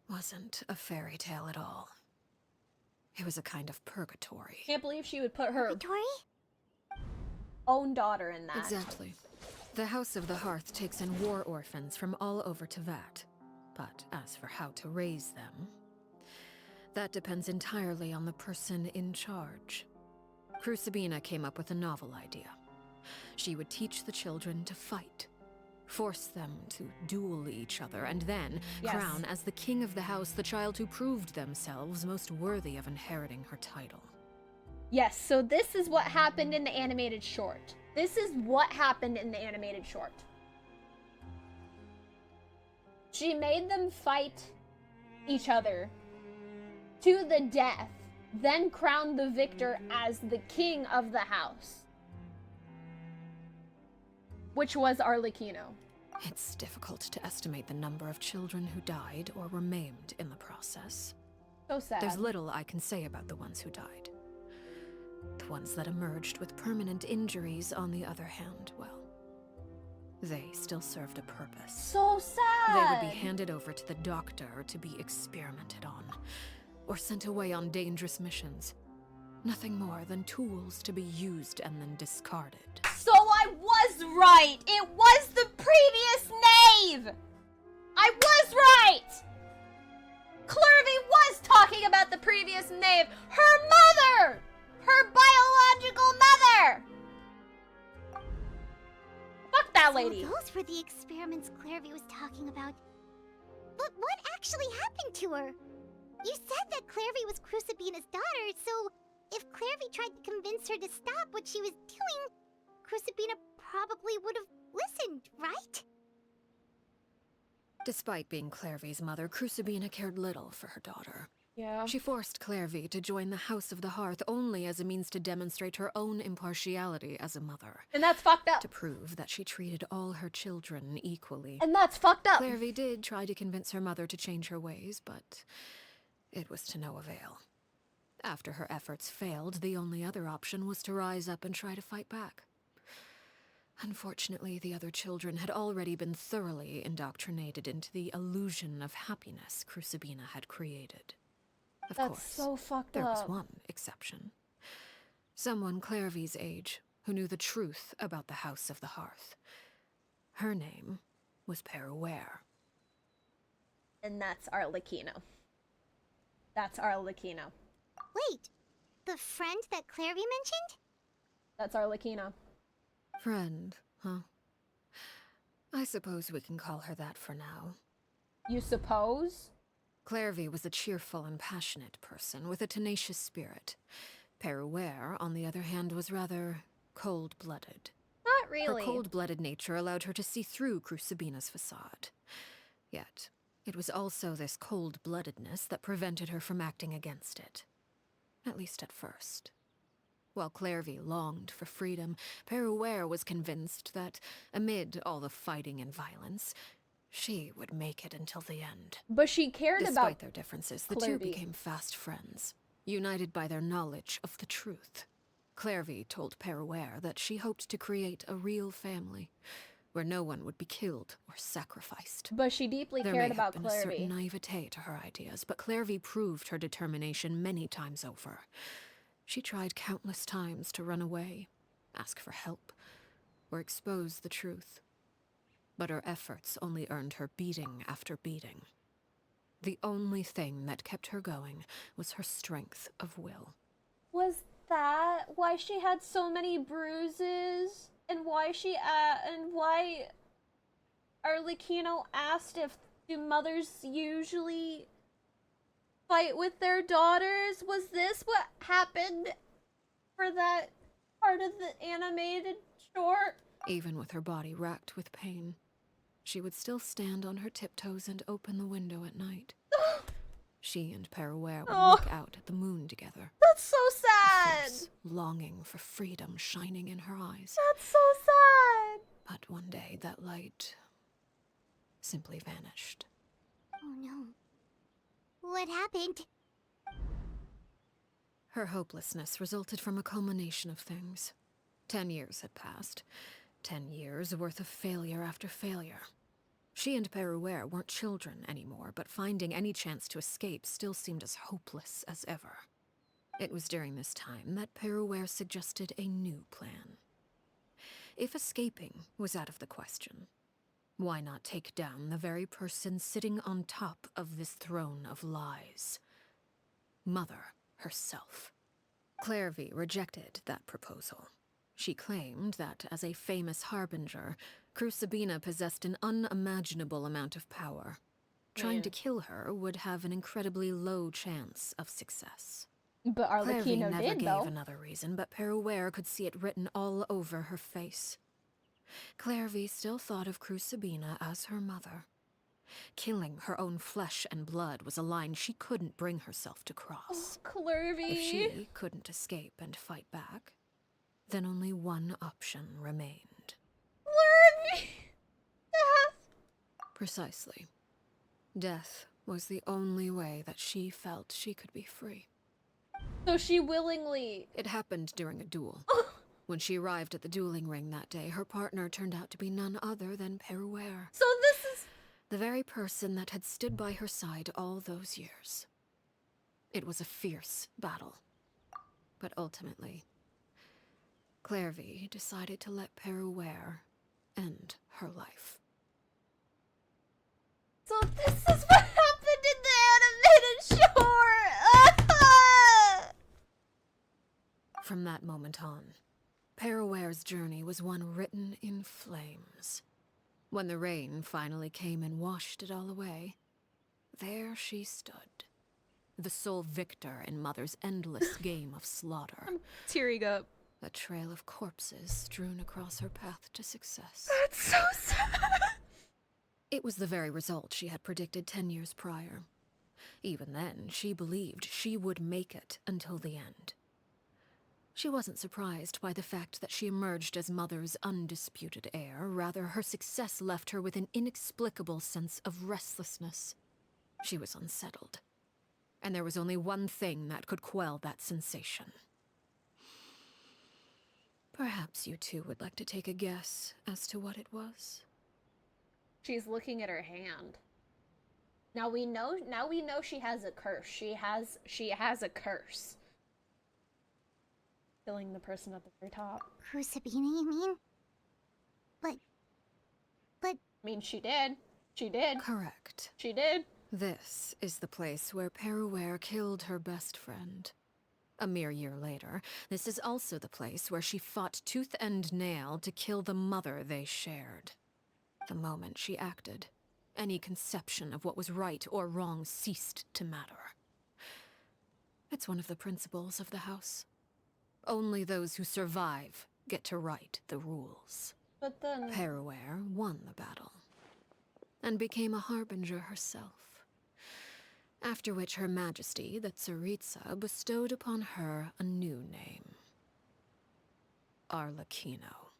wasn't a fairy tale at all. It was a kind of purgatory. Can't believe she would put her Purgatory? own daughter in that. Exactly. The House of the Hearth takes in war orphans from all over Tevat. But as for how to raise them, that depends entirely on the person in charge. Crucibina came up with a novel idea. She would teach the children to fight, force them to duel each other, and then crown as the king of the house the child who proved themselves most worthy of inheriting her title. Yes, so this is what happened in the animated short. This is what happened in the animated short. She made them fight each other to the death, then crowned the victor as the king of the house, which was Arlecchino. It's difficult to estimate the number of children who died or were maimed in the process. So sad. There's little I can say about the ones who died. The ones that emerged with permanent injuries, on the other hand, well, they still served a purpose. So sad! They would be handed over to the doctor to be experimented on, or sent away on dangerous missions. Nothing more than tools to be used and then discarded. So I was right! It was the previous knave! I was right! Clervy was talking about the previous knave! Her mother! Her biological mother! Fuck that lady! So those were the experiments Clervy was talking about. But what actually happened to her? You said that Clervy was Crucibina's daughter, so if Clervy tried to convince her to stop what she was doing, Crucibina probably would have listened, right? Despite being Clervy's mother, Crucibina cared little for her daughter. Yeah. She forced Clervy to join the House of the Hearth only as a means to demonstrate her own impartiality as a mother. And that's fucked up. To prove that she treated all her children equally. And that's fucked up. Clervy did try to convince her mother to change her ways, but it was to no avail. After her efforts failed, the only other option was to rise up and try to fight back. Unfortunately, the other children had already been thoroughly indoctrinated into the illusion of happiness Crucibina had created. Of That's course, so fucked there up. was one exception. Someone Clervy's age who knew the truth about the House of the Hearth. Her name was Peruere. And that's Arlecchino. That's Arlecchino. Wait, the friend that Clervy mentioned? That's Arlecchino. Friend, huh? I suppose we can call her that for now. You suppose? Clervy was a cheerful and passionate person with a tenacious spirit. Peruere, on the other hand, was rather cold-blooded. Not really. Her cold-blooded nature allowed her to see through Crucibina's facade. Yet, it was also this cold-bloodedness that prevented her from acting against it. At least at first. While Clervy longed for freedom, Peruere was convinced that, amid all the fighting and violence, she would make it until the end. But she cared about Despite their differences, the two Clervy. became fast friends, united by their knowledge of the truth. Clervy told Peruere that she hoped to create a real family, where no one would be killed or sacrificed. But she deeply There cared may about have been a certain Clarity. naivete to her ideas, but Clairvy proved her determination many times over. She tried countless times to run away, ask for help, or expose the truth. But her efforts only earned her beating after beating. The only thing that kept her going was her strength of will. Was that why she had so many bruises? And why Arlecchino asked if do mothers usually fight with their daughters? Was this what happened for that part of the animated short? Even with her body racked with pain, she would still stand on her tiptoes and open the window at night. She and Perouer would look out at the moon together. That's so sad! Fierce longing for freedom shining in her eyes. That's so sad! But one day, that light simply vanished. Oh no. What happened? Her hopelessness resulted from a culmination of things. 10 years had passed. 10 years worth of failure after failure. She and Perouer weren't children anymore, but finding any chance to escape still seemed as hopeless as ever. It was during this time that Perouer suggested a new plan. If escaping was out of the question, why not take down the very person sitting on top of this throne of lies? Mother herself. Clairvy rejected that proposal. She claimed that, as a famous harbinger, Crucibina possessed an unimaginable amount of power. Trying to kill her would have an incredibly low chance of success. But Arlecchino never did, gave though. another reason, but Perouer could see it written all over her face. Clairvy still thought of Crucibina as her mother. Killing her own flesh and blood was a line she couldn't bring herself to cross. Oh, Clairvy. If she couldn't escape and fight back, then only one option remained. Clairvy! Precisely. Death was the only way that she felt she could be free. So she willingly... It happened during a duel. When she arrived at the dueling ring that day, her partner turned out to be none other than Perouer. So this is... The very person that had stood by her side all those years. It was a fierce battle. But ultimately, Clairvy decided to let Perouer end her life. So this is what happened in the animated short! From that moment on, Perouer's journey was one written in flames. When the rain finally came and washed it all away, there she stood, the sole victor in Mother's endless game of slaughter. I'm tearing up. A trail of corpses strewn across her path to success. That's so sad! It was the very result she had predicted 10 years prior. Even then, she believed she would make it until the end. She wasn't surprised by the fact that she emerged as Mother's undisputed heir. Rather, her success left her with an inexplicable sense of restlessness. She was unsettled. And there was only one thing that could quell that sensation. Perhaps you two would like to take a guess as to what it was? She's looking at her hand. Now we know she has a curse. She has a curse. Killing the person at the very top. Crucibina, you mean? But... I mean, she did. She did. Correct. She did. This is the place where Perouer killed her best friend. A mere year later, this is also the place where she fought tooth and nail to kill the mother they shared. The moment she acted, any conception of what was right or wrong ceased to matter. It's one of the principles of the house. Only those who survive get to write the rules. But then... Perouer won the battle, and became a harbinger herself. After which Her Majesty, the Tsaritsa, bestowed upon her a new name. Arlecchino.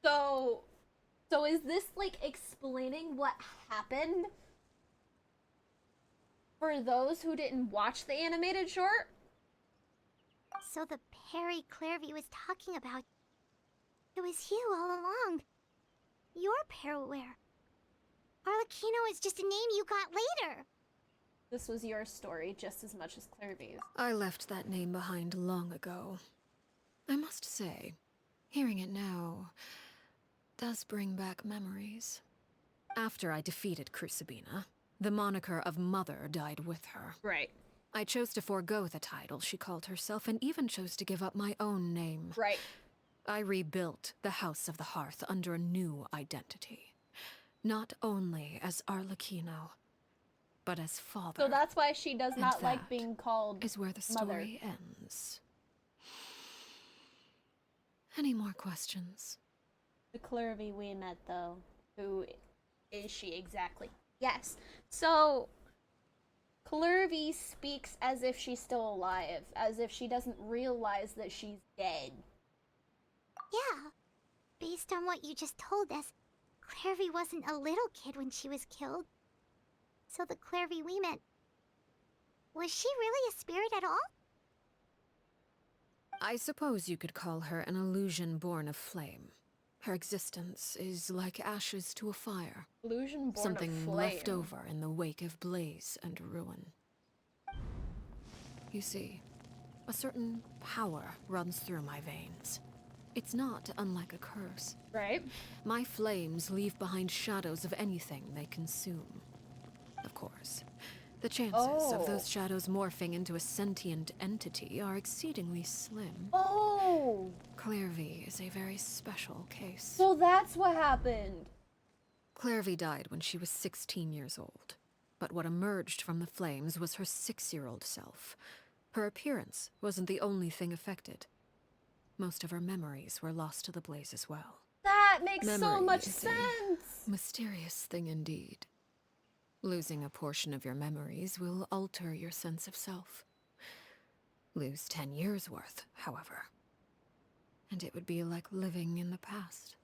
So is this, like, explaining what happened? For those who didn't watch the animated short? So the Perry Clairvy was talking about... It was you all along. your Peril-ware. Arlecchino is just a name you got later. This was your story just as much as Clairvy's. I left that name behind long ago. I must say, hearing it now does bring back memories. After I defeated Crucibina, the moniker of Mother died with her. Right. I chose to forego the title she called herself and even chose to give up my own name. Right. I rebuilt the House of the Hearth under a new identity. Not only as Arlecchino, but as father. So that's why she does not like being called is where the Mother. story ends. Any more questions? The Clairvy we met, though. Who is she exactly? Yes. So, Clairvy speaks as if she's still alive, as if she doesn't realize that she's dead. Yeah. Based on what you just told us, Clairvy wasn't a little kid when she was killed. So the Clairvy we met, was she really a spirit at all? I suppose you could call her an illusion born of flame. Her existence is like ashes to a fire. Illusion born Something of flame. left over in the wake of blaze and ruin. You see, a certain power runs through my veins. It's not unlike a curse. Right. My flames leave behind shadows of anything they consume. Of course, the chances of those shadows morphing into a sentient entity are exceedingly slim. Oh! Clairvy is a very special case. So that's what happened. Clairvy died when she was 16 years old. But what emerged from the flames was her 6-year-old self. Her appearance wasn't the only thing affected. Most of her memories were lost to the blaze as well. That makes so Memory much is sense. a mysterious thing indeed. Losing a portion of your memories will alter your sense of self. Lose 10 years' worth, however, and it would be like living in the past.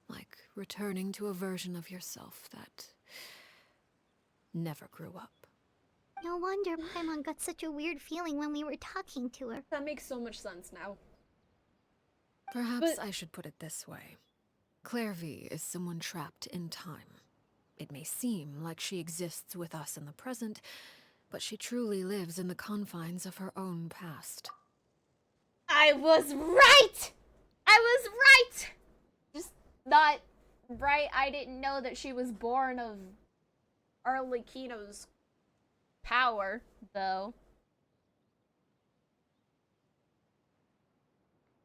Like returning to a version of yourself that never grew up. No wonder Paimon got such a weird feeling when we were talking to her. That makes so much sense now. Perhaps I should put it this way. Clairvy is someone trapped in time. It may seem like she exists with us in the present, but she truly lives in the confines of her own past. I was right! I was right! Just not right. I didn't know that she was born of Arlecchino's power, though.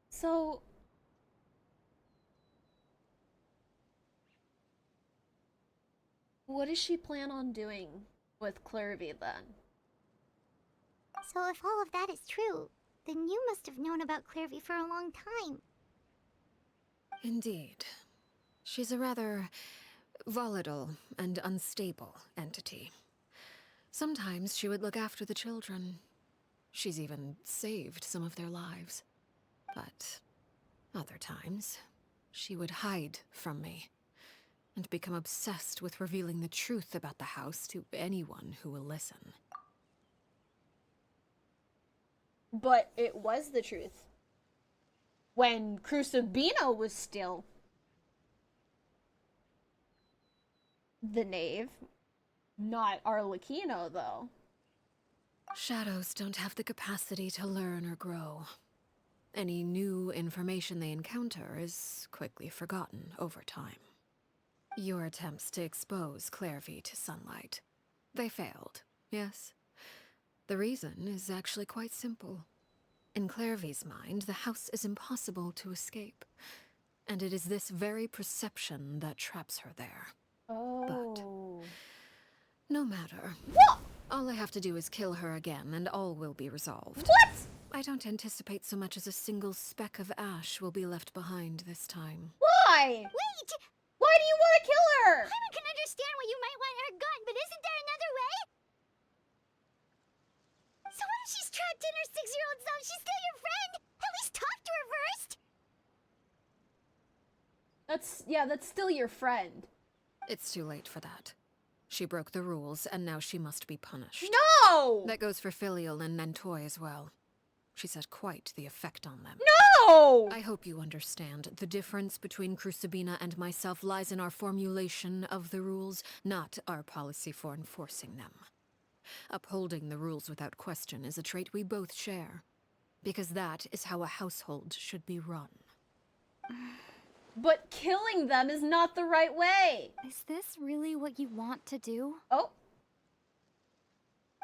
So... what does she plan on doing with Clairvy, then? So if all of that is true, then you must have known about Clairvy for a long time. Indeed. She's a rather volatile and unstable entity. Sometimes she would look after the children. She's even saved some of their lives. But other times, she would hide from me and become obsessed with revealing the truth about the house to anyone who will listen. But it was the truth. When Crucibina was still the knave. Not Arlecchino, though. Shadows don't have the capacity to learn or grow. Any new information they encounter is quickly forgotten over time. Your attempts to expose Clairvy to sunlight. They failed, yes? The reason is actually quite simple. In Clairvy's mind, the house is impossible to escape. And it is this very perception that traps her there. Oh. But no matter. What? All I have to do is kill her again, and all will be resolved. What? I don't anticipate so much as a single speck of ash will be left behind this time. Why? Wait! Why do you want to kill her? I can understand why you might want her gun, but isn't there another way? So what if she's trapped in her 6-year-old self? She's still your friend! At least talk to her first! That's still your friend. It's too late for that. She broke the rules, and now she must be punished. No! That goes for Filial and Nantoy as well. She's had quite the effect on them. No! I hope you understand. The difference between Crucibina and myself lies in our formulation of the rules, not our policy for enforcing them. Upholding the rules without question is a trait we both share, because that is how a household should be run. But killing them is not the right way. Is this really what you want to do? Oh.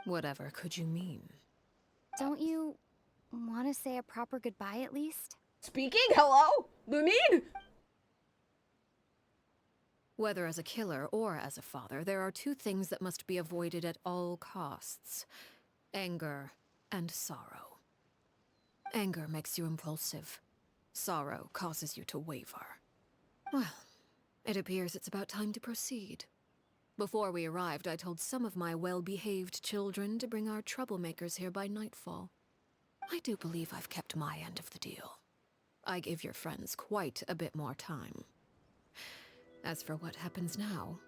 Whatever could you mean? Don't you want to say a proper goodbye at least? Speaking? Hello? Lumine? Whether as a killer or as a father, there are two things that must be avoided at all costs: anger and sorrow. Anger makes you impulsive. Sorrow causes you to waver. Well, it appears it's about time to proceed. Before we arrived, I told some of my well-behaved children to bring our troublemakers here by nightfall. I do believe I've kept my end of the deal. I give your friends quite a bit more time. As for what happens now,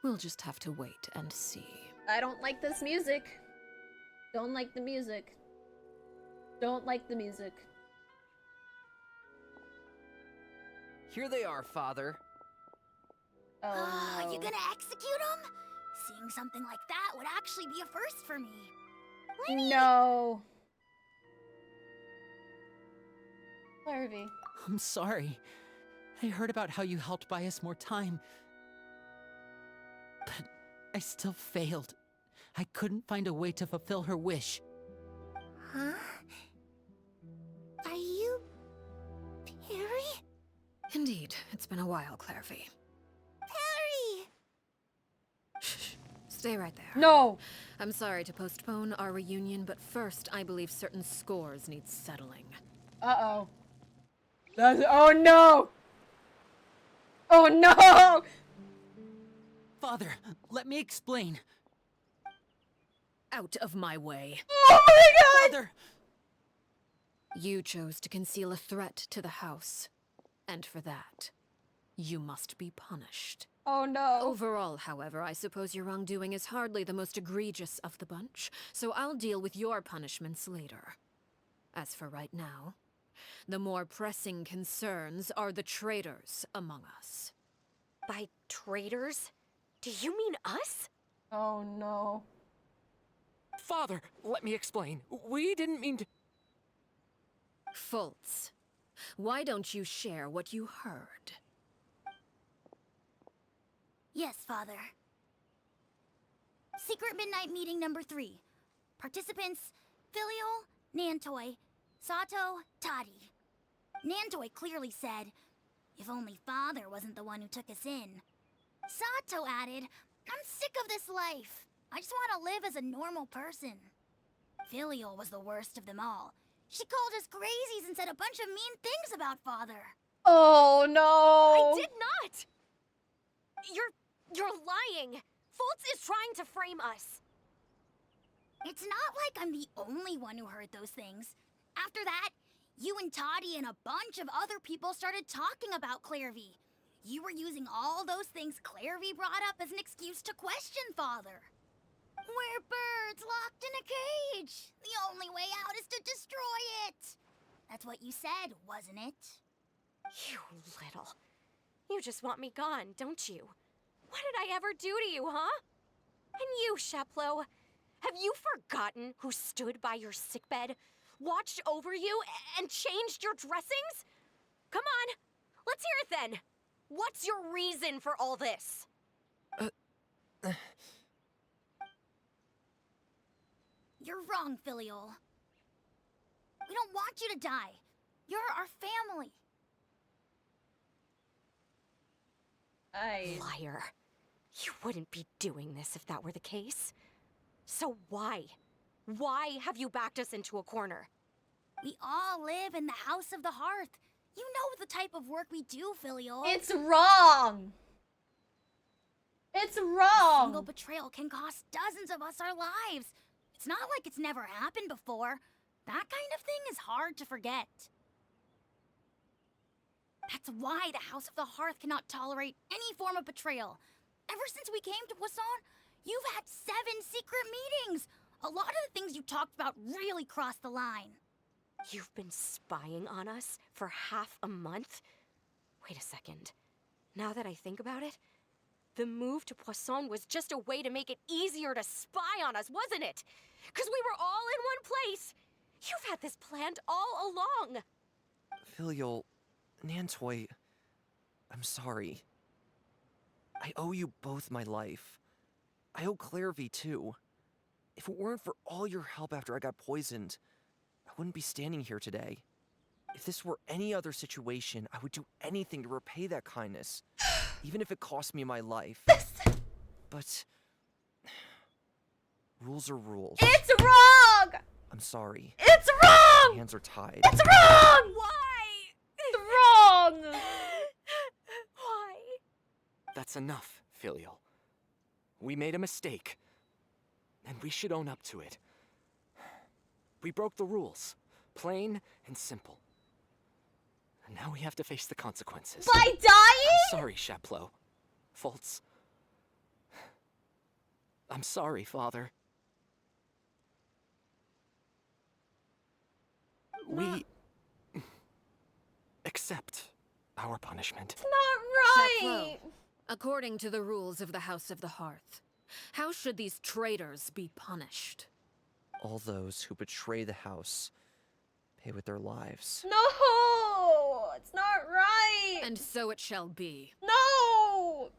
we'll just have to wait and see. I don't like this music. Don't like the music. Don't like the music. Here they are, Father. Oh, no. You gonna execute him? Seeing something like that would actually be a first for me. No. Larvae. I'm sorry. I heard about how you helped buy us more time. But I still failed. I couldn't find a way to fulfill her wish. Huh? Are you... Perry? Indeed, it's been a while, Clairvy. Perry! Shh, stay right there. No! I'm sorry to postpone our reunion, but first I believe certain scores need settling. Uh-oh. Oh no! Oh no! Father, let me explain. Out of my way. Oh my god! Father! You chose to conceal a threat to the house. And for that, you must be punished. Oh no. Overall, however, I suppose your wrongdoing is hardly the most egregious of the bunch, so I'll deal with your punishments later. As for right now, the more pressing concerns are the traitors among us. By traitors? Do you mean us? Oh no. Father, let me explain. We didn't mean to... Fultz, why don't you share what you heard? Yes, Father. Secret Midnight Meeting number 3. Participants, Filial, Nantoi, Sato, Toddy. Nantoi clearly said, if only Father wasn't the one who took us in. Sato added, I'm sick of this life. I just want to live as a normal person. Filial was the worst of them all. She called us crazies and said a bunch of mean things about Father. Oh no! I did not! You're lying! Fultz is trying to frame us. It's not like I'm the only one who heard those things. After that, you and Toddy and a bunch of other people started talking about Clairvy. You were using all those things Clairvy brought up as an excuse to question Father. We're birds locked in a cage. The only way out is to destroy it. That's what you said, wasn't it? You little... You just want me gone, don't you? What did I ever do to you, huh? And you, Sheplo, have you forgotten who stood by your sickbed, watched over you, and changed your dressings? Come on, let's hear it then. What's your reason for all this? You're wrong, Filial. We don't want you to die. You're our family. Liar. You wouldn't be doing this if that were the case. So why? Why have you backed us into a corner? We all live in the House of the Hearth. You know the type of work we do, Filial. It's wrong! It's wrong! A single betrayal can cost dozens of us our lives. It's not like it's never happened before. That kind of thing is hard to forget. That's why the House of the Hearth cannot tolerate any form of betrayal. Ever since we came to Poisson, you've had 7 secret meetings. A lot of the things you talked about really crossed the line. You've been spying on us for half a month? Wait a second. Now that I think about it, the move to Poisson was just a way to make it easier to spy on us, wasn't it? Because we were all in one place. You've had this planned all along. Filial, Nantoy, I'm sorry. I owe you both my life. I owe Clairvy too. If it weren't for all your help after I got poisoned, I wouldn't be standing here today. If this were any other situation, I would do anything to repay that kindness, even if it cost me my life. But rules are rules. It's wrong! I'm sorry. It's wrong! My hands are tied. It's wrong! Why? It's wrong! Why? That's enough, Filial. We made a mistake, and we should own up to it. We broke the rules, plain and simple. And now we have to face the consequences. By dying? I'm sorry, Chapleau. Faults. I'm sorry, Father. We accept our punishment. It's not Chapleau, right! according to the rules of the House of the Hearth, how should these traitors be punished? All those who betray the house pay with their lives. No! It's not right! And so it shall be. No!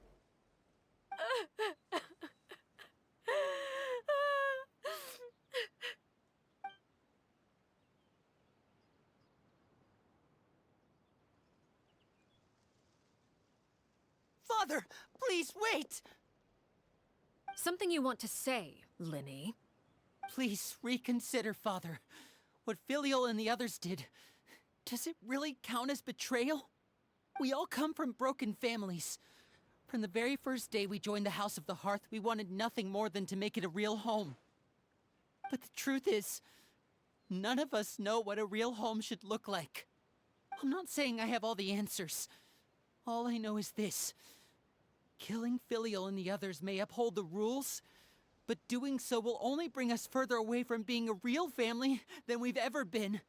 Father, please wait! Something you want to say, Linny? Please reconsider, Father. What Filial and the others did, does it really count as betrayal? We all come from broken families. From the very first day we joined the House of the Hearth, we wanted nothing more than to make it a real home. But the truth is, none of us know what a real home should look like. I'm not saying I have all the answers. All I know is this. Killing Filial and the others may uphold the rules, but doing so will only bring us further away from being a real family than we've ever been.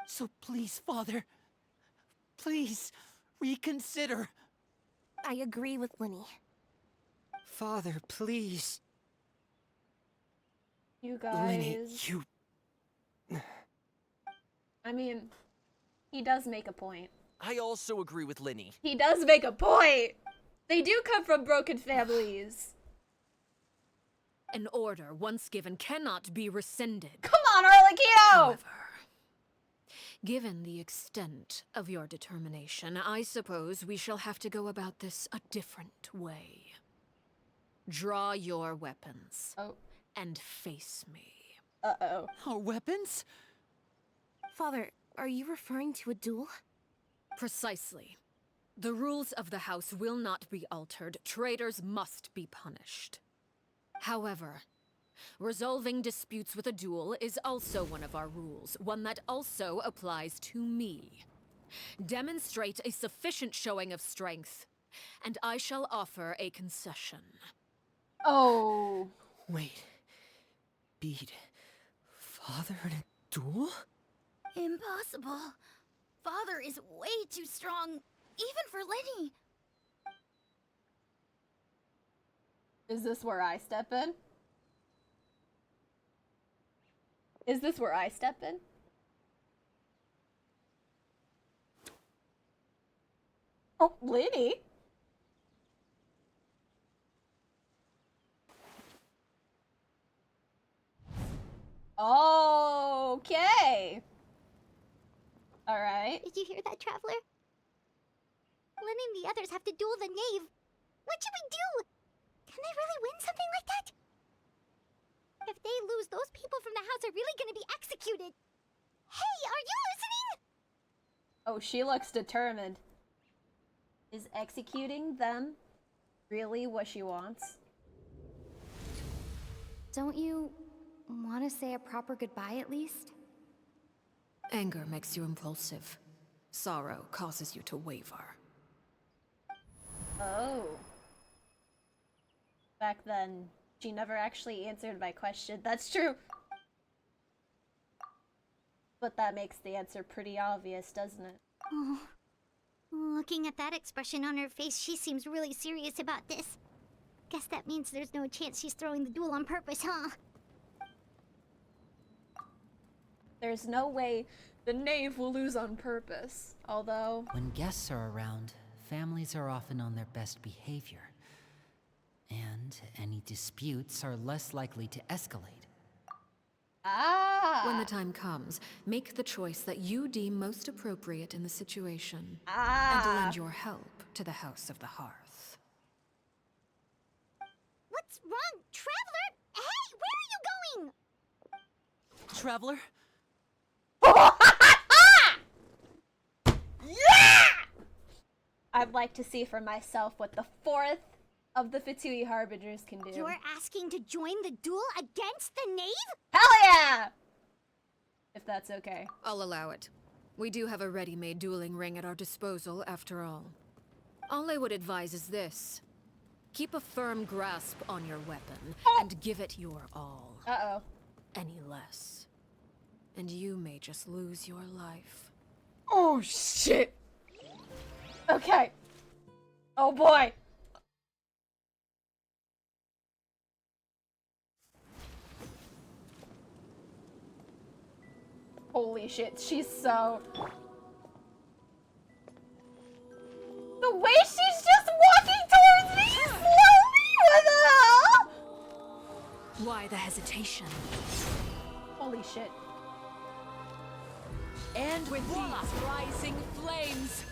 So please, Father, please, reconsider. I agree with Linny. Father, please. You guys... Linny, you... I mean, he does make a point. I also agree with Linny. He does make a point! They do come from broken families. An order once given cannot be rescinded. Come on, Arlecchino! However, given the extent of your determination, I suppose we shall have to go about this a different way. Draw your weapons. Oh. And face me. Uh-oh. Our weapons? Father, are you referring to a duel? Precisely. The rules of the house will not be altered. Traitors must be punished. However, resolving disputes with a duel is also one of our rules, one that also applies to me. Demonstrate a sufficient showing of strength, and I shall offer a concession. Oh. Wait. Beat Father in a duel? Impossible. Father is way too strong, even for Lenny. Is this where I step in? Is this where I step in? Oh, Linny? Okay. Alright. Did you hear that, Traveler? Lenny and the others have to duel the knave. What should we do? Can they really win something like that? If they lose, those people from the house are really gonna be executed. Hey, are you listening? Oh, she looks determined. Is executing them really what she wants? Don't you want to say a proper goodbye at least? Anger makes you impulsive. Sorrow causes you to waver. Oh. Back then, she never actually answered my question. That's true. But that makes the answer pretty obvious, doesn't it? Oh. Looking at that expression on her face, she seems really serious about this. Guess that means there's no chance she's throwing the duel on purpose, huh? There's no way the knave will lose on purpose, although... When guests are around, families are often on their best behavior. And any disputes are less likely to escalate. Ah! When the time comes, make the choice that you deem most appropriate in the situation. Ah! And lend your help to the House of the Hearth. What's wrong, Traveler? Hey, where are you going? Traveler? Yeah! I'd like to see for myself what the 4th of the Fatui Harbingers can do. You're asking to join the duel against the knave? Hell yeah! If that's okay. I'll allow it. We do have a ready-made dueling ring at our disposal, after all. All I would advise is this. Keep a firm grasp on your weapon, and give it your all. Uh-oh. Any less, and you may just lose your life. Oh, shit! Okay. Oh, boy. Holy shit, she's so... The way she's just walking towards me slowly? What the hell? Why the hesitation? Holy shit. And with these rising flames...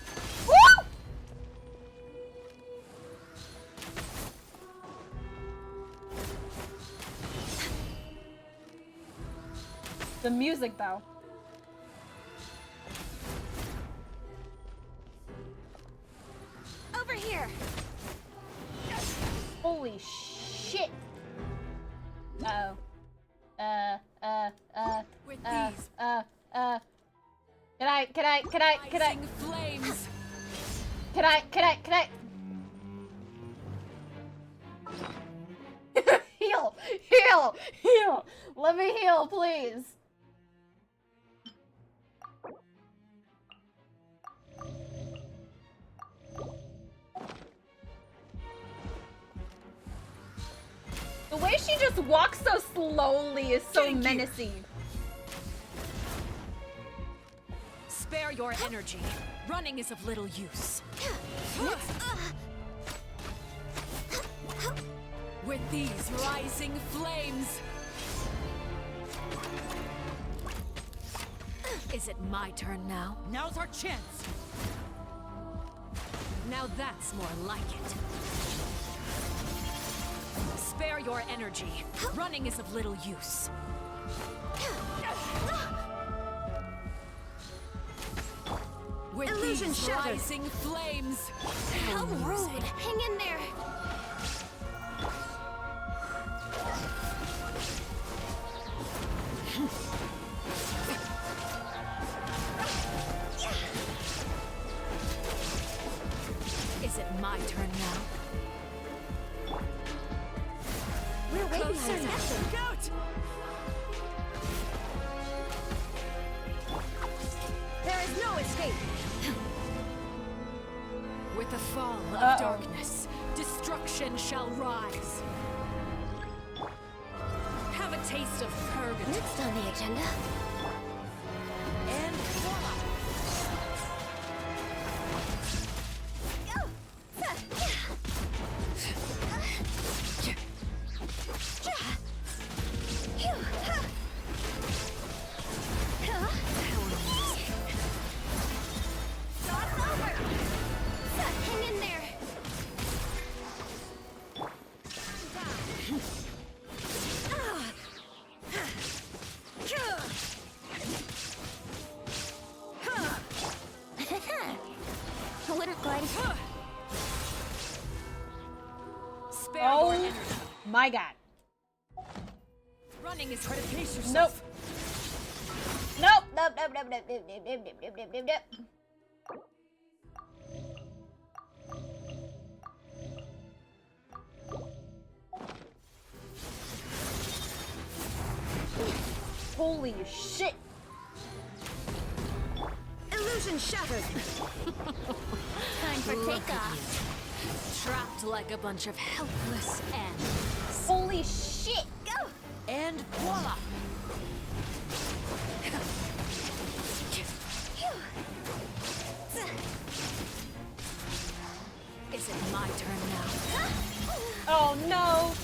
Woo! The music, though. Over here. Holy shit. Uh-oh. With these Can I? flames. Can I? Heal! Let me heal, please. The way she just walks so slowly is so menacing. Spare your energy. Running is of little use. With these rising flames... Is it my turn now? Now's our chance! Now that's more like it. Spare your energy. Running is of little use. With Illusion these shattered. rising flames... How rude. Hang in there. Is it my turn now? We're waiting Closer on now. Look out! There is no escape. With the fall of darkness, destruction shall rise. Have a taste of purgatory. Next on the agenda. And voila! Hang in there. Spare Oh your energy. my god. Running is try to pace yourself. Nope. Holy shit. Illusion shattered. Time for takeoff. Trapped like a bunch of helpless ants. Holy shit! Go! And voila! Is it my turn now? Oh no!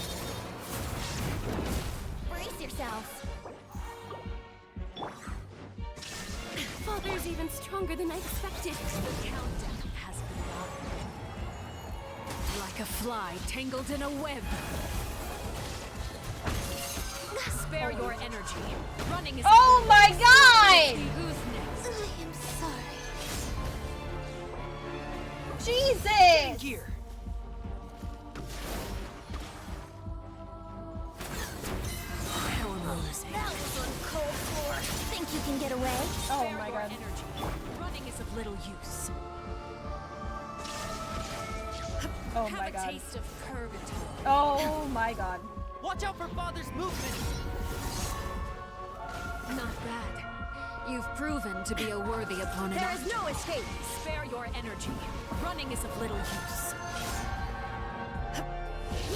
Brace yourself. Father's even stronger than I expected. The countdown has begun. Like a fly tangled in a web. Spare your energy. Running is. Oh my god! Who's next? I am sorry. Jesus! Gear. How amazing. That was on cold floor. Think you can get away? Oh my god. Energy. Running is of little use. Oh Have my a god. taste of purgatory. Oh my god. Watch out for Father's movement! Not bad. You've proven to be a worthy opponent. There is no escape. Spare your energy. Running is of little use.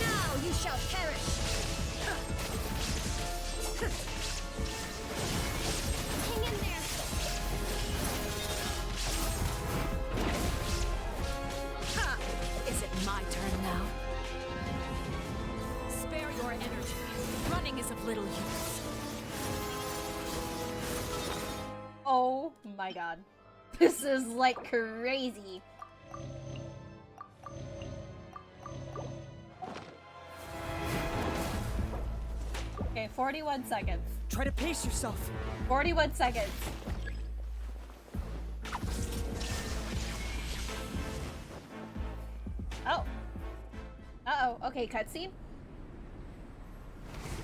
Now you shall perish. Hang in there. Ha! Is it my turn now? Spare your energy. Running is of little use. Oh my god. This is like crazy. Okay, 41 seconds. Try to pace yourself. 41 seconds. Oh. Uh-oh. Okay, cutscene.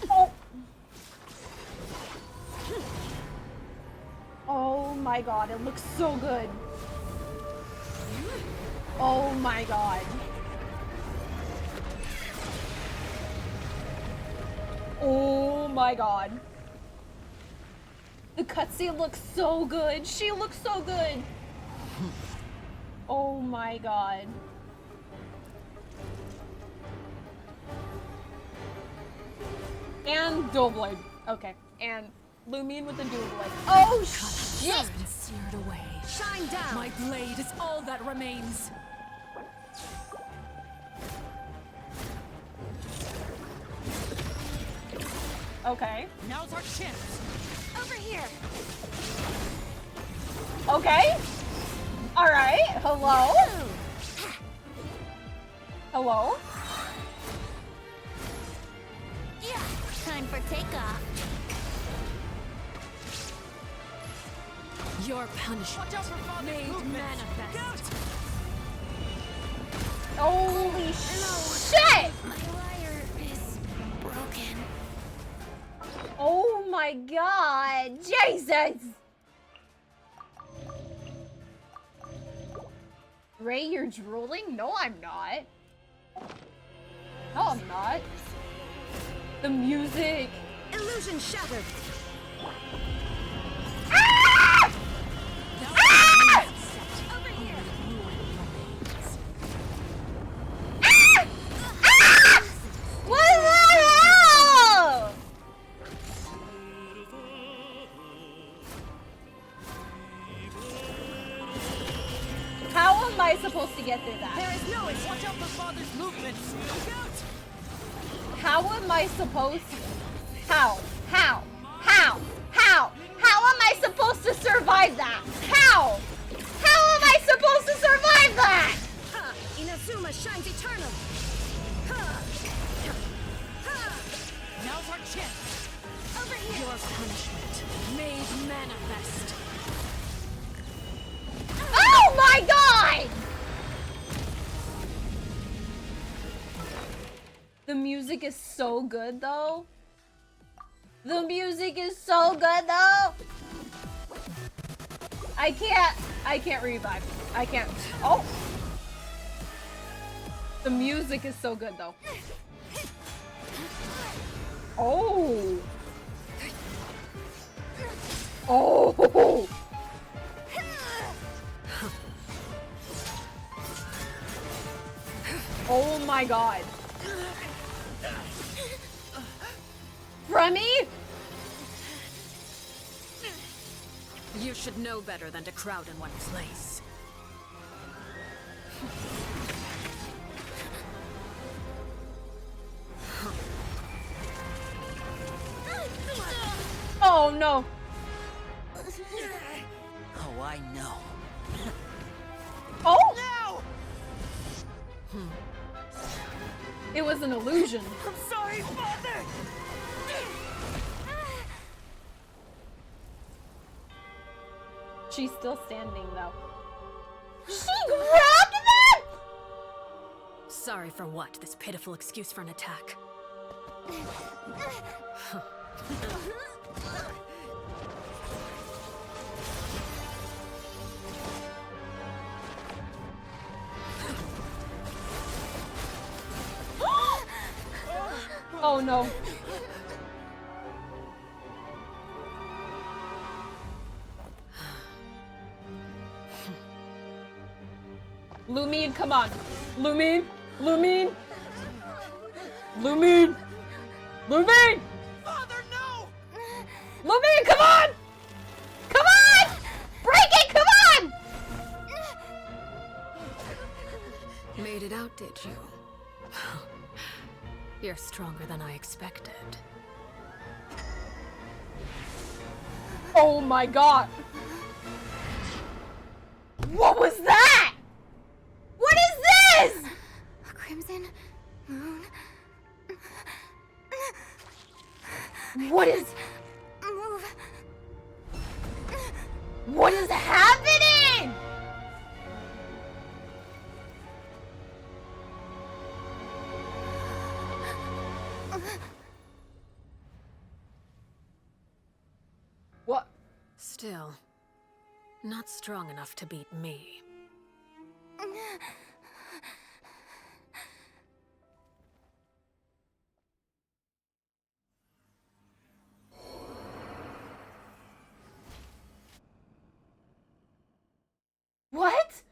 Oh. Oh my god, it looks so good. Oh my god. Oh my god. The cutscene looks so good. She looks so good. Oh my god. And dual blade. Okay. And Lumine with the dual blade. Oh shit! Seared away. Shine down. My blade is all that remains. Okay. Now's our chance. Over here. Okay. Alright. Hello? Hello? Yeah. Time for takeoff. Your punishment made manifest. Holy shit! My wire is broken. Oh my god! Jesus! Ray, you're drooling? No, I'm not. No, I'm not. The music. Illusion shattered. Ah! Ah! Over here. Ah! Ah! What the hell? How am I supposed to get through that? There is no escape. Watch out for Father's movements. Look out! How am I supposed to... How? How? How? How? How am I supposed to survive that? How? How am I supposed to survive that? Ha! Inazuma shines eternal. Ha! Ha! Now's our chance. Over here. Your punishment made manifest. Oh my god! The music is so good though. The music is so good though. I can't revive. I can't. Oh. The music is so good though. Oh. Oh. my god. Remy? You should know better than to crowd in one place. Oh no. Oh, I know. Oh? No! It was an illusion. I'm sorry, Father! She's still standing though. She grabbed them! Sorry for what? This pitiful excuse for an attack. Oh no. Lumine, come on. Lumine! Lumine! Lumine! Lumine! Father, no! Lumine, come on! Come on! Break it, come on! Made it out, did you? You're stronger than I expected. Oh my god! What was that? What is this? A crimson moon. What is... Move. What is happening? What? Still, not strong enough to beat me. What?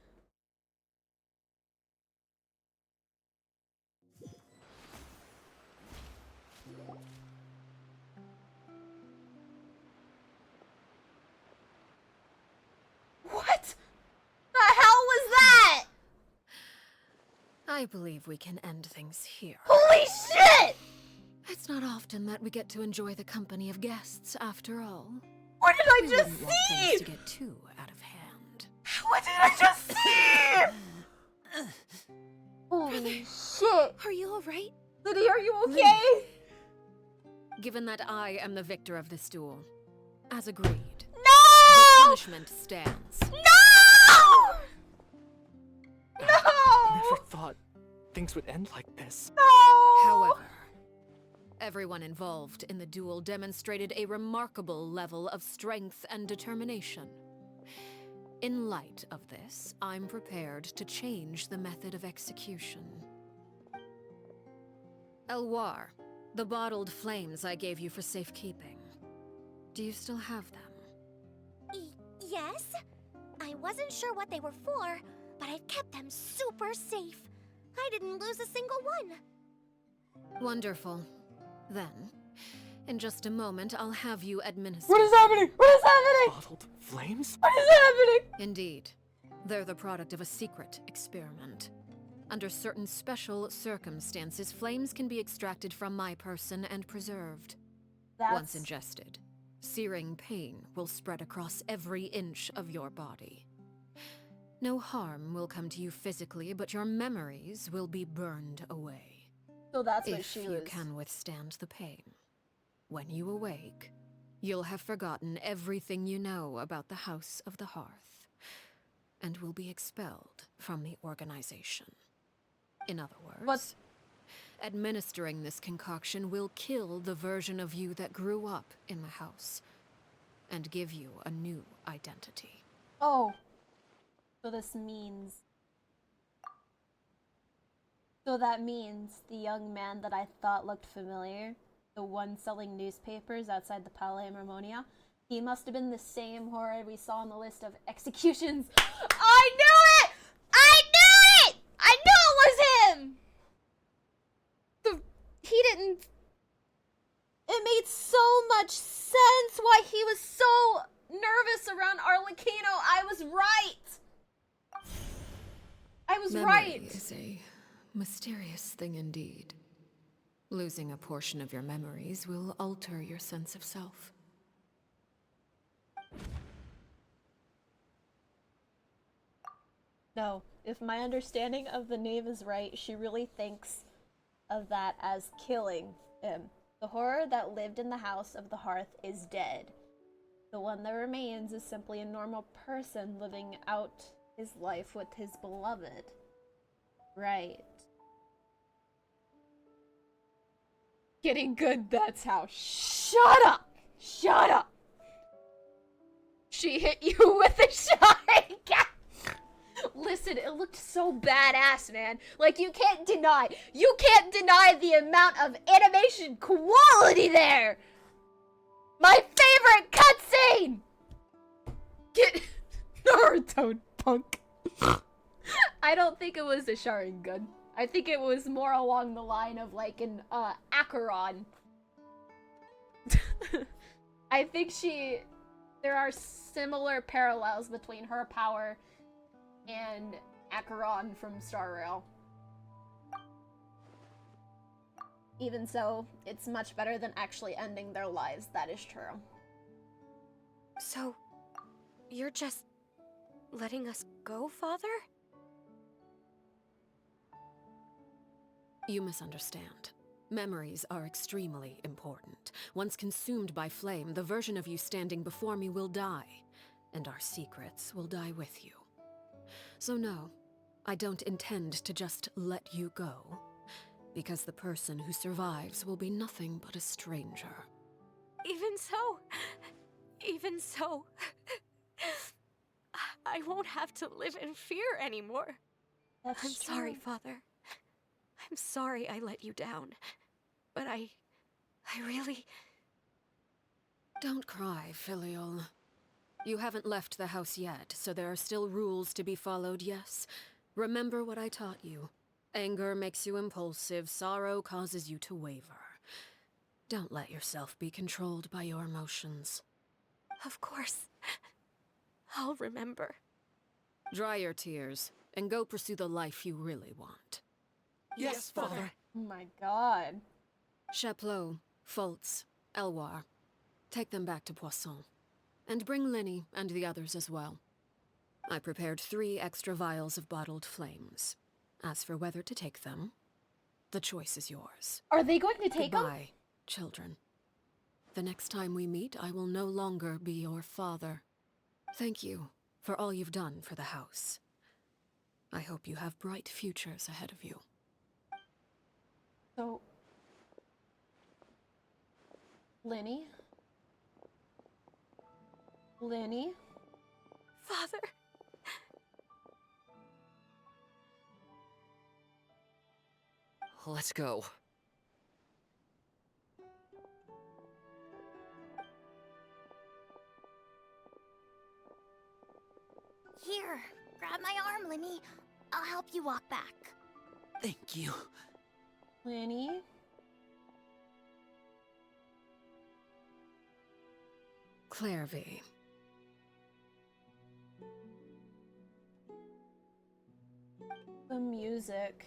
What? The hell was that? I believe we can end things here. Holy shit! It's not often that we get to enjoy the company of guests, after all. What did I We just wouldn't want see? things to get too out of hand. What did I just see? Holy shit. Are you alright? Liddy, are you okay? Given that I am the victor of this duel, as agreed, the No! punishment stands. No! No! Never thought things would end like this. No! However, everyone involved in the duel demonstrated a remarkable level of strength and determination. In light of this, I'm prepared to change the method of execution. Elwar, the bottled flames I gave you for safekeeping. Do you still have them? Yes? I wasn't sure what they were for, but I've kept them super safe. I didn't lose a single one. Wonderful. Then, in just a moment, I'll have you administer. What is happening? What is happening? Bottled flames? What is happening? Indeed. They're the product of a secret experiment. Under certain special circumstances, flames can be extracted from my person and preserved. Once ingested, searing pain will spread across every inch of your body. No harm will come to you physically, but your memories will be burned away. So that's what if she you was. can withstand the pain. When you awake, you'll have forgotten everything you know about the House of the Hearth, and will be expelled from the organization. In other words, administering this concoction will kill the version of you that grew up in the house, and give you a new identity. Oh. So this means... So that means the young man that I thought looked familiar, the one selling newspapers outside the Palais Marmonia, he must have been the same horror we saw on the list of executions. I knew it! I knew it! I knew it was him! much sense why he was so nervous around Arlecchino. I was right. I was Memory right. Is a mysterious thing indeed. Losing a portion of your memories will alter your sense of self. No, if my understanding of the knave is right, she really thinks of that as killing him. The horror that lived in the house of the hearth is dead. The one that remains is simply a normal person living out his life with his beloved. Right. Getting good, that's how. Shut up! Shut up! She hit you with a shotgun! Listen, it looked so badass, man. Like, you can't deny the amount of animation quality there! My favorite cutscene! Get Naruto, punk. I don't think it was a Sharingan. I think it was more along the line of like an Acheron. I think there are similar parallels between her power and Acheron from Star Rail. Even so, it's much better than actually ending their lives, that is true. So, you're just letting us go, Father? You misunderstand. Memories are extremely important. Once consumed by flame, the version of you standing before me will die, and our secrets will die with you. So no, I don't intend to just let you go, because the person who survives will be nothing but a stranger. Even so, I won't have to live in fear anymore. That's I'm sorry, Father. I'm sorry I let you down. But I really... Don't cry, Filial. You haven't left the house yet, so there are still rules to be followed, yes? Remember what I taught you. Anger makes you impulsive, sorrow causes you to waver. Don't let yourself be controlled by your emotions. Of course. I'll remember. Dry your tears, and go pursue the life you really want. Yes, Father. Oh my god. Chaplot, Fultz, Elwar. Take them back to Poisson. And bring Linny and the others as well. I prepared 3 extra vials of bottled flames. As for whether to take them, the choice is yours. Are they going to take them? Goodbye, children. The next time we meet, I will no longer be your father. Thank you for all you've done for the house. I hope you have bright futures ahead of you. So... Linny? Linny? Father? Let's go. Here, grab my arm, Linny. I'll help you walk back. Thank you. Linny? Clairvy. The music.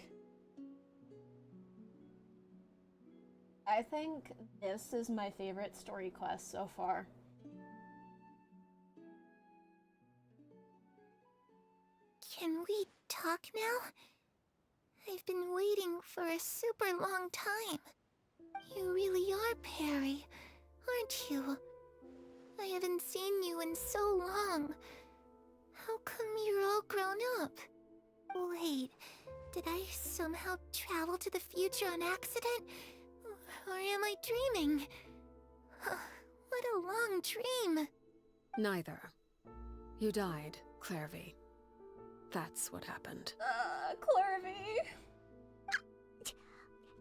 I think this is my favorite story quest so far. Can we talk now? I've been waiting for a super long time. You really are Perry, aren't you? I haven't seen you in so long. How come you're all grown up? Wait, did I somehow travel to the future on accident? Or am I dreaming? What a long dream. Neither. You died, Clairvy. That's what happened. Clairvy.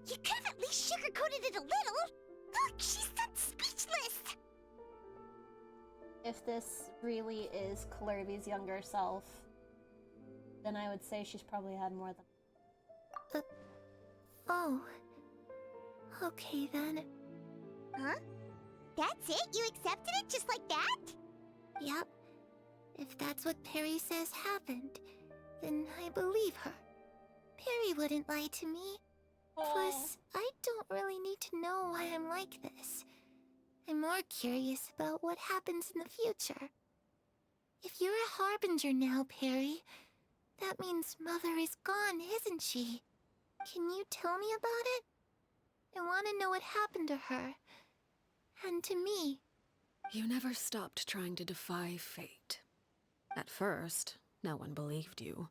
You could have at least sugarcoated it a little. Look, she's done speechless. If this really is Clairvy's younger self, then I would say she's probably had more than... Oh. Okay then. Huh? That's it? You accepted it just like that? Yep. If that's what Perry says happened, then I believe her. Perry wouldn't lie to me. Plus, I don't really need to know why I'm like this. I'm more curious about what happens in the future. If you're a harbinger now, Perry, that means Mother is gone, isn't she? Can you tell me about it? I want to know what happened to her. And to me. You never stopped trying to defy fate. At first, no one believed you.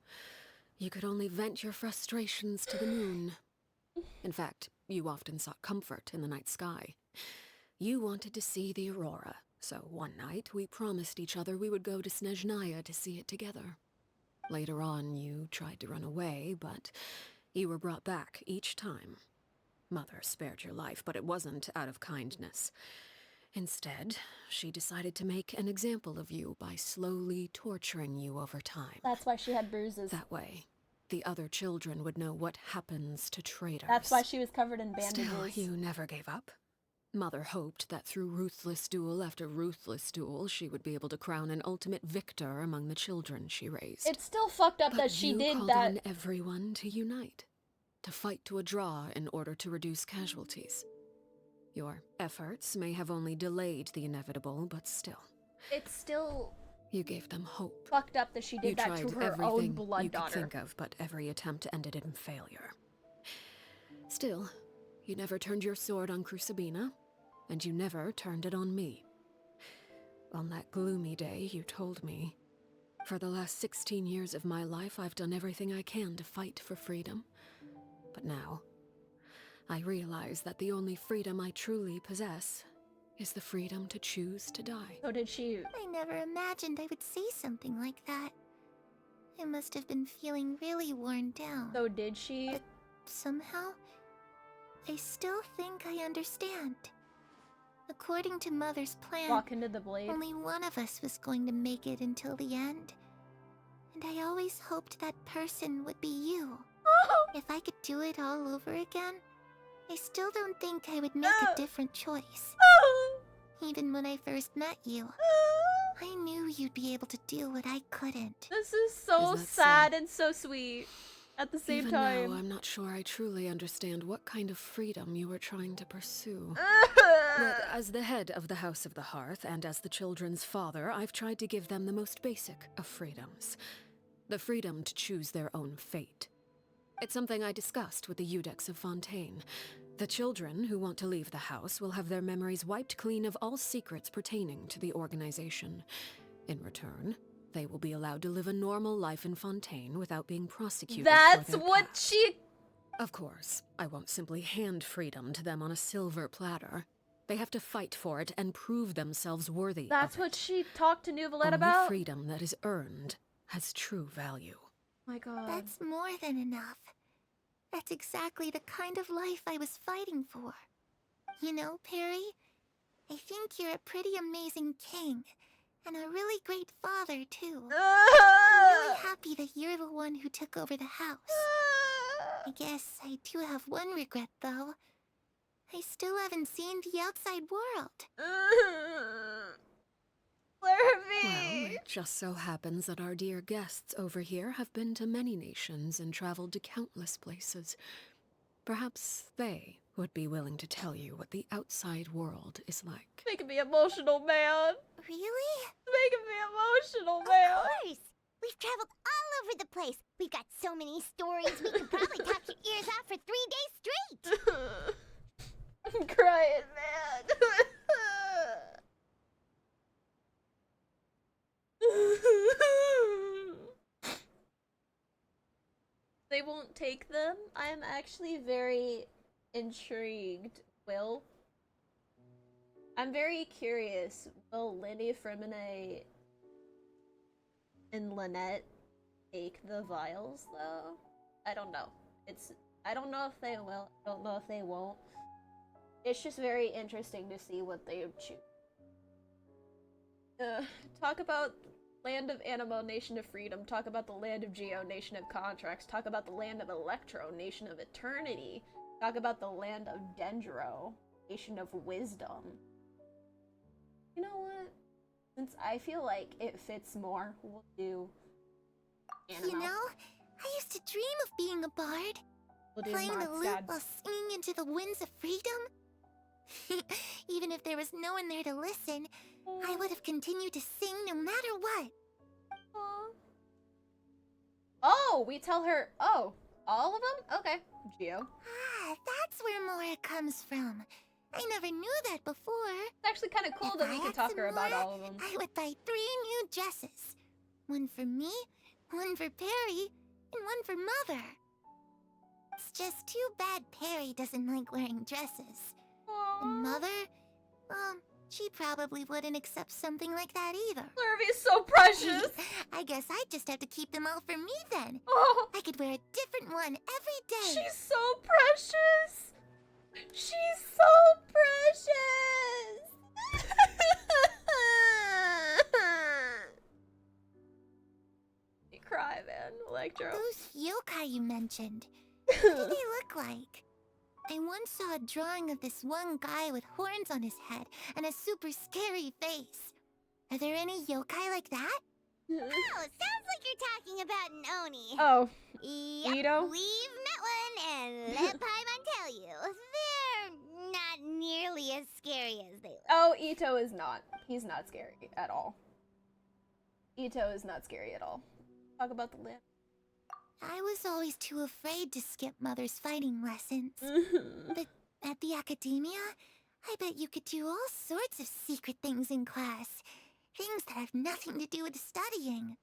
You could only vent your frustrations to the moon. In fact, you often sought comfort in the night sky. You wanted to see the aurora, so one night we promised each other we would go to Snezhnaya to see it together. Later on, you tried to run away, but you were brought back each time. Mother spared your life, but it wasn't out of kindness. Instead, she decided to make an example of you by slowly torturing you over time. That's why she had bruises. That way, the other children would know what happens to traitors. That's why she was covered in bandages. Still, you never gave up. Mother hoped that through ruthless duel after ruthless duel, she would be able to crown an ultimate victor among the children she raised. It's still fucked up But that she did called that. on everyone to unite, to fight to a draw in order to reduce casualties. Your efforts may have only delayed the inevitable, but still. It's still You gave them hope. fucked up that she did that to her own everything blood you could daughter. think of, but every attempt ended in failure. Still, you never turned your sword on Crucibina, and you never turned it on me. On that gloomy day, you told me, "For the last 16 years of my life, I've done everything I can to fight for freedom. But now, I realize that the only freedom I truly possess is the freedom to choose to die." So did she. I never imagined I would say something like that. I must have been feeling really worn down. So did she? But somehow, I still think I understand. According to Mother's plan, Walk into the blade. only one of us was going to make it until the end. And I always hoped that person would be you. If I could do it all over again, I still don't think I would make a different choice. Even when I first met you, I knew you'd be able to do what I couldn't. This is so Isn't that sad and so sweet at the same Even time. now, I'm not sure I truly understand what kind of freedom you were trying to pursue. But as the head of the House of the Hearth, and as the children's father, I've tried to give them the most basic of freedoms. The freedom to choose their own fate. It's something I discussed with the Eudex of Fontaine. The children who want to leave the house will have their memories wiped clean of all secrets pertaining to the organization. In return, they will be allowed to live a normal life in Fontaine without being prosecuted. That's for their what past. she. Of course, I won't simply hand freedom to them on a silver platter. They have to fight for it and prove themselves worthy. That's of what it. she talked to Nouvellette Only about. freedom that is earned has true value. My God. That's more than enough. That's exactly the kind of life I was fighting for. You know, Perry, I think you're a pretty amazing king, and a really great father, too. I'm really happy that you're the one who took over the house. I guess I do have one regret, though. I still haven't seen the outside world. Well, it just so happens that our dear guests over here have been to many nations and traveled to countless places. Perhaps they would be willing to tell you what the outside world is like. Making me emotional, man. Really? Making me emotional, man. Of course! We've traveled all over the place. We've got so many stories, we could probably talk your ears out for 3 days straight! I'm crying, man. They won't take them? I'm actually very intrigued. Will? I'm very curious. Will Lily, Fremine, and Lynette take the vials, though? I don't know. I don't know if they will. I don't know if they won't. It's just very interesting to see what they choose. Talk about land of Animo, nation of freedom. Talk about the land of Geo, nation of contracts. Talk about the land of Electro, nation of eternity. Talk about the land of Dendro, nation of wisdom. Since I feel like it fits more, we'll do animal. You know, I used to dream of being a bard. We'll do Playing the lute Mondstadt. while singing into the winds of freedom. Even if there was no one there to listen, I would have continued to sing no matter what. Oh, we tell her. Oh, all of them? Okay, Geo. Ah, that's where Mora comes from. I never knew that before. It's actually kind of cool that we can talk her about all of them. I would buy 3 new dresses. One for me, one for Perry, and one for Mother. It's just too bad Perry doesn't like wearing dresses. And Mother, she probably wouldn't accept something like that either. Larvae's so precious! I guess I'd just have to keep them all for me then. Oh. I could wear a different one every day. She's so precious! She's so precious! You cry, man, Electro. Those yokai you mentioned, what do they look like? I once saw a drawing of this one guy with horns on his head and a super scary face. Are there any yokai like that? Oh, sounds like you're talking about an Oni. Oh. Yep, Ito? we've met one, and let Paimon tell you, they're not nearly as scary as they look. Oh, Ito is not. He's not scary at all. Ito is not scary at all. Talk about the limb. I was always too afraid to skip Mother's fighting lessons. But at the academia, I bet you could do all sorts of secret things in class. Things that have nothing to do with studying.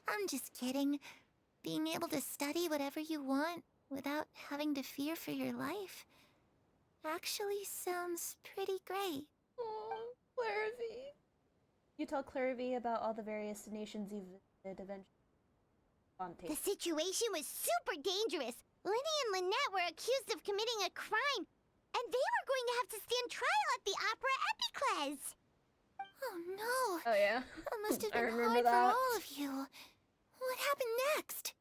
I'm just kidding. Being able to study whatever you want without having to fear for your life actually sounds pretty great. Oh, Clarivy. You tell Clarivy about all the various nations you've visited eventually. The situation was super dangerous. Lenny and Lynette were accused of committing a crime, and they were going to have to stand trial at the Opera Epicles. Oh no! Oh yeah? That must have I been remember hard that. for all of you. What happened next?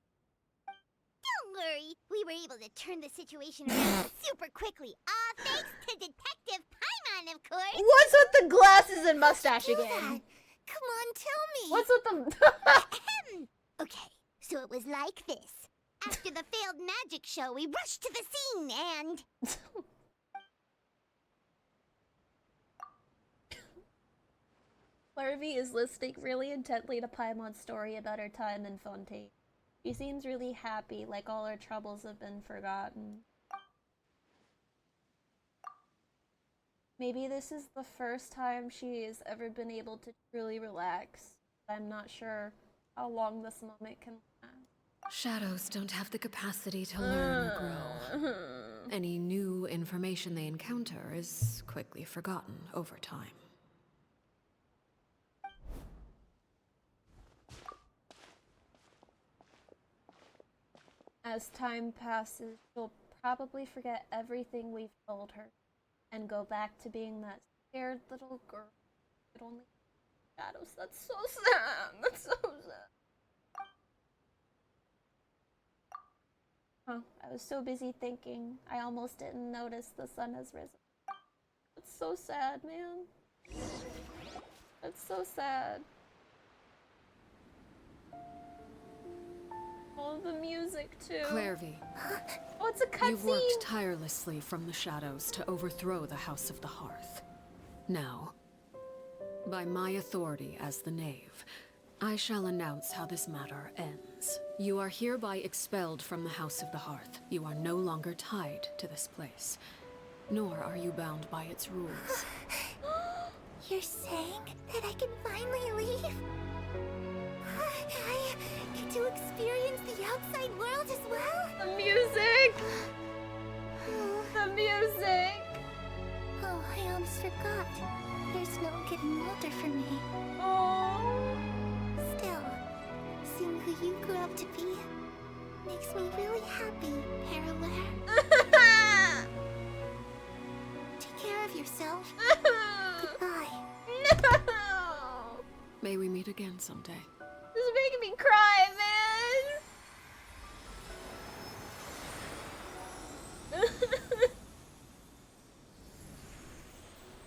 Don't worry, we were able to turn the situation around super quickly. All thanks to Detective Paimon, of course. What's with the glasses and mustache Do again? that. Come on, tell me. What's with the... Okay, so it was like this. After the failed magic show, we rushed to the scene and... Clarivy is listening really intently to Paimon's story about her time in Fontaine. She seems really happy, like all her troubles have been forgotten. Maybe this is the first time she's ever been able to truly relax. I'm not sure how long this moment can last. Shadows don't have the capacity to learn or grow. Any new information they encounter is quickly forgotten over time. As time passes, she'll probably forget everything we've told her and go back to being that scared little girl. It only shadows. That's so sad. That's so sad. Huh. I was so busy thinking, I almost didn't notice the sun has risen. It's so sad, man. It's so sad. Oh, the music too. Clarivy, Oh, it's a cutscene. you've worked tirelessly from the shadows to overthrow the House of the Hearth. Now, by my authority as the Knave, I shall announce how this matter ends. You are hereby expelled from the House of the Hearth. You are no longer tied to this place, nor are you bound by its rules. You're saying that I can finally leave? I get to experience the outside world as well? The music! The music! Oh, I almost forgot. There's no getting older for me. Oh. Still, seeing who you grew up to be makes me really happy, Parallel. Take care of yourself. Goodbye. No! May we meet again someday. This is making me cry, man!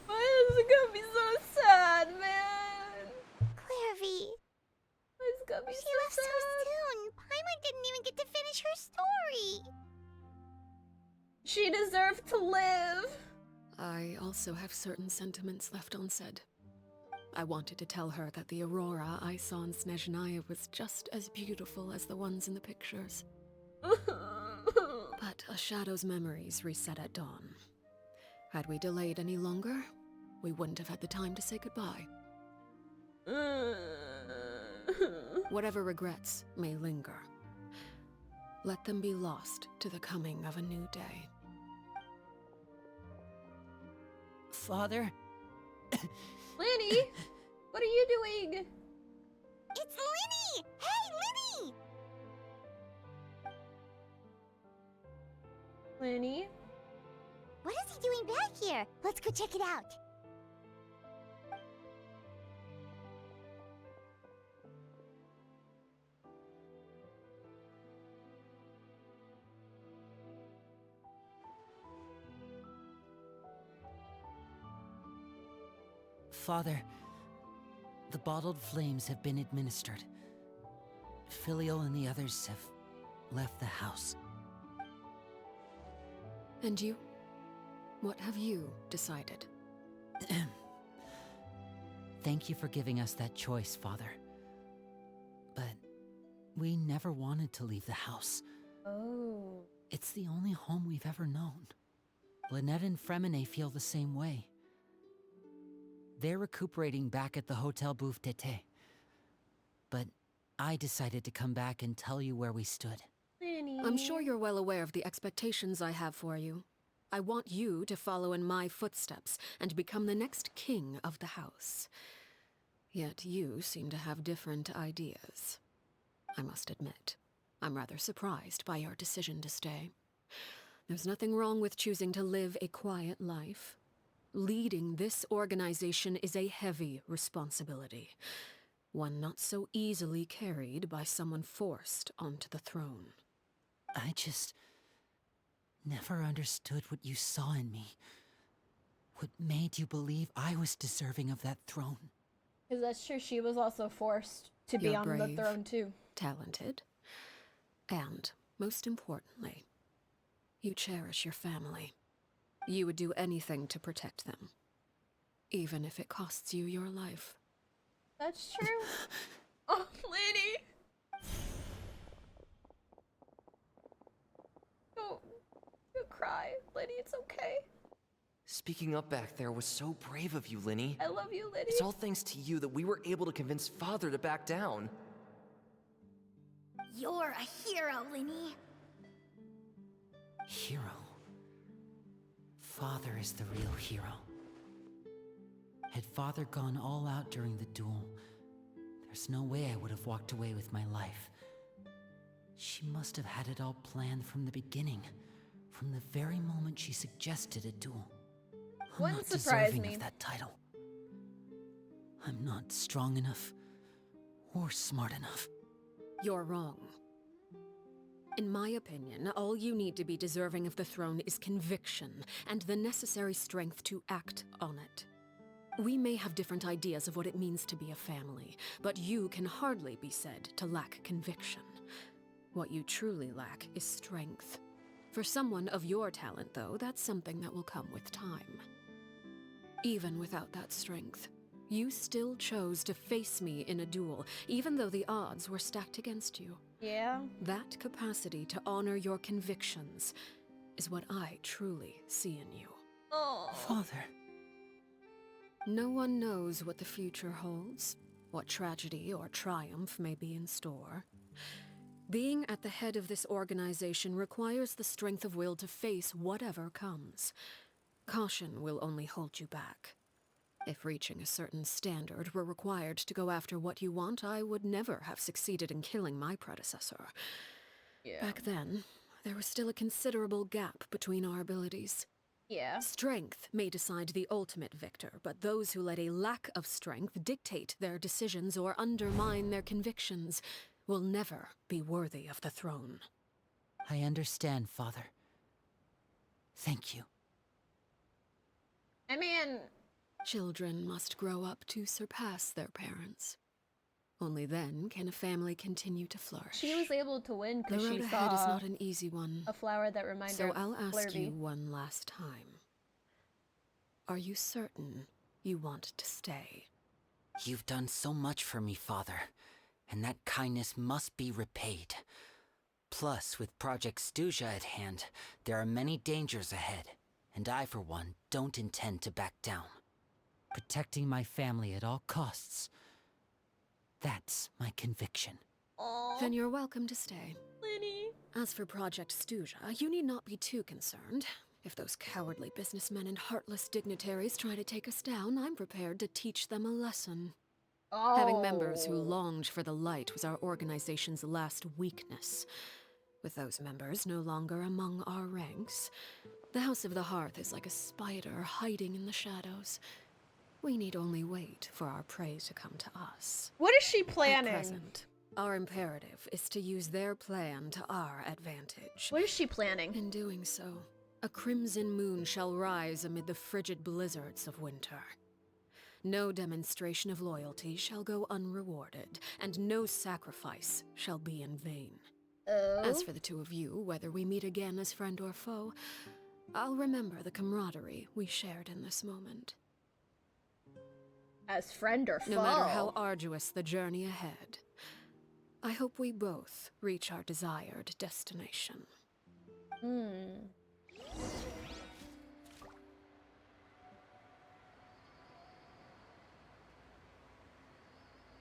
Why is it gonna be so sad, man? to live. I also have certain sentiments left unsaid. I wanted to tell her that the aurora I saw in Snezhnaya was just as beautiful as the ones in the pictures. But a shadow's memories reset at dawn. Had we delayed any longer, we wouldn't have had the time to say goodbye. Whatever regrets may linger, let them be lost to the coming of a new day. Father? Linny, what are you doing? It's Linny! Hey, Linny! Linny? What is he doing back here? Let's go check it out. Father, the bottled flames have been administered. Filial and the others have left the house. And you? What have you decided? Thank you for giving us that choice, Father. But we never wanted to leave the house. Oh. It's the only home we've ever known. Lynette and Fremine feel the same way. They're recuperating back at the Hotel Bouffe d'été. But I decided to come back and tell you where we stood. Linny. I'm sure you're well aware of the expectations I have for you. I want you to follow in my footsteps and become the next king of the house. Yet you seem to have different ideas. I must admit, I'm rather surprised by your decision to stay. There's nothing wrong with choosing to live a quiet life. Leading this organization is a heavy responsibility, one not so easily carried by someone forced onto the throne. I just never understood what you saw in me. What made you believe I was deserving of that throne? Because that's true, she was also forced to be You're on brave, the throne too. Talented, and, most importantly, you cherish your family. You would do anything to protect them, even if it costs you your life. That's true. Oh, Linny! Don't cry. Linny, it's okay. Speaking up back there was so brave of you, Linny. I love you, Linny. It's all thanks to you that we were able to convince Father to back down. You're a hero, Linny. Hero? Father is the real hero. Had Father gone all out during the duel, there's no way I would have walked away with my life. She must have had it all planned from the beginning, from the very moment she suggested a duel. I'm Wouldn't not surprise deserving me. of that title. I'm not strong enough or smart enough. You're wrong. In my opinion, all you need to be deserving of the throne is conviction and the necessary strength to act on it. We may have different ideas of what it means to be a family, but you can hardly be said to lack conviction. What you truly lack is strength. For someone of your talent, though, that's something that will come with time. Even without that strength, you still chose to face me in a duel, even though the odds were stacked against you. Yeah. That capacity to honor your convictions is what I truly see in you. Oh. Father. No one knows what the future holds, what tragedy or triumph may be in store. Being at the head of this organization requires the strength of will to face whatever comes. Caution will only hold you back. If reaching a certain standard were required to go after what you want, I would never have succeeded in killing my predecessor. Yeah. Back then, there was still a considerable gap between our abilities. Yeah. Strength may decide the ultimate victor, but those who let a lack of strength dictate their decisions or undermine their convictions will never be worthy of the throne. I understand, Father. Thank you. I mean... Children must grow up to surpass their parents. Only then can a family continue to flourish. She was able to win The because road she ahead is saw not an easy one. a flower that reminded her So of I'll ask Flurby. you one last time. Are you certain you want to stay? You've done so much for me, Father, and that kindness must be repaid. Plus, with Project Stuja at hand, there are many dangers ahead, and I, for one, don't intend to back down. Protecting my family at all costs. That's my conviction. Aww. Then you're welcome to stay. Linny. As for Project Stuja, you need not be too concerned. If those cowardly businessmen and heartless dignitaries try to take us down, I'm prepared to teach them a lesson. Oh. Having members who longed for the light was our organization's last weakness. With those members no longer among our ranks, the House of the Hearth is like a spider hiding in the shadows. We need only wait for our prey to come to us. What is she planning? At present, our imperative is to use their plan to our advantage. What is she planning? In doing so, a crimson moon shall rise amid the frigid blizzards of winter. No demonstration of loyalty shall go unrewarded, and no sacrifice shall be in vain. Oh. As for the two of you, whether we meet again as friend or foe, I'll remember the camaraderie we shared in this moment. As friend or foe? No matter how arduous the journey ahead, I hope we both reach our desired destination.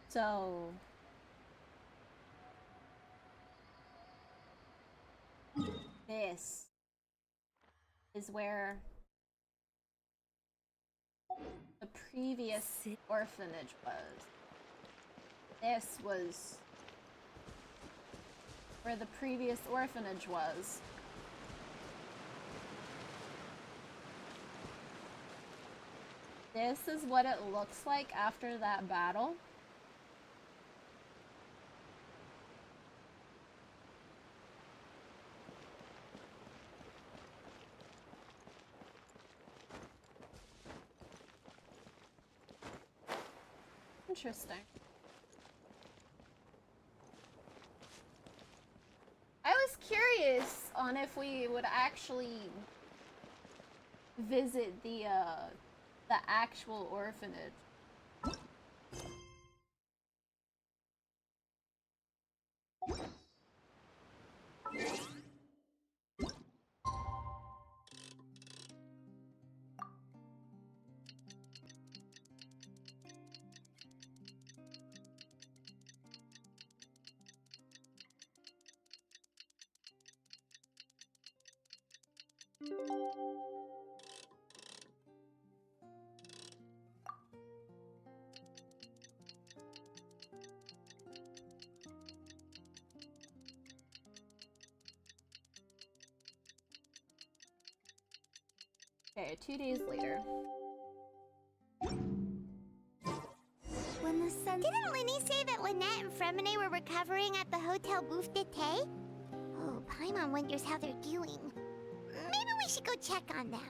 So... this is where the previous orphanage was. This was where the previous orphanage was. This is what it looks like after that battle. Interesting. I was curious on if we would actually visit the actual orphanage. Okay, 2 days later. When the sun... Didn't Linny say that Lynette and Fremine were recovering at the Hotel Bouffe d'été? Oh, Paimon wonders how they're doing. Maybe we should go check on them.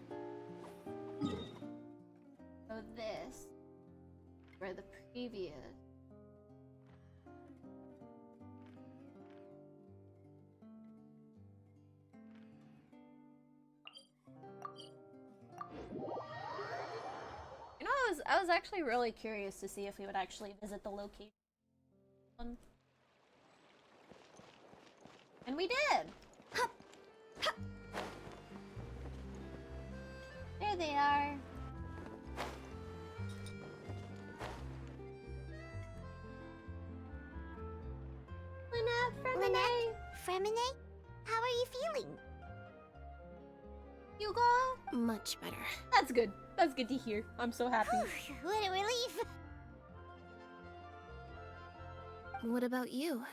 So this, where the previous. You know, I was actually really curious to see if we would actually visit the location. And we did! There they are. Lynette, Fremine, how are you feeling? Hugo? Much better. That's good. That's good to hear. I'm so happy. What a relief. What about you?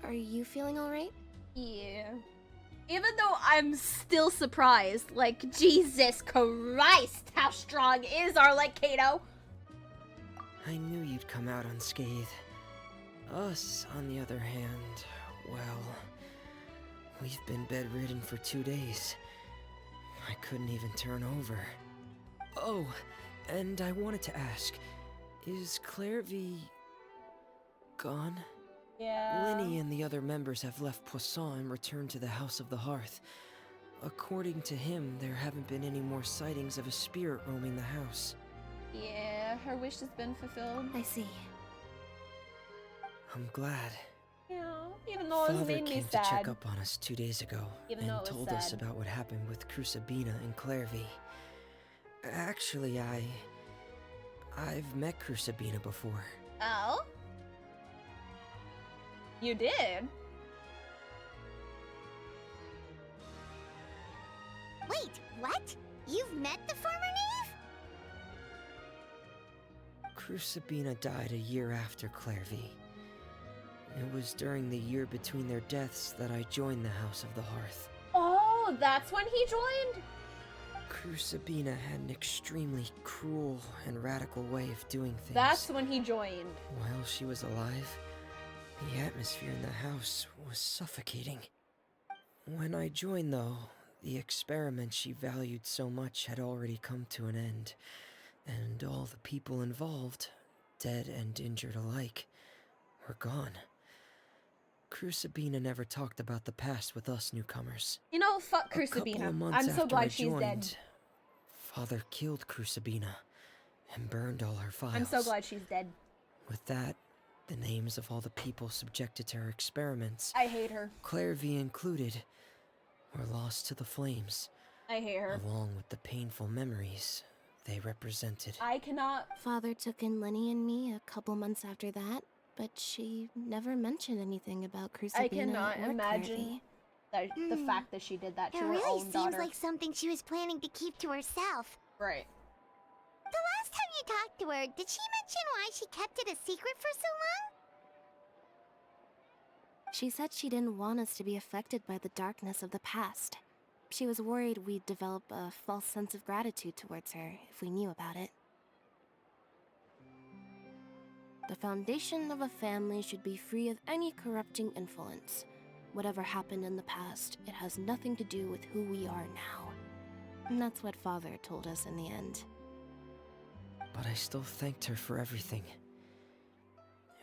Are you feeling alright? Yeah. Even though I'm still surprised, like, Jesus Christ, how strong is Arlecchino? I knew you'd come out unscathed. Us, on the other hand, well, we've been bedridden for 2 days. I couldn't even turn over. Oh, and I wanted to ask, is Claire V... gone? Yeah. Lenny and the other members have left Poisson and returned to the House of the Hearth. According to him, there haven't been any more sightings of a spirit roaming the house. Yeah, her wish has been fulfilled. I see. I'm glad. Yeah, even though it Father made me came sad. to check up on us 2 days ago Even though and it was told us sad. about what happened with Crusabina and Clairvy. Actually, I've met Crusabina before. Oh? You did? Wait, what? You've met the former knave? Crusabina died a year after Clairvy. It was during the year between their deaths that I joined the House of the Hearth. Oh, that's when he joined? Crusabina had an extremely cruel and radical way of doing things. That's when he joined. While she was alive, the atmosphere in the house was suffocating. When I joined, though, the experiment she valued so much had already come to an end, and all the people involved, dead and injured alike, were gone. Crusabina never talked about the past with us newcomers. You know, fuck A couple Crusabina. of months I'm so after glad I she's joined, dead. Father killed Crusabina and burned all her files. I'm so glad she's dead. With that, the names of all the people subjected to her experiments, I hate her. Clairvy included, were lost to the flames. I hate her. Along with the painful memories they represented. I cannot. Father took in Lenny and me a couple months after that, but she never mentioned anything about Crusabina I cannot or imagine the fact that she did that to It her really own seems daughter. like something she was planning to keep to herself. Right. The last time you talked to her, did she mention why she kept it a secret for so long? She said she didn't want us to be affected by the darkness of the past. She was worried we'd develop a false sense of gratitude towards her if we knew about it. The foundation of a family should be free of any corrupting influence. Whatever happened in the past, it has nothing to do with who we are now. And that's what Father told us in the end. But I still thanked her for everything.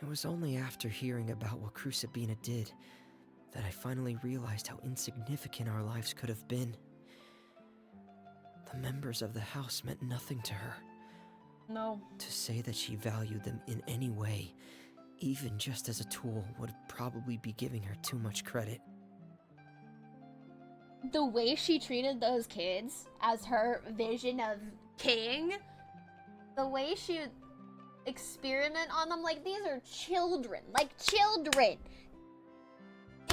It was only after hearing about what Crusabina did that I finally realized how insignificant our lives could have been. The members of the house meant nothing to her. No. To say that she valued them in any way, even just as a tool, would probably be giving her too much credit. The way she treated those kids as her vision of king, the way she would experiment on them, like, these are children,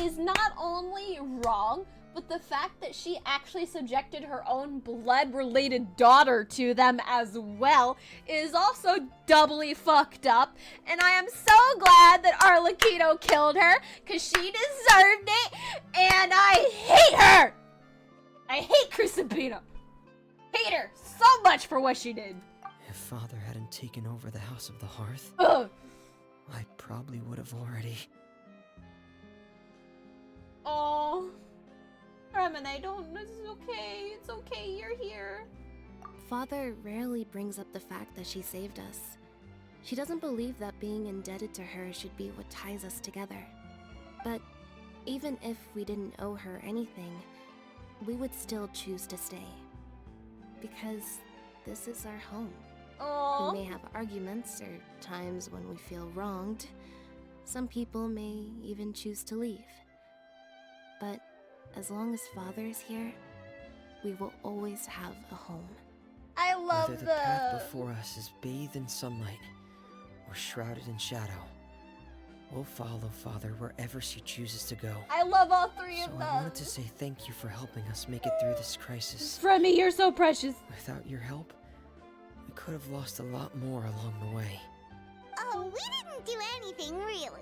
is not only wrong, but the fact that she actually subjected her own blood-related daughter to them as well is also doubly fucked up. And I am so glad that Arlecchino killed her, because she deserved it, and I hate her! I hate Crusabina. Hate her so much for what she did. If Father hadn't taken over the House of the Hearth, Ugh. I probably would have already... Oh, Remini, don't. It's okay. It's okay. You're here. Father rarely brings up the fact that she saved us. She doesn't believe that being indebted to her should be what ties us together. But even if we didn't owe her anything, we would still choose to stay. Because this is our home. Aww. We may have arguments or times when we feel wronged. Some people may even choose to leave. But as long as Father is here, we will always have a home. I love Whether the path before us is bathed in sunlight or shrouded in shadow, we'll follow Father wherever she chooses to go. I love all three of So them. I wanted to say thank you for helping us make it through this crisis. Remy, you're so precious. Without your help, we could have lost a lot more along the way. Oh, we didn't do anything, really.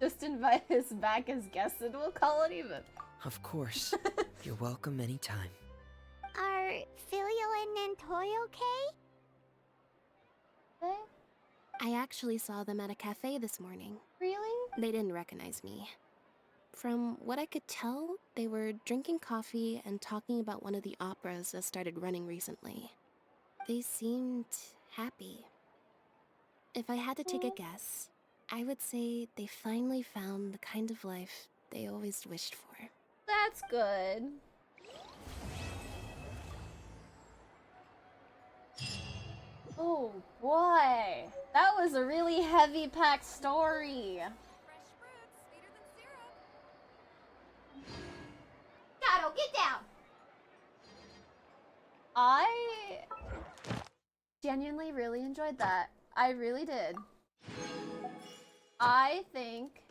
Just invite us back as guests and we'll call it even. Of course. You're welcome anytime. Are Filio and Nantoy okay? I actually saw them at a cafe this morning. Really? They didn't recognize me. From what I could tell, they were drinking coffee and talking about one of the operas that started running recently. They seemed happy. If I had to take a guess, I would say they finally found the kind of life they always wished for. That's good. Oh boy, that was a really heavy packed story. Gato, get down! I genuinely really enjoyed that. I really did. I think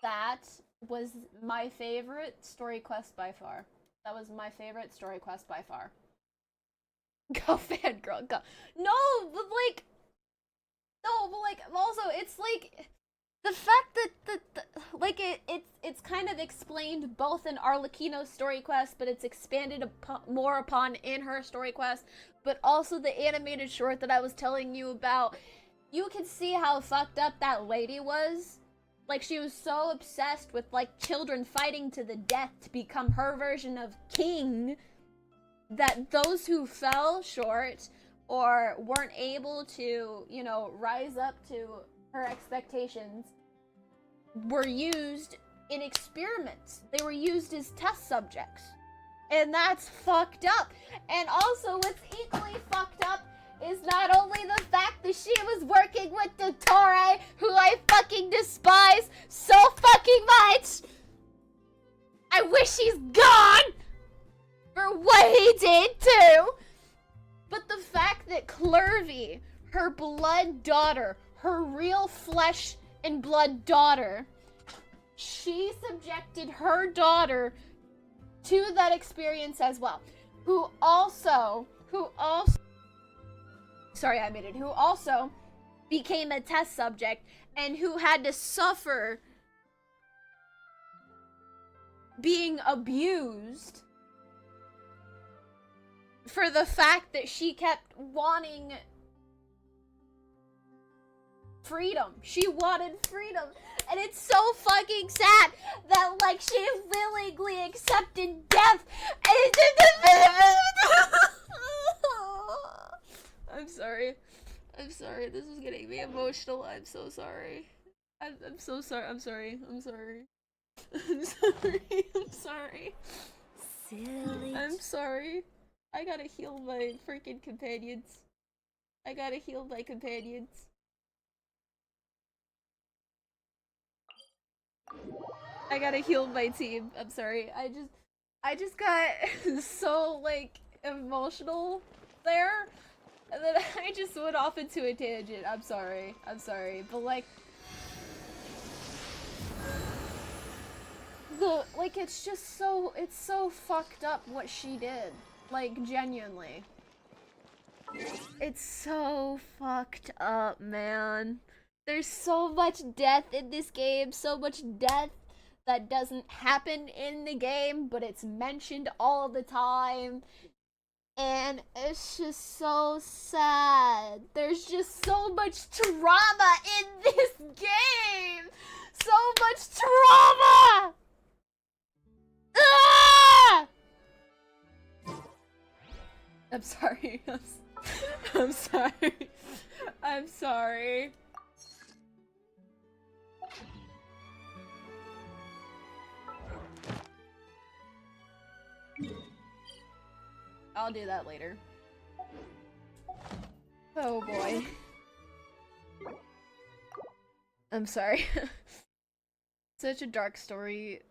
that was my favorite story quest by far. That was my favorite story quest by far. Go fangirl, go. No, but like, also, it's like, the fact that it's kind of explained both in Arlecchino's story quest, but it's expanded more upon in her story quest, but also the animated short that I was telling you about. You can see how fucked up that lady was. Like, she was so obsessed with, like, children fighting to the death to become her version of king, that those who fell short or weren't able to, you know, rise up to her expectations were used in experiments. They were used as test subjects. And that's fucked up. And also, what's equally fucked up is not only the fact that she was working with Dottore, who I fucking despise so fucking much. I wish he's gone for what he did too. But the fact that Clervy, her blood daughter, her real flesh and blood daughter, she subjected her daughter to that experience as well. Who also became a test subject and who had to suffer being abused for the fact that she kept wanting freedom. She wanted freedom. And it's so fucking sad that, like, she willingly accepted death. I'm sorry. I'm sorry. This is getting me emotional. I'm so sorry. I'm so sorry. I'm sorry. I'm sorry. I'm sorry. I'm sorry. Silly. I'm sorry. I gotta heal my freaking companions. I gotta heal my companions. I gotta heal my team. I'm sorry. I just got so, like, emotional there. And then I just went off into a tangent. I'm sorry. I'm sorry. But, like, it's just so, it's so fucked up what she did. Like, genuinely. It's so fucked up, man. There's so much death in this game, so much death that doesn't happen in the game, but it's mentioned all the time. And it's just so sad. There's just so much trauma in this game! So much trauma! Ah! I'm sorry. I'm sorry. I'm sorry. I'll do that later. Oh boy. I'm sorry. Such a dark story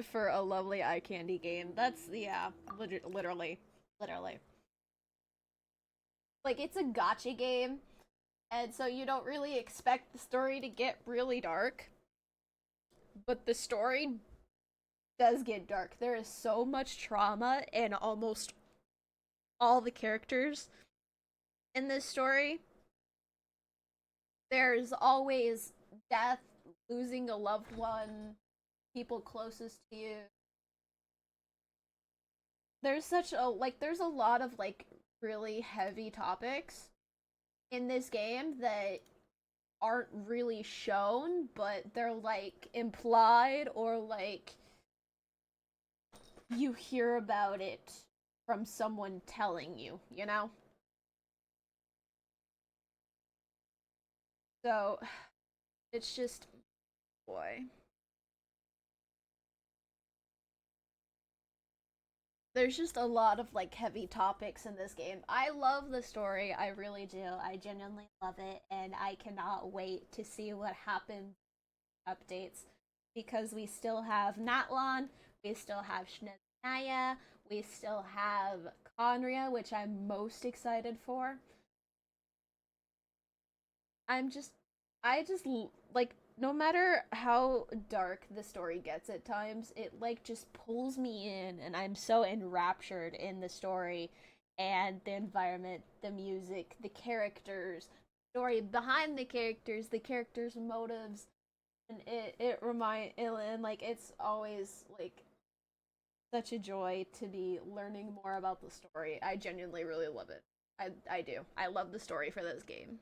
for a lovely eye candy game. That's, yeah, literally. Like, it's a gacha game, and so you don't really expect the story to get really dark. But the story does get dark. There is so much trauma in almost all the characters in this story. There's always death, losing a loved one, people closest to you. There's such a, like, there's a lot of, like, really heavy topics in this game that aren't really shown, but they're, like, implied or, like, you hear about it from someone telling you, you know? So, it's just, boy. There's just a lot of, like, heavy topics in this game. I love the story, I really do. I genuinely love it, and I cannot wait to see what happens in updates. Because we still have Natlon, we still have Shneznaya, we still have Conria, which I'm most excited for. I just, like, no matter how dark the story gets at times, it, like, just pulls me in, and I'm so enraptured in the story, and the environment, the music, the characters, story behind the characters' motives, and like, it's always, like, such a joy to be learning more about the story. I genuinely really love it. I do. I love the story for this game.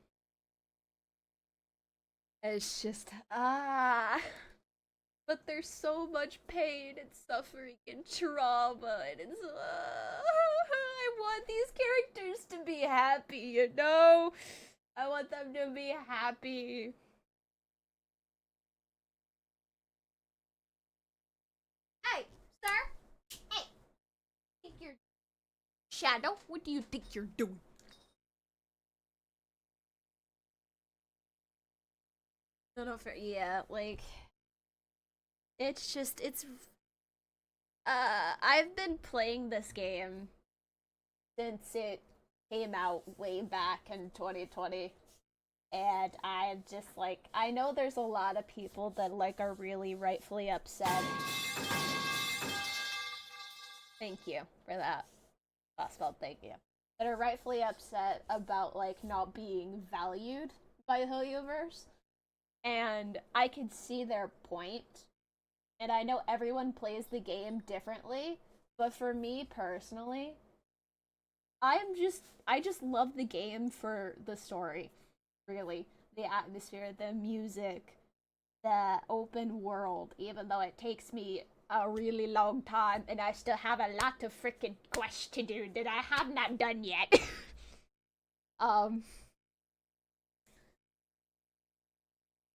It's just, but there's so much pain and suffering and trauma, and it's, I want these characters to be happy, you know? I want them to be happy. Hey, sir! Hey! Think you're... Shadow, what do you think you're doing? No, fair. Yeah, like, it's just, I've been playing this game since it came out way back in 2020, and I'm just, like, I know there's a lot of people that, like, are really rightfully upset. Thank you for that. Oswald, thank you. That are rightfully upset about, like, not being valued by the universe. And I can see their point. And I know everyone plays the game differently, but for me personally, I just love the game for the story. Really. The atmosphere, the music, the open world, even though it takes me a really long time and I still have a lot of freaking quests to do that I have not done yet.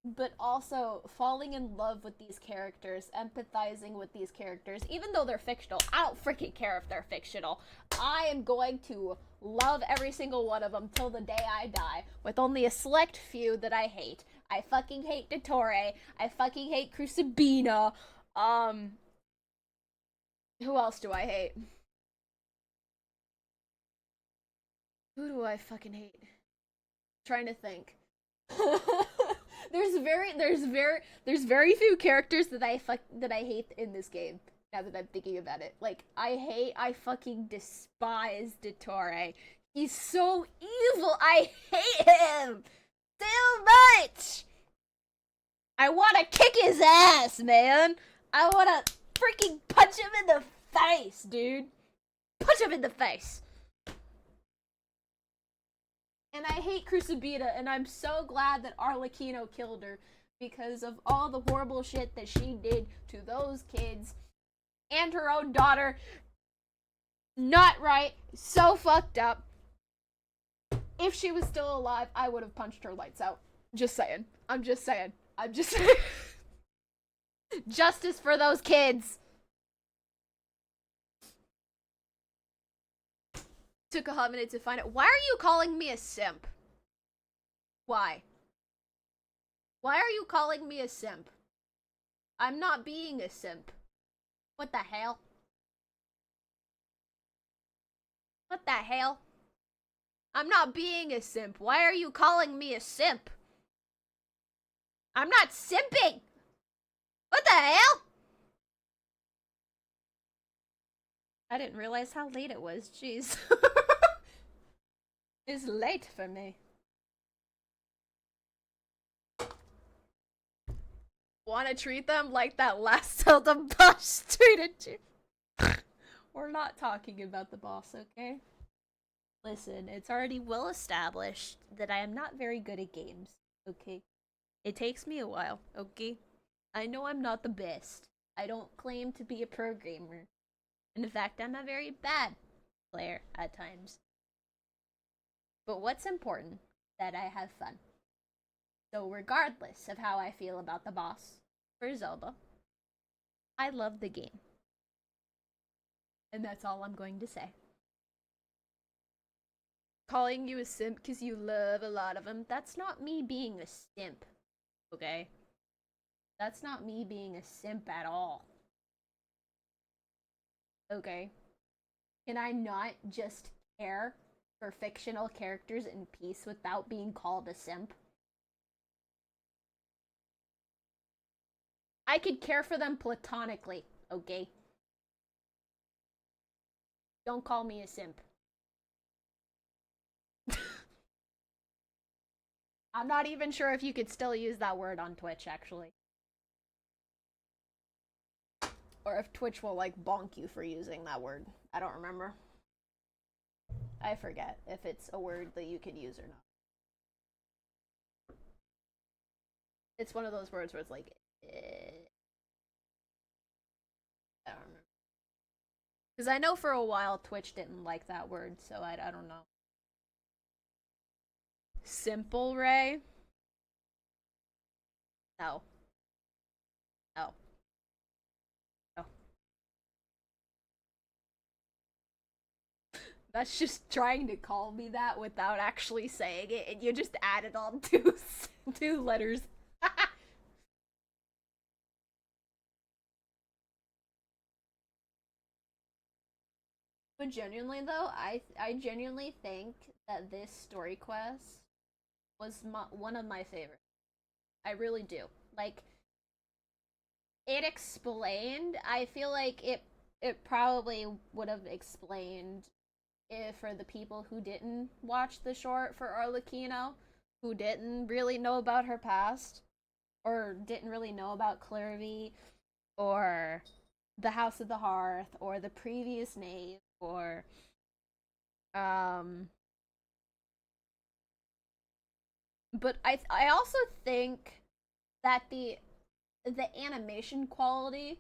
But also falling in love with these characters, empathizing with these characters, even though they're fictional. I don't freaking care if they're fictional. I am going to love every single one of them till the day I die, with only a select few that I hate. I fucking hate Dottore. I fucking hate Crucibina. Who else do I hate? Who do I fucking hate? I'm trying to think. There's very few characters that I hate in this game. Now that I'm thinking about it, like, I fucking despise Dottore. He's so evil. I hate him so much. I want to kick his ass, man. I want to freaking punch him in the face, dude. Punch him in the face. And I hate Crucibina, and I'm so glad that Arlecchino killed her because of all the horrible shit that she did to those kids and her own daughter. Not right. So fucked up. If she was still alive, I would have punched her lights out. Just saying. I'm just saying. Justice for those kids. Took a hot minute to find it. Why are you calling me a simp? Why? Why are you calling me a simp? I'm not being a simp. What the hell? What the hell? I'm not being a simp. Why are you calling me a simp? I'm not simping! What the hell? I didn't realize how late it was. Jeez. It's late for me. Wanna treat them like that last Zelda boss treated you? We're not talking about the boss, okay? Listen, it's already well established that I am not very good at games, okay? It takes me a while, okay? I know I'm not the best. I don't claim to be a pro gamer. And in fact, I'm not very bad. Claire at times. But what's important? That I have fun. So regardless of how I feel about the boss for Zelda, I love the game. And that's all I'm going to say. Calling you a simp because you love a lot of them, that's not me being a simp, okay? That's not me being a simp at all. Okay? Can I not just care for fictional characters in peace without being called a simp? I could care for them platonically, okay? Don't call me a simp. I'm not even sure if you could still use that word on Twitch, actually. Or if Twitch will, like, bonk you for using that word. I don't remember. I forget if it's a word that you can use or not. It's one of those words where it's like, I don't remember. Because I know for a while Twitch didn't like that word, so I don't know. Simple Ray? No. No. No. That's just trying to call me that without actually saying it, and you just added on two letters. But genuinely though, I genuinely think that this story quest was one of my favorites. I really do. Like, it explained, I feel like it probably would have explained if for the people who didn't watch the short for Arlecchino, who didn't really know about her past, or didn't really know about Clairvy, or the House of the Hearth, or the previous Knave, or but I also think that the animation quality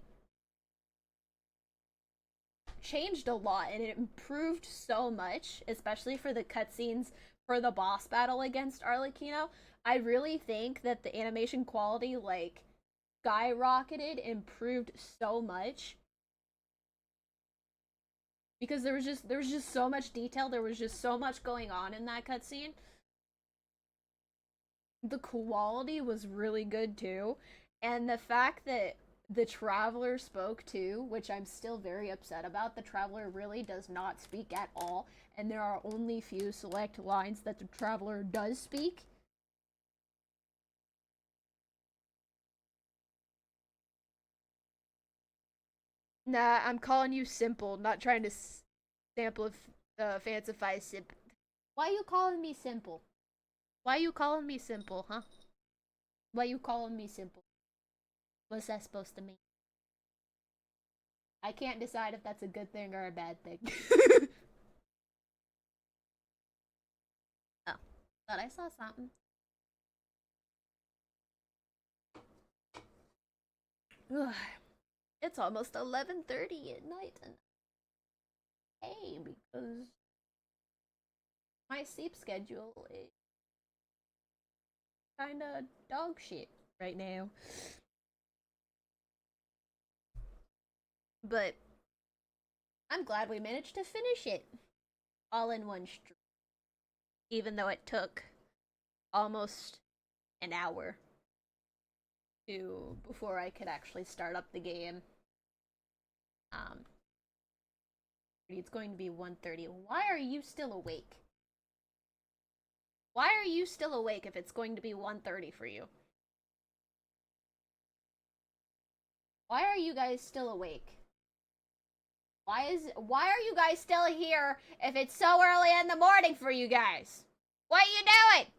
changed a lot, and it improved so much, especially for the cutscenes for the boss battle against Arlecchino. I really think that the animation quality, like, skyrocketed, improved so much. Because there was just so much detail, there was just so much going on in that cutscene. The quality was really good too, and the fact that the Traveler spoke too, which I'm still very upset about. The Traveler really does not speak at all, and there are only few select lines that the Traveler does speak. Nah, I'm calling you simple, not trying to fancify simp. Why you calling me simple? Why you calling me simple, huh? Why you calling me simple? What's that supposed to mean? I can't decide if that's a good thing or a bad thing. Oh, thought I saw something. Ugh. It's almost 11:30 at night, and hey, because my sleep schedule is kinda dog shit right now. But I'm glad we managed to finish it all in one stream, even though it took almost an hour before I could actually start up the game. It's going to be 1:30. Why are you still awake? Why are you still awake if it's going to be 1:30 for you? Why are you guys still awake? Why are you guys still here if it's so early in the morning for you guys? What are you doing?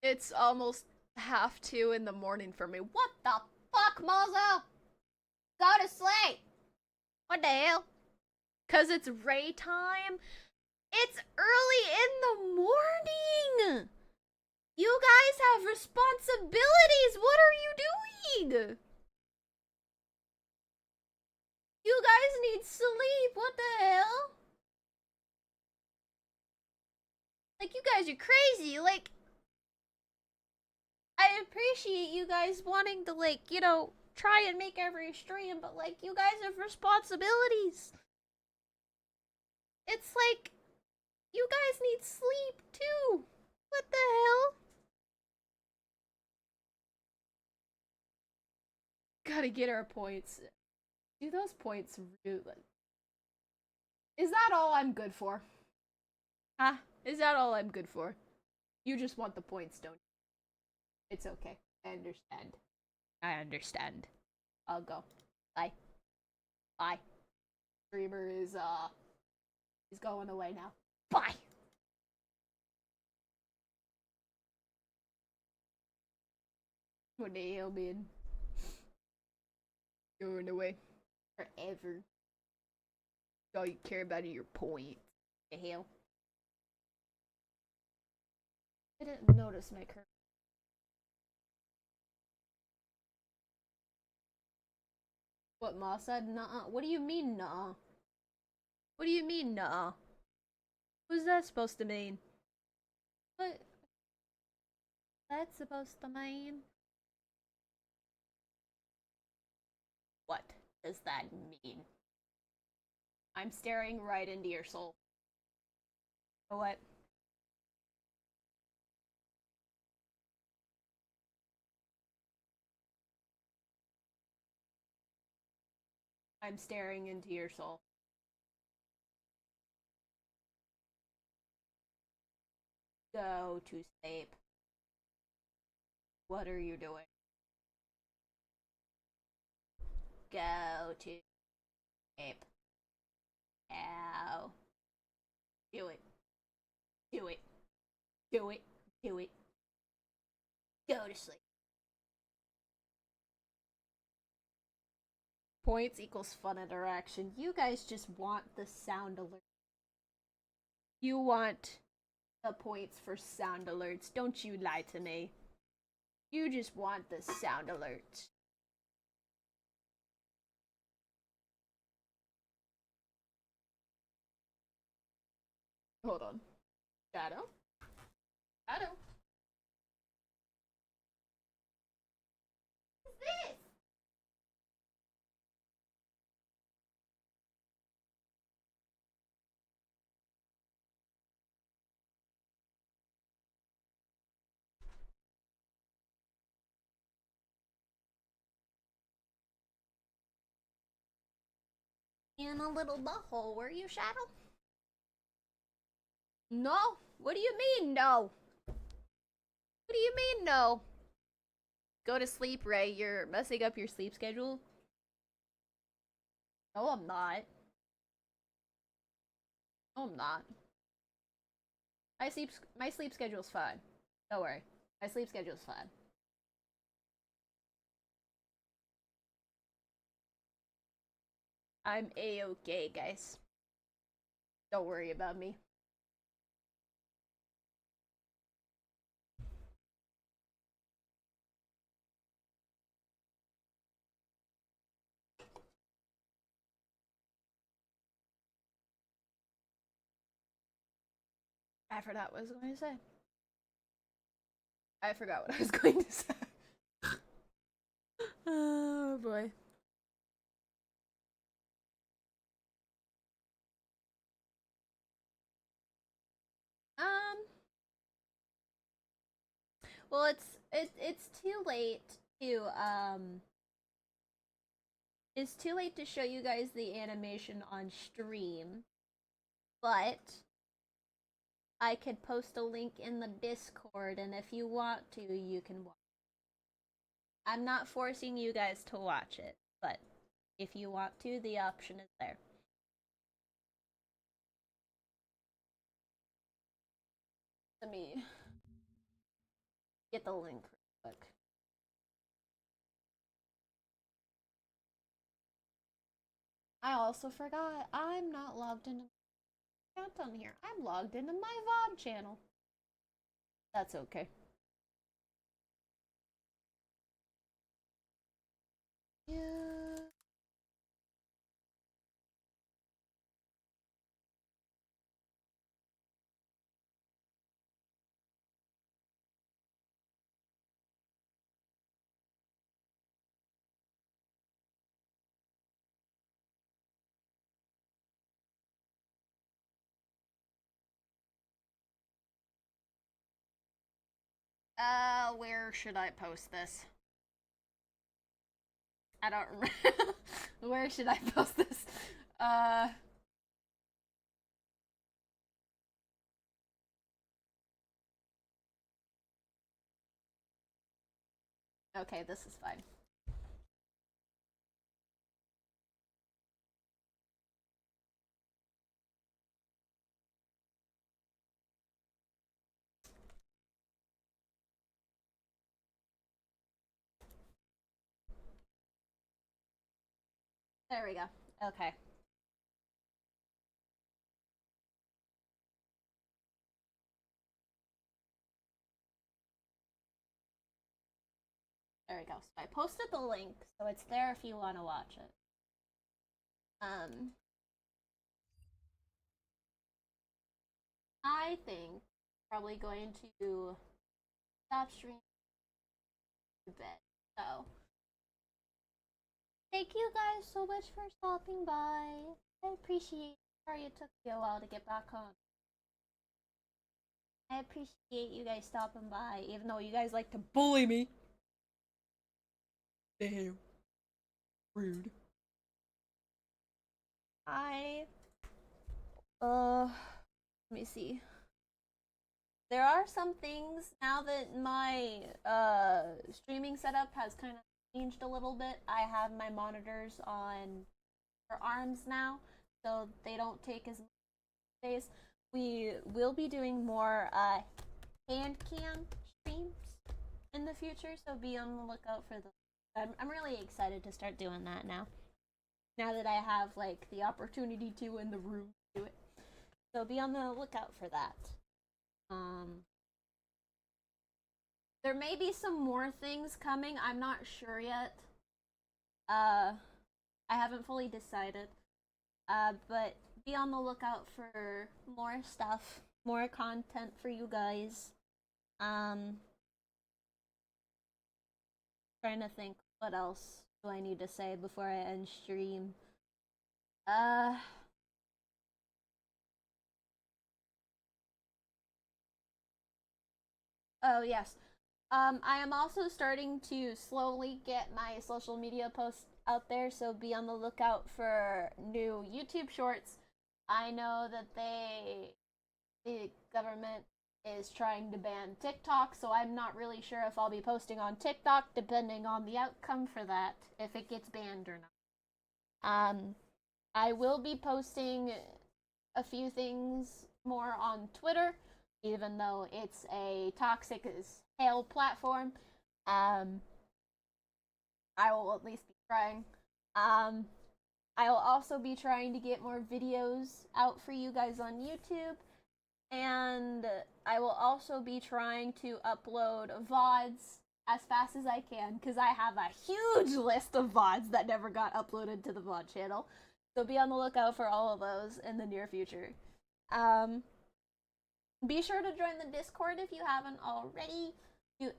It's almost 1:30 in the morning for me. What the fuck, Mozo? Go to sleep. What the hell? 'Cause it's Ray time? It's early in the morning! You guys have responsibilities! What are you doing? You guys need sleep. What the hell? Like, you guys are crazy. Like, I appreciate you guys wanting to, like, you know, try and make every stream, but, like, you guys have responsibilities. It's like, you guys need sleep, too. What the hell? Gotta get our points. Do those points really... Is that all I'm good for? Huh? Is that all I'm good for? You just want the points, don't you? It's okay. I understand. I understand. I'll go. Bye. Bye. Streamer is he's going away now. Bye. What the hell, man? Going away. Forever. All you care about are your points. The hell? I didn't notice my curve. What Ma said? Nuh-uh. What do you mean, nuh-uh? What do you mean, nuh-uh? What's that supposed to mean? What? That's supposed to mean? What does that mean? I'm staring right into your soul. What? I'm staring into your soul. Go to sleep. What are you doing? Go to sleep. Ow. Do it. Do it. Do it. Do it. Go to sleep. Points equals fun interaction. You guys just want the sound alert. You want the points for sound alerts. Don't you lie to me. You just want the sound alerts. Hold on. Shadow? Shadow? What is this? In a little butthole, were you, Shadow? No? What do you mean, no? What do you mean, no? Go to sleep, Ray. You're messing up your sleep schedule. No, I'm not. No, I'm not. My sleep schedule's fine. Don't worry. My sleep schedule's fine. I'm A-okay, guys. Don't worry about me. I forgot what I was going to say. I forgot what I was going to say. Oh boy. Well, it's too late to it's too late to show you guys the animation on stream, but I could post a link in the Discord, and if you want to, you can watch. I'm not forcing you guys to watch it, but if you want to, the option is there. Let me get the link real quick. I also forgot I'm not logged into my account on here. I'm logged into my VOD channel. That's okay. Where should I post this? I don't remember. Where should I post this? Okay, this is fine. There we go. Okay. There we go. So I posted the link, so it's there if you want to watch it. I think probably going to stop streaming a bit. So thank you guys so much for stopping by. I appreciate it. Sorry it took me a while to get back on. I appreciate you guys stopping by, even though you guys like to bully me. Damn. Rude. Let me see. There are some things now that my streaming setup has kind of changed a little bit. I have my monitors on for arms now, so they don't take as much space. We will be doing more hand cam streams in the future, so be on the lookout for those. I'm really excited to start doing that now. Now that I have like the opportunity to in the room to do it. So be on the lookout for that. There may be some more things coming. I'm not sure yet. I haven't fully decided. But be on the lookout for more stuff, more content for you guys. Trying to think what else do I need to say before I end stream. Oh yes. I am also starting to slowly get my social media posts out there, so be on the lookout for new YouTube shorts. I know that the government is trying to ban TikTok, so I'm not really sure if I'll be posting on TikTok, depending on the outcome for that, if it gets banned or not. I will be posting a few things more on Twitter, even though it's a toxic as hell platform. I will at least be trying. I will also be trying to get more videos out for you guys on YouTube. And I will also be trying to upload VODs as fast as I can, because I have a huge list of VODs that never got uploaded to the VOD channel. So be on the lookout for all of those in the near future. Be sure to join the Discord if you haven't already. Do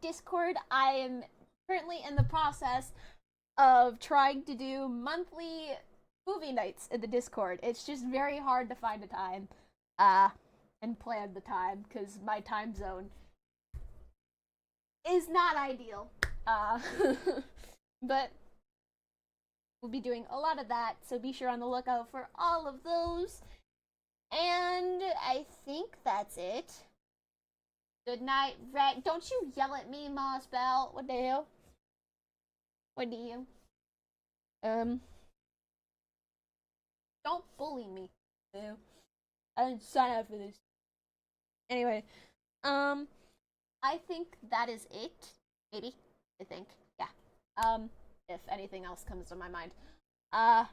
!Discord. I am currently in the process of trying to do monthly movie nights in the Discord. It's just very hard to find a time and plan the time, because my time zone is not ideal. But we'll be doing a lot of that, so be sure on the lookout for all of those. And I think that's it. Good night, Red. Don't you yell at me, Moss Bell. What the hell? What do you? Don't bully me. Ew. I didn't sign up for this. Anyway, I think that is it. Maybe. I think. Yeah. If anything else comes to my mind. I'm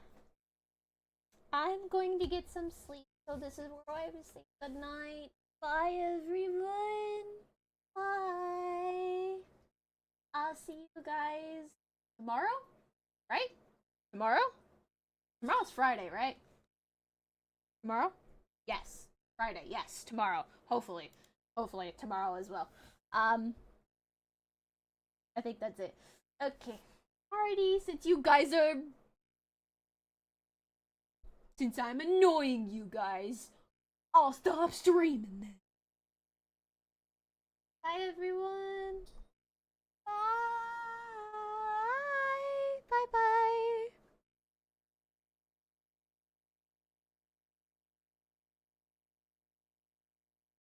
going to get some sleep, so this is where I will say good night. Bye, everyone. Bye. I'll see you guys tomorrow? Right? Tomorrow? Tomorrow's Friday, right? Tomorrow? Yes. Friday, yes. Tomorrow. Hopefully. Hopefully tomorrow as well. I think that's it. Okay. Alrighty, since I'm annoying you guys, I'll stop streaming then. Bye. Bye, everyone.